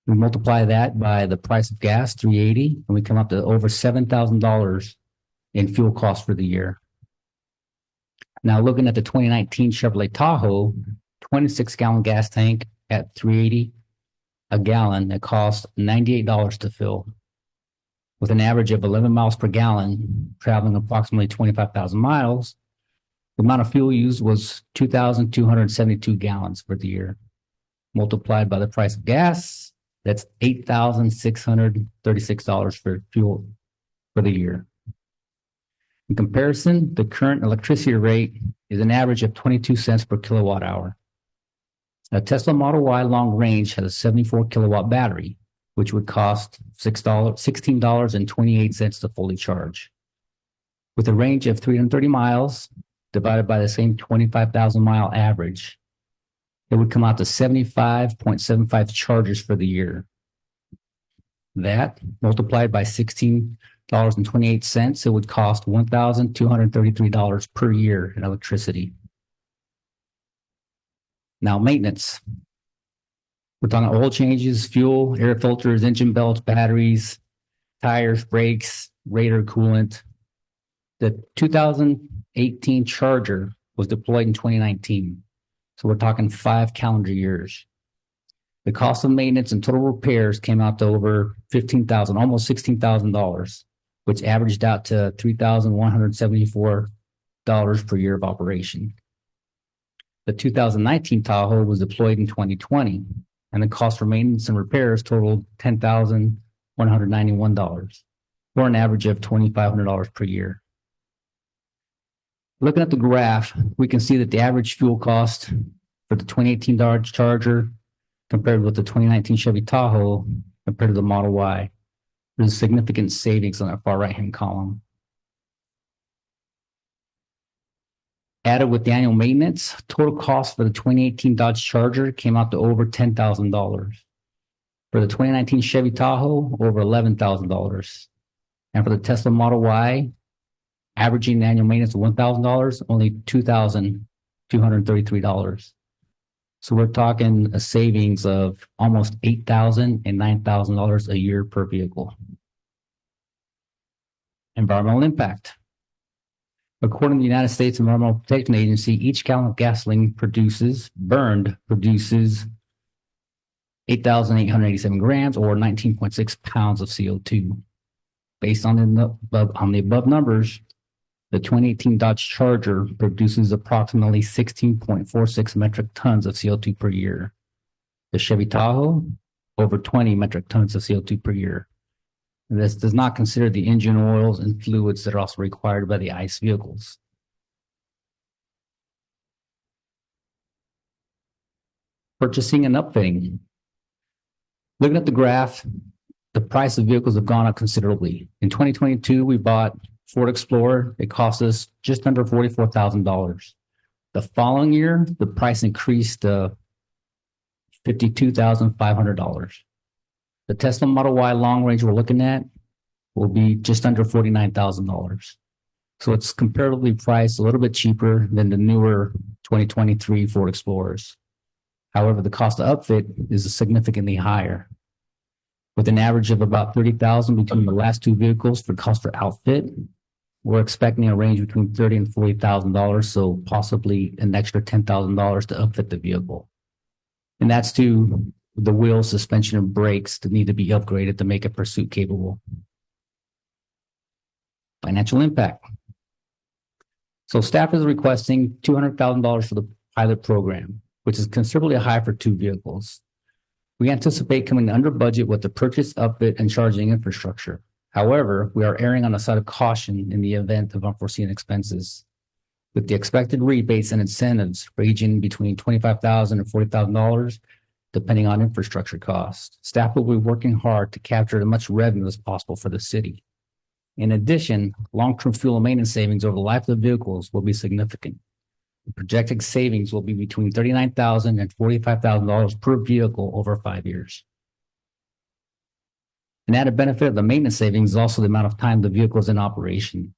We multiply that by the price of gas, $3.80, and we come up to over $7,000 in fuel costs for the year. Now, looking at the 2019 Chevrolet Tahoe, 26-gallon gas tank at $3.80 a gallon, it costs $98 to fill. With an average of 11 miles per gallon, traveling approximately 25,000 miles, the amount of fuel used was 2,272 gallons for the year. Multiplied by the price of gas, that's $8,636 for fuel for the year. In comparison, the current electricity rate is an average of 22 cents per kilowatt hour. A Tesla Model Y long range has a 74 kilowatt battery, which would cost $16.28 to fully charge. With a range of 330 miles divided by the same 25,000 mile average, it would come out to 75.75 charges for the year. That multiplied by $16.28, it would cost $1,233 per year in electricity. Now, maintenance. We're talking oil changes, fuel, air filters, engine belts, batteries, tires, brakes, radiator coolant. The 2018 Charger was deployed in 2019. So we're talking 5 calendar years. The cost of maintenance and total repairs came out to over $15,000, almost $16,000, which averaged out to $3,174 per year of operation. The 2019 Tahoe was deployed in 2020, and the cost for maintenance and repairs totaled $10,191, for an average of $2,500 per year. Looking at the graph, we can see that the average fuel cost for the 2018 Dodge Charger compared with the 2019 Chevy Tahoe compared to the Model Y, there's significant savings on that far right-hand column. Added with the annual maintenance, total cost for the 2018 Dodge Charger came out to over $10,000. For the 2019 Chevy Tahoe, over $11,000. And for the Tesla Model Y, averaging annual maintenance of $1,000, only $2,233. So we're talking a savings of almost $8,000 and $9,000 a year per vehicle. Environmental impact. According to the United States Environmental Protection Agency, each gallon of gasoline burned produces 8,887 grams or 19.6 pounds of CO2. Based on the above numbers, the 2018 Dodge Charger produces approximately 16.46 metric tons of CO2 per year. The Chevy Tahoe, over 20 metric tons of CO2 per year. This does not consider the engine oils and fluids that are also required by the ICE vehicles. Purchasing and upfitting. Looking at the graph, the price of vehicles have gone up considerably. In 2022, we bought Ford Explorer. It cost us just under $44,000. The following year, the price increased to $52,500. The Tesla Model Y long range we're looking at will be just under $49,000. So it's comparatively priced a little bit cheaper than the newer 2023 Ford Explorers. However, the cost of upfit is significantly higher. With an average of about $30,000 between the last two vehicles for cost for outfit, we're expecting a range between $30,000 and $40,000, so possibly an extra $10,000 to upfit the vehicle. And that's to the wheels, suspension, and brakes that need to be upgraded to make it pursuit capable. Financial impact. So staff is requesting $200,000 for the pilot program. which is considerably high for two vehicles. We anticipate coming under budget with the purchase, upfit, and charging infrastructure. However, we are erring on the side of caution in the event of unforeseen expenses. With the expected rebates and incentives ranging between $25,000 and $40,000, depending on infrastructure costs, staff will be working hard to capture as much revenue as possible for the city. In addition, long-term fuel and maintenance savings over the life of the vehicles will be significant. The projected savings will be between $39,000 and $45,000 per vehicle over 5 years. An added benefit of the maintenance savings is also the amount of time the vehicle is in operation.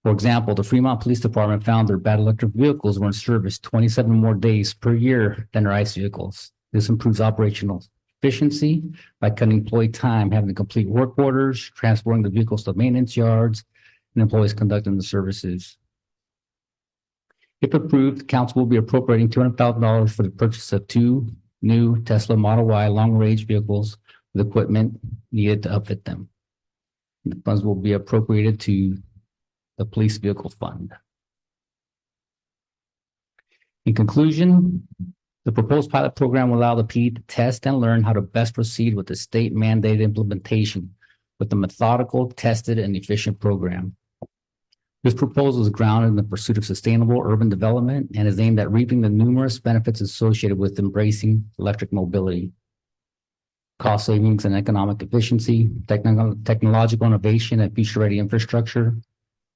For example, the Fremont Police Department found their battery electric vehicles were in service 27 more days per year than their ICE vehicles. This improves operational efficiency by cutting employee time having to complete work orders, transporting the vehicles to maintenance yards, and employees conducting the services. If approved, the council will be appropriating $200,000 for the purchase of 2 new Tesla Model Y long-range vehicles with equipment needed to upfit them. The funds will be appropriated to the Police Vehicle Fund. In conclusion, the proposed pilot program will allow the PD to test and learn how to best proceed with the state mandated implementation with a methodical, tested, and efficient program. This proposal is grounded in the pursuit of sustainable urban development and is aimed at reaping the numerous benefits associated with embracing electric mobility. Cost savings and economic efficiency, technological innovation and future-ready infrastructure,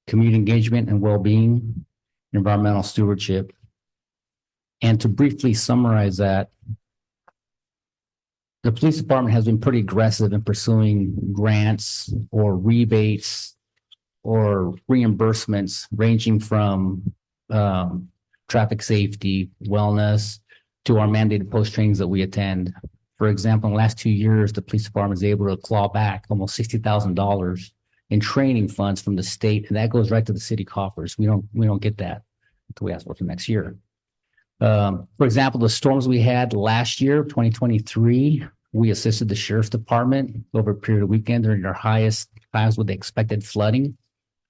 community engagement and well-being, environmental stewardship. And to briefly summarize that, the police department has been pretty aggressive in pursuing grants or rebates or reimbursements ranging from traffic safety, wellness, to our mandated post trainings that we attend. For example, in the last 2 years, the police department is able to claw back almost $60,000 in training funds from the state, and that goes right to the city coffers. We don't get that until we ask for it for next year. For example, the storms we had last year, 2023, we assisted the sheriff's department over a period of weekend during their highest times with the expected flooding.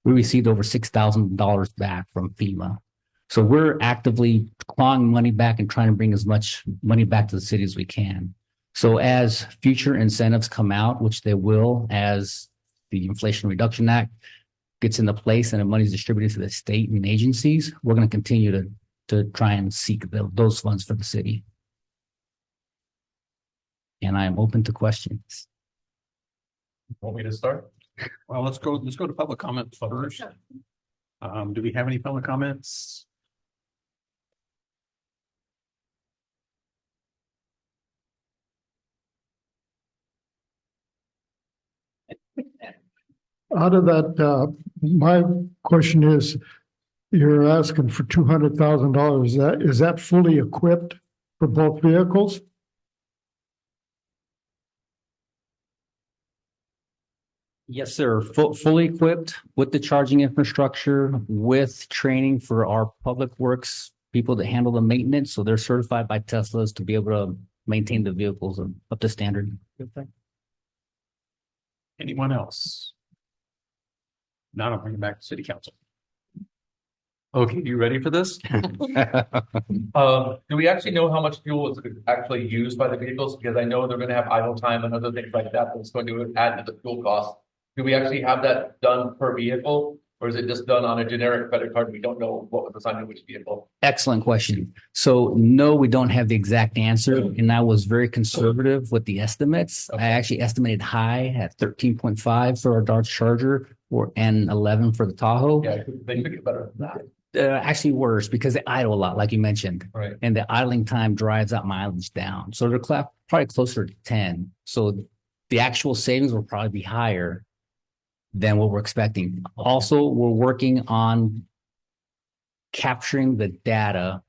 We received over $6,000 back from FEMA. So we're actively clawing money back and trying to bring as much money back to the city as we can. So as future incentives come out, which they will, as the Inflation Reduction Act gets into place and the money is distributed to the state and agencies, we're going to continue to try and seek those funds for the city. And I am open to questions. Want me to start? Well, let's go to public comment first. Do we have any public comments? Out of that, my question is, you're asking for $200,000. Is that fully equipped for both vehicles? Yes, sir. Fully equipped with the charging infrastructure, with training for our public works people that handle the maintenance. So they're certified by Teslas to be able to maintain the vehicles up to standard. Anyone else? Now I'll bring it back to city council. Okay, you ready for this? Do we actually know how much fuel is actually used by the vehicles? Because I know they're going to have idle time and other things like that that's going to add to the fuel cost. Do we actually have that done per vehicle, or is it just done on a generic credit card? We don't know what was assigned to which vehicle. Excellent question. So no, we don't have the exact answer. And I was very conservative with the estimates. I actually estimated high at 13.5 for our Dodge Charger and 11 for the Tahoe. Yeah, they could get better than that. Actually worse because they idle a lot, like you mentioned. Right. And the idling time drives that mileage down. So they're probably closer to 10. So the actual savings will probably be higher than what we're expecting. Also, we're working on capturing the data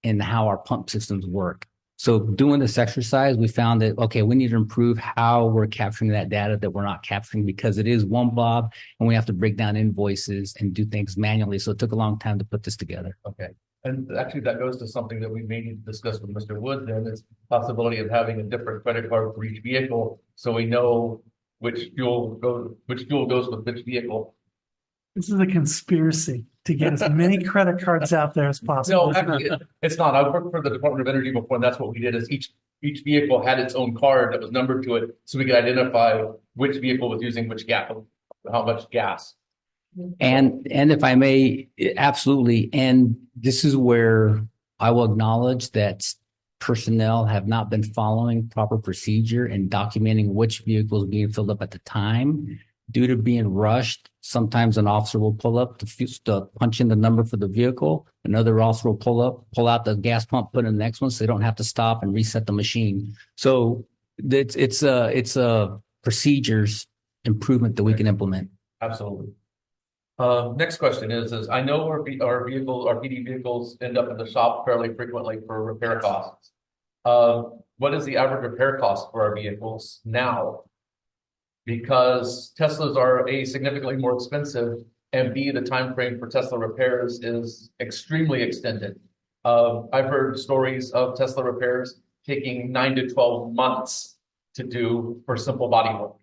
and how our pump systems work. So doing this exercise, we found that, okay, we need to improve how we're capturing that data that we're not capturing because it is one blob and we have to break down invoices and do things manually. So it took a long time to put this together. Okay. And actually that goes to something that we may need to discuss with Mr. Wood then, is possibility of having a different credit card for each vehicle. So we know which fuel goes with which vehicle. This is a conspiracy. to get as many credit cards out there as possible. No, actually, it's not. I worked for the Department of Energy before, and that's what we did is each vehicle had its own card that was numbered to it, so we could identify which vehicle was using which gas, how much gas. And if I may, absolutely. And this is where I will acknowledge that personnel have not been following proper procedure and documenting which vehicle is being filled up at the time. Due to being rushed, sometimes an officer will pull up to punch in the number for the vehicle. Another officer will pull out the gas pump, put in the next one, so they don't have to stop and reset the machine. So it's a procedures improvement that we can implement. Absolutely. Next question is I know our PD vehicles end up in the shop fairly frequently for repair costs. What is the average repair cost for our vehicles now? Because Teslas are A, significantly more expensive, and B, the time frame for Tesla repairs is extremely extended. I've heard stories of Tesla repairs taking 9 to 12 months to do for simple body work.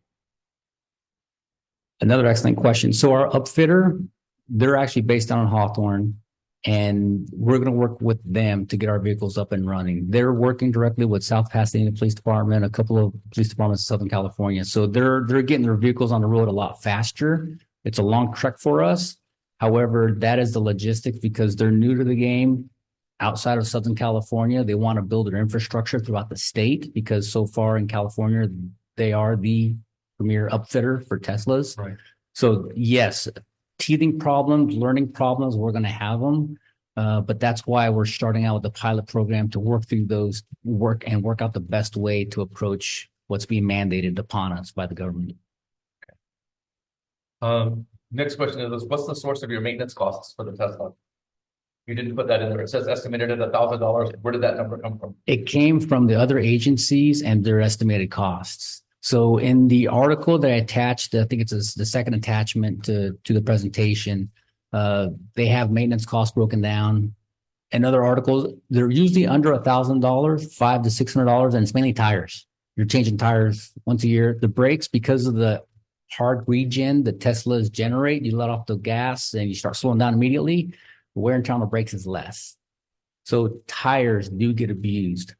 Another excellent question. So our upfitter, they're actually based down in Hawthorne, and we're going to work with them to get our vehicles up and running. They're working directly with South Pasadena Police Department, a couple of police departments in Southern California. So they're getting their vehicles on the road a lot faster. It's a long trek for us. However, that is the logistics because they're new to the game outside of Southern California. They want to build their infrastructure throughout the state because so far in California, they are the premier upfitter for Teslas. Right. So yes, teething problems, learning problems, we're going to have them. But that's why we're starting out with the pilot program to work through those work out the best way to approach what's being mandated upon us by the government. Next question is, what's the source of your maintenance costs for the Tesla? You didn't put that in there. It says estimated at $1,000. Where did that number come from? It came from the other agencies and their estimated costs. So in the article that I attached, I think it's the second attachment to the presentation, they have maintenance costs broken down. In other articles, they're usually under $1,000, $500 to $600, and it's mainly tires. You're changing tires once a year. The brakes, because of the hard regen that Teslas generate, you let off the gas and you start slowing down immediately. Wear and tear on the brakes is less. So tires do get abused.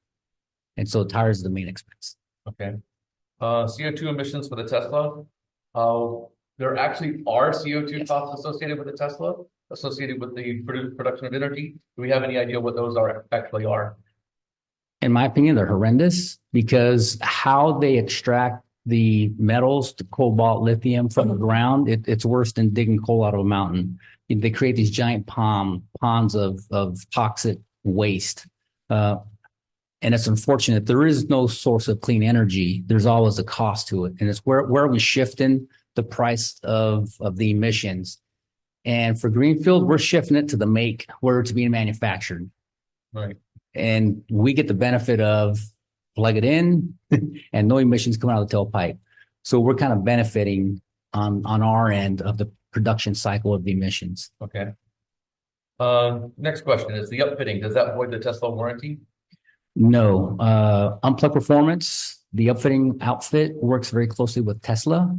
And so tires is the main expense. Okay. CO2 emissions for the Tesla. There actually are CO2 costs associated with the Tesla, associated with the production of energy. Do we have any idea what those actually are? In my opinion, they're horrendous because how they extract the metals, the cobalt, lithium from the ground, it's worse than digging coal out of a mountain. They create these giant ponds of toxic waste. And it's unfortunate. There is no source of clean energy. There's always a cost to it. And it's where are we shifting the price of the emissions? And for Greenfield, we're shifting it to the make where it's being manufactured. Right. And we get the benefit of plug it in and no emissions coming out of the tailpipe. So we're kind of benefiting on our end of the production cycle of the emissions. Okay. Next question is the upfitting. Does that void the Tesla warranty? No. Unplug Performance, the upfitting outfit works very closely with Tesla.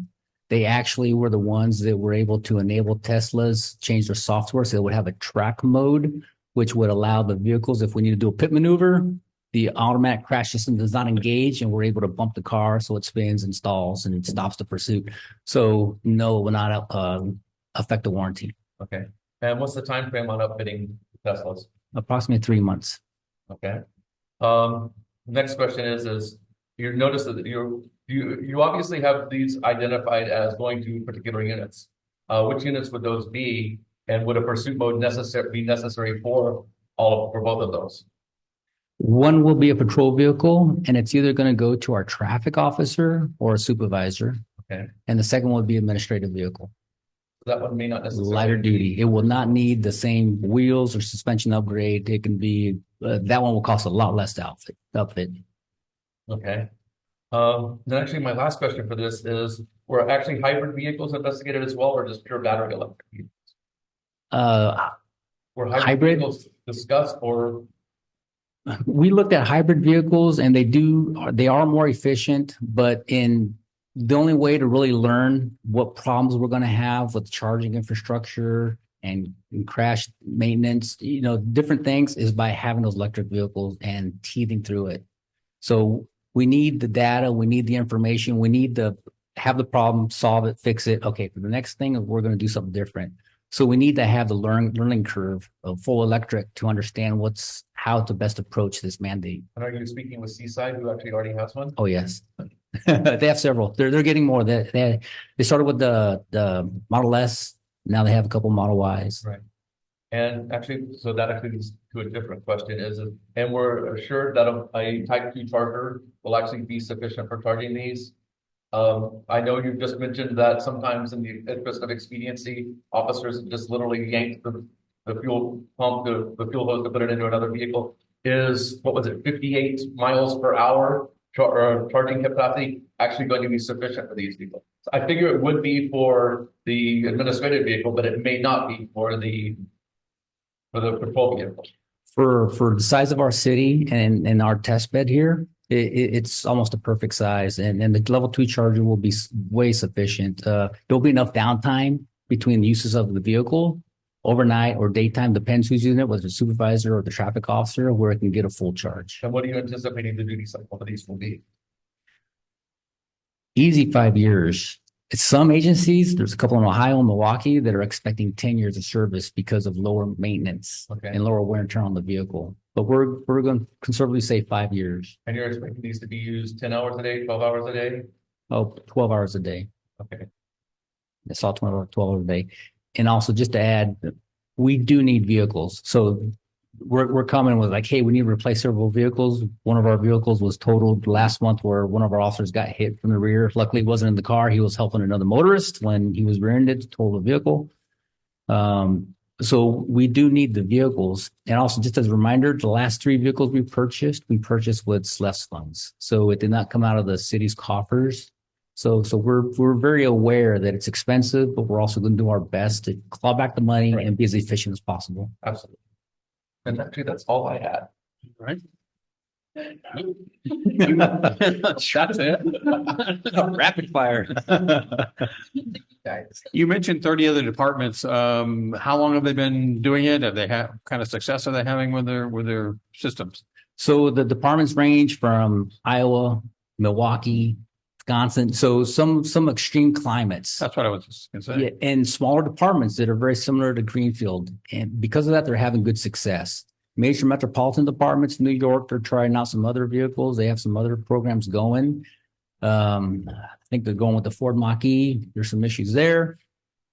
They actually were the ones that were able to enable Teslas change their software so they would have a track mode, which would allow the vehicles, if we need to do a pit maneuver, the automatic crash system does not engage and we're able to bump the car so it spins and stalls and it stops the pursuit. So no, it will not affect the warranty. Okay. And what's the time frame on upfitting Teslas? Approximately 3 months. Okay. Next question is you notice that you obviously have these identified as going to particular units. Which units would those be? And would a pursuit mode be necessary for both of those? One will be a patrol vehicle, and it's either going to go to our traffic officer or a supervisor. Okay. And the second one would be administrative vehicle. That one may not necessarily. Lighter duty. It will not need the same wheels or suspension upgrade. It can be, that one will cost a lot less to outfit. Okay. Then actually my last question for this is, were actually hybrid vehicles investigated as well, or just pure battery electric vehicles? Were hybrid vehicles discussed, or? We looked at hybrid vehicles and they are more efficient, but the only way to really learn what problems we're going to have with charging infrastructure and crash maintenance, different things is by having those electric vehicles and teething through it. So we need the data, we need the information, we need to have the problem, solve it, fix it. Okay, for the next thing, we're going to do something different. So we need to have the learning curve of full electric to understand how to best approach this mandate. And are you speaking with Seaside, who actually already has one? Oh, yes. They have several. They're getting more. They started with the Model S. Now they have a couple Model Ys. Right. And actually, so that actually leads to a different question and we're assured that a type 2 charger will actually be sufficient for charging these. I know you just mentioned that sometimes in the interest of expediency, officers just literally yanked the fuel pump, the fuel hose to put it into another vehicle. Is, what was it, 58 miles per hour charging capacity actually going to be sufficient for these vehicles? So I figure it would be for the administrative vehicle, but it may not be for the patrol vehicle. For the size of our city and our test bed here, it's almost a perfect size, and the level 2 charger will be way sufficient. There'll be enough downtime between the uses of the vehicle, overnight or daytime, depends who's using it, whether it's the supervisor or the traffic officer, where it can get a full charge. And what are you anticipating the duty cycle for these will be? Easy 5 years. At some agencies, there's a couple in Ohio and Milwaukee that are expecting 10 years of service because of lower maintenance and lower wear and tear on the vehicle. But we're going to conservatively say 5 years. And you're expecting these to be used 10 hours a day, 12 hours a day? Oh, 12 hours a day. Okay. That's all 12 hours a day. And also, just to add, we do need vehicles. So we're coming with like, hey, we need to replace several vehicles. One of our vehicles was totaled last month where one of our officers got hit from the rear. Luckily, he wasn't in the car. He was helping another motorist when he was rear-ended to total the vehicle. So we do need the vehicles. And also, just as a reminder, the last 3 vehicles we purchased with SLES funds. So it did not come out of the city's coffers. So we're very aware that it's expensive, but we're also going to do our best to claw back the money and be as efficient as possible. Absolutely. And actually, that's all I had. Right. That's it. Rapid fire. You mentioned 30 other departments. How long have they been doing it? Have they had kind of success are they having with their systems? So the departments range from Iowa, Milwaukee, Wisconsin. So some extreme climates. That's what I was just going to say. Yeah, and smaller departments that are very similar to Greenfield. And because of that, they're having good success. Major metropolitan departments, New York, they're trying out some other vehicles. They have some other programs going. I think they're going with the Ford Mach-E. There's some issues there.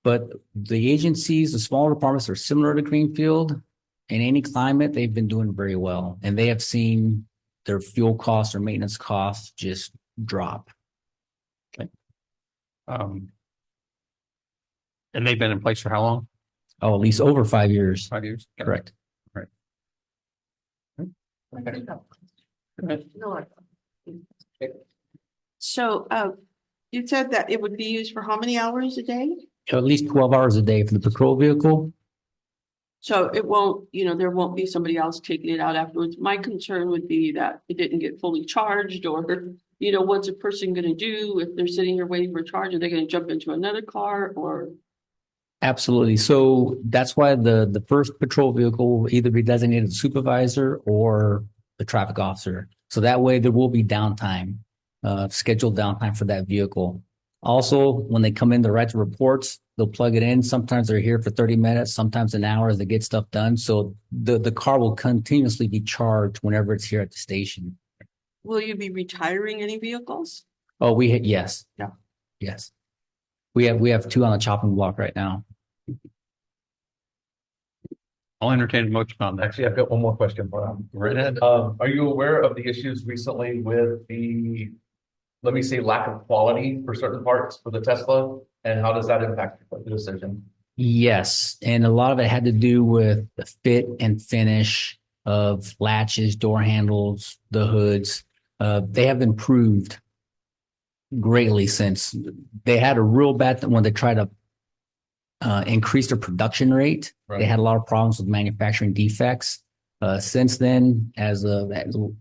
But the agencies, the smaller departments are similar to Greenfield. In any climate, they've been doing very well. And they have seen their fuel costs or maintenance costs just drop. And they've been in place for how long? Oh, at least over 5 years. 5 years. Correct. Right. So, you said that it would be used for how many hours a day? At least 12 hours a day for the patrol vehicle. So it won't, there won't be somebody else taking it out afterwards. My concern would be that it didn't get fully charged, or, what's a person going to do if they're sitting here waiting for a charge? Are they going to jump into another car or? Absolutely. So that's why the first patrol vehicle will either be designated supervisor or the traffic officer. So that way there will be downtime, scheduled downtime for that vehicle. Also, when they come in to write the reports, they'll plug it in. Sometimes they're here for 30 minutes, sometimes an hour as they get stuff done. So the car will continuously be charged whenever it's here at the station. Will you be retiring any vehicles? Oh, yes. Yeah. Yes. We have 2 on the chopping block right now. I'll entertain a motion on that. Actually, I've got one more question for you. Right ahead. Are you aware of the issues recently with the, let me say, lack of quality for certain parts for the Tesla? And how does that impact the decision? Yes. And a lot of it had to do with the fit and finish of latches, door handles, the hoods. They have improved greatly since they had a real bad when they tried to increase their production rate. Right. They had a lot of problems with manufacturing defects. Since then, as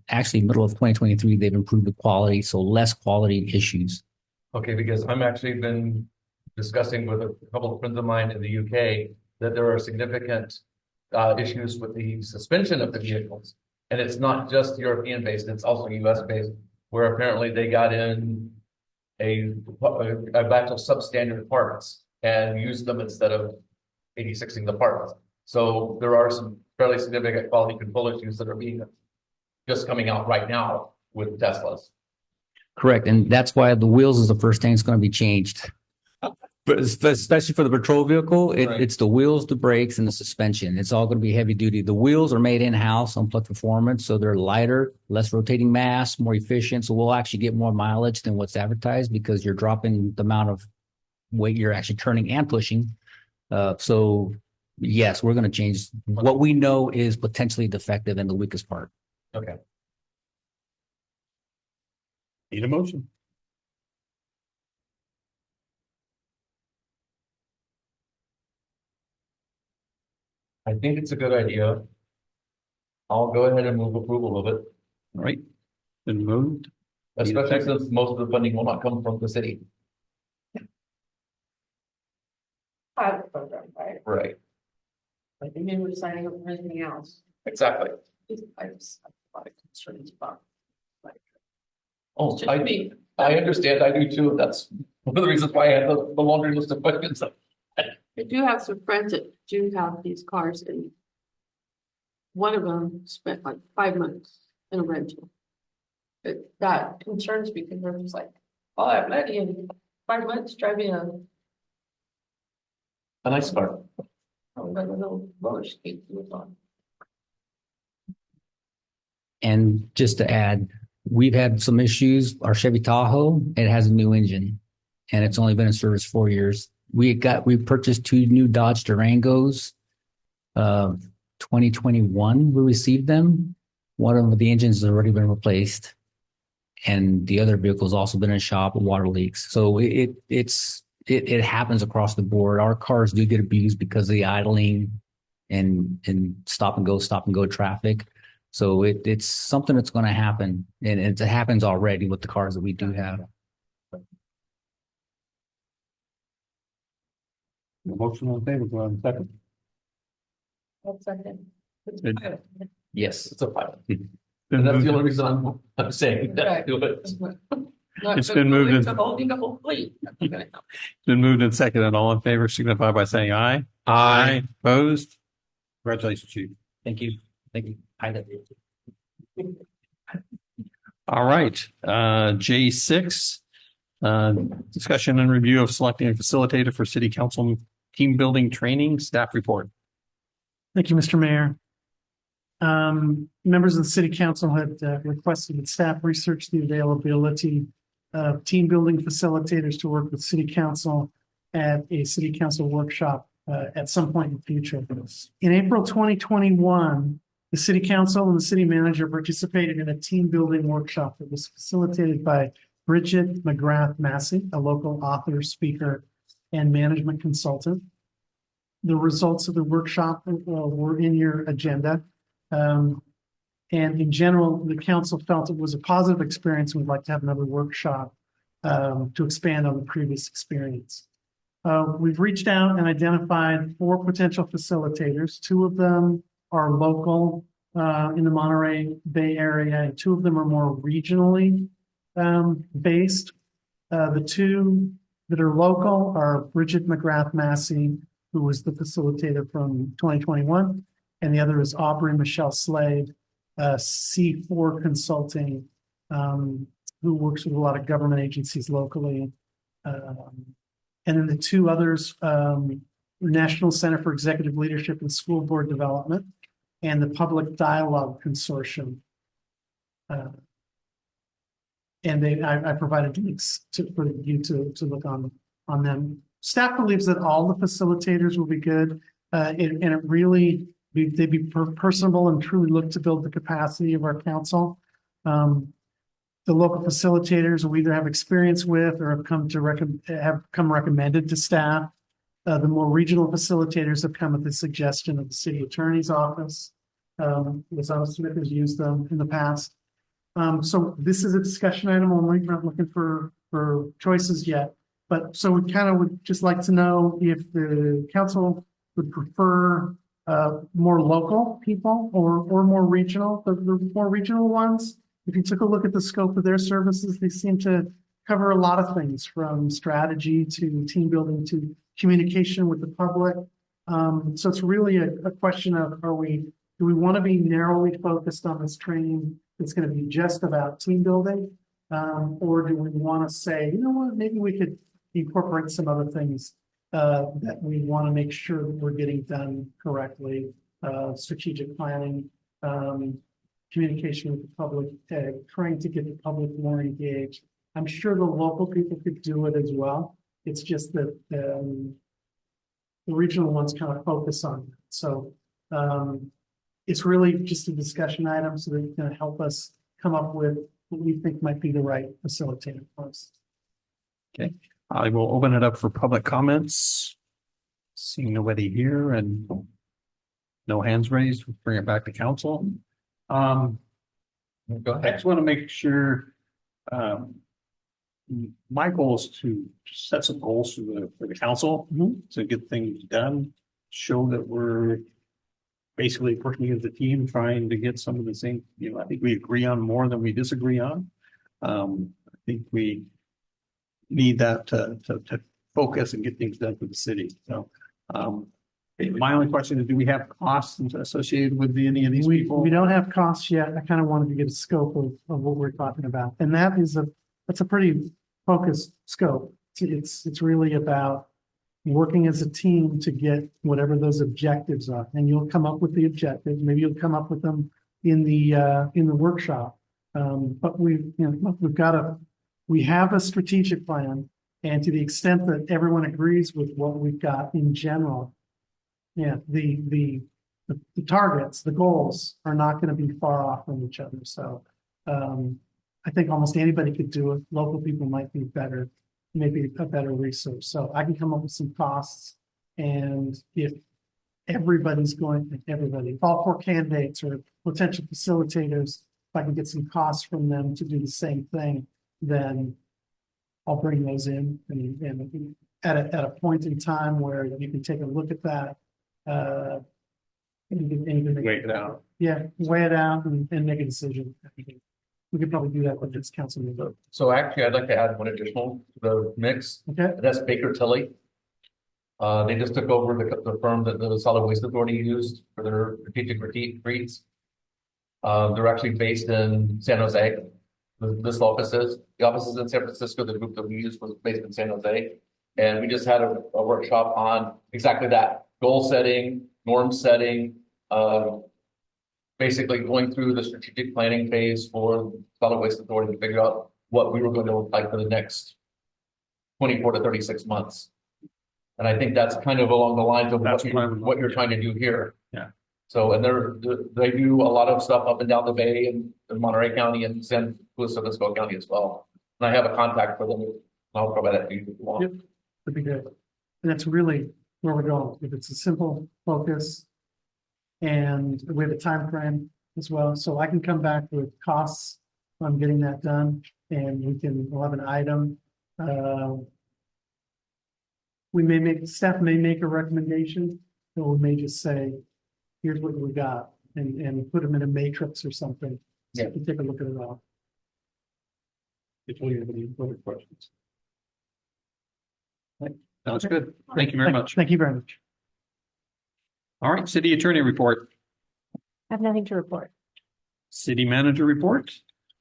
actually middle of 2023, they've improved the quality, so less quality issues. Okay, because I'm actually been discussing with a couple of friends of mine in the UK, that there are significant issues with the suspension of the vehicles. And it's not just European based, it's also US based, where apparently they got in a batch of substandard parts and used them instead of 86ing the parts. So there are some fairly significant quality control issues that are being just coming out right now with Teslas. Correct. And that's why the wheels is the first thing that's going to be changed. But especially for the patrol vehicle, Right. it's the wheels, the brakes, and the suspension. It's all going to be heavy duty. The wheels are made in-house on Plug Performance, so they're lighter, less rotating mass, more efficient. So we'll actually get more mileage than what's advertised because you're dropping the amount of weight you're actually turning and pushing. So yes, we're going to change what we know is potentially defective and the weakest part. Okay. Need a motion? I think it's a good idea. I'll go ahead and move approval of it, All right, been moved. especially since most of the funding will not come from the city. Pilot program, right? Right, Like, and then we're signing up for anything else. exactly. I just have a lot of concerns about. Like, Oh, just I me. I understand, I do too. That's one of the reasons why I had the laundry list of questions. I do have some friends that do have these cars and one of them spent like 5 months in a rental. That concerns me because they're just like, oh, I have money in 5 months driving A nice car. a little roller skate with on. And just to add, we've had some issues. Our Chevy Tahoe, it has a new engine and it's only been in service 4 years. We purchased 2 new Dodge Durangos. 2021, we received them. One of the engines has already been replaced. And the other vehicle's also been in shop with water leaks. So it happens across the board. Our cars do get abused because of the idling and stop and go traffic. So it's something that's going to happen, and it happens already with the cars that we do have. Motion on the table, go on second. One second. It's Good. pilot. Yes. It's a pilot. Been And that's the moved- only reason I'm saying that. Right. Do it. Not It's been moved going in- to holding the whole fleet. Been moved and seconded. All in favor signify by saying aye. Aye. Opposed? Congratulations, Chief. Thank you. Thank you. Pilot. All right, J6, discussion and review of selecting a facilitator for city council team building training staff report. Thank you, Mr. Mayor. Members of the city council had requested that staff research the availability of team building facilitators to work with city council at a city council workshop at some point in the future. In April 2021, the city council and the city manager participated in a team building workshop that was facilitated by Bridget McGrath Massey, a local author, speaker, and management consultant. The results of the workshop were in your agenda. And in general, the council felt it was a positive experience. We'd like to have another workshop to expand on the previous experience. We've reached out and identified 4 potential facilitators. 2 of them are local in the Monterey Bay area, and 2 of them are more regionally based. The 2 that are local are Bridget McGrath Massey, who was the facilitator from 2021, and the other is Aubrey Michelle Slade, C4 Consulting, who works with a lot of government agencies locally. And then the 2 others, National Center for Executive Leadership and School Board Development, and the Public Dialogue Consortium. And I provided links for you to look on them. Staff believes that all the facilitators will be good, and it really they'd be personable and truly look to build the capacity of our council. The local facilitators will either have experience with or have come recommended to staff. The more regional facilitators have come at the suggestion of the city attorney's office. Lozano Smith has used them in the past. So this is a discussion item only. We're not looking for choices yet. But so we kind of would just like to know if the council would prefer more local people or more regional. The more regional ones, if you took a look at the scope of their services, they seem to cover a lot of things from strategy to team building to communication with the public. So it's really a question of do we want to be narrowly focused on this training that's going to be just about team building? Or do we want to say, you know what, maybe we could incorporate some other things that we want to make sure that we're getting done correctly, strategic planning, communication with the public, trying to get the public more engaged. I'm sure the local people could do it as well. It's just that the regional ones kind of focus on it. So it's really just a discussion item so that it's going to help us come up with what we think might be the right facilitator for us. Okay, I will open it up for public comments. Seeing nobody here and no hands raised, we'll bring it back to council. Go I ahead. just want to make sure, my goal is to set some goals for the council to get things done, show that we're basically working as a team, trying to get some of the same, I think we agree on more than we disagree on. I think we need that to focus and get things done for the city. So, my only question is, do we have costs associated with any of these people? We don't have costs yet. I kind of wanted to get a scope of what we're talking about. And that's a pretty focused scope. It's really about working as a team to get whatever those objectives are. And you'll come up with the objectives. Maybe you'll come up with them in the workshop. But we have a strategic plan. And to the extent that everyone agrees with what we've got in general, the targets, the goals are not going to be far off from each other. So I think almost anybody could do it. Local people might be better, maybe a better resource. So I can come up with some costs. And if all four candidates or potential facilitators, if I can get some costs from them to do the same thing, then I'll bring those in and at a point in time where you can take a look at that. And Weigh it out. Yeah, weigh it out and make a decision. We could probably do that with this council vote. So actually, I'd like to add one additional to the mix. Okay. That's Baker Tilly. They just took over the firm that the Solid Waste Authority used for their strategic retreats. They're actually based in San Jose. This office is. The office is in San Francisco. The group that we used was based in San Jose. And we just had a workshop on exactly that. Goal setting, norm setting, basically going through the strategic planning phase for Solid Waste Authority to figure out what we were going to look like for the next 24 to 36 months. And I think that's kind of along the lines of what you're trying to do here. Yeah. So, and they do a lot of stuff up and down the bay in Monterey County and San Luis Obispo County as well. And I have a contact for them. I'll provide that to you if you want. Yep, that'd be good. And that's really where we're going. If it's a simple focus and we have a time frame as well, so I can come back with costs on getting that done, and we'll have an item. Staff may make a recommendation, or we may just say, here's what we got, and put them in a matrix or something. So you can take a look at it all. If we have any further questions. Sounds good. Thank you very much. Thank you very much. All right, city attorney report, I have nothing to report. city manager report.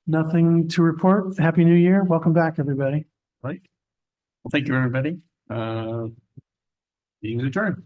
Nothing to report. Happy New Year. Welcome back, everybody. Right. Well, thank you, everybody. Meeting's adjourned.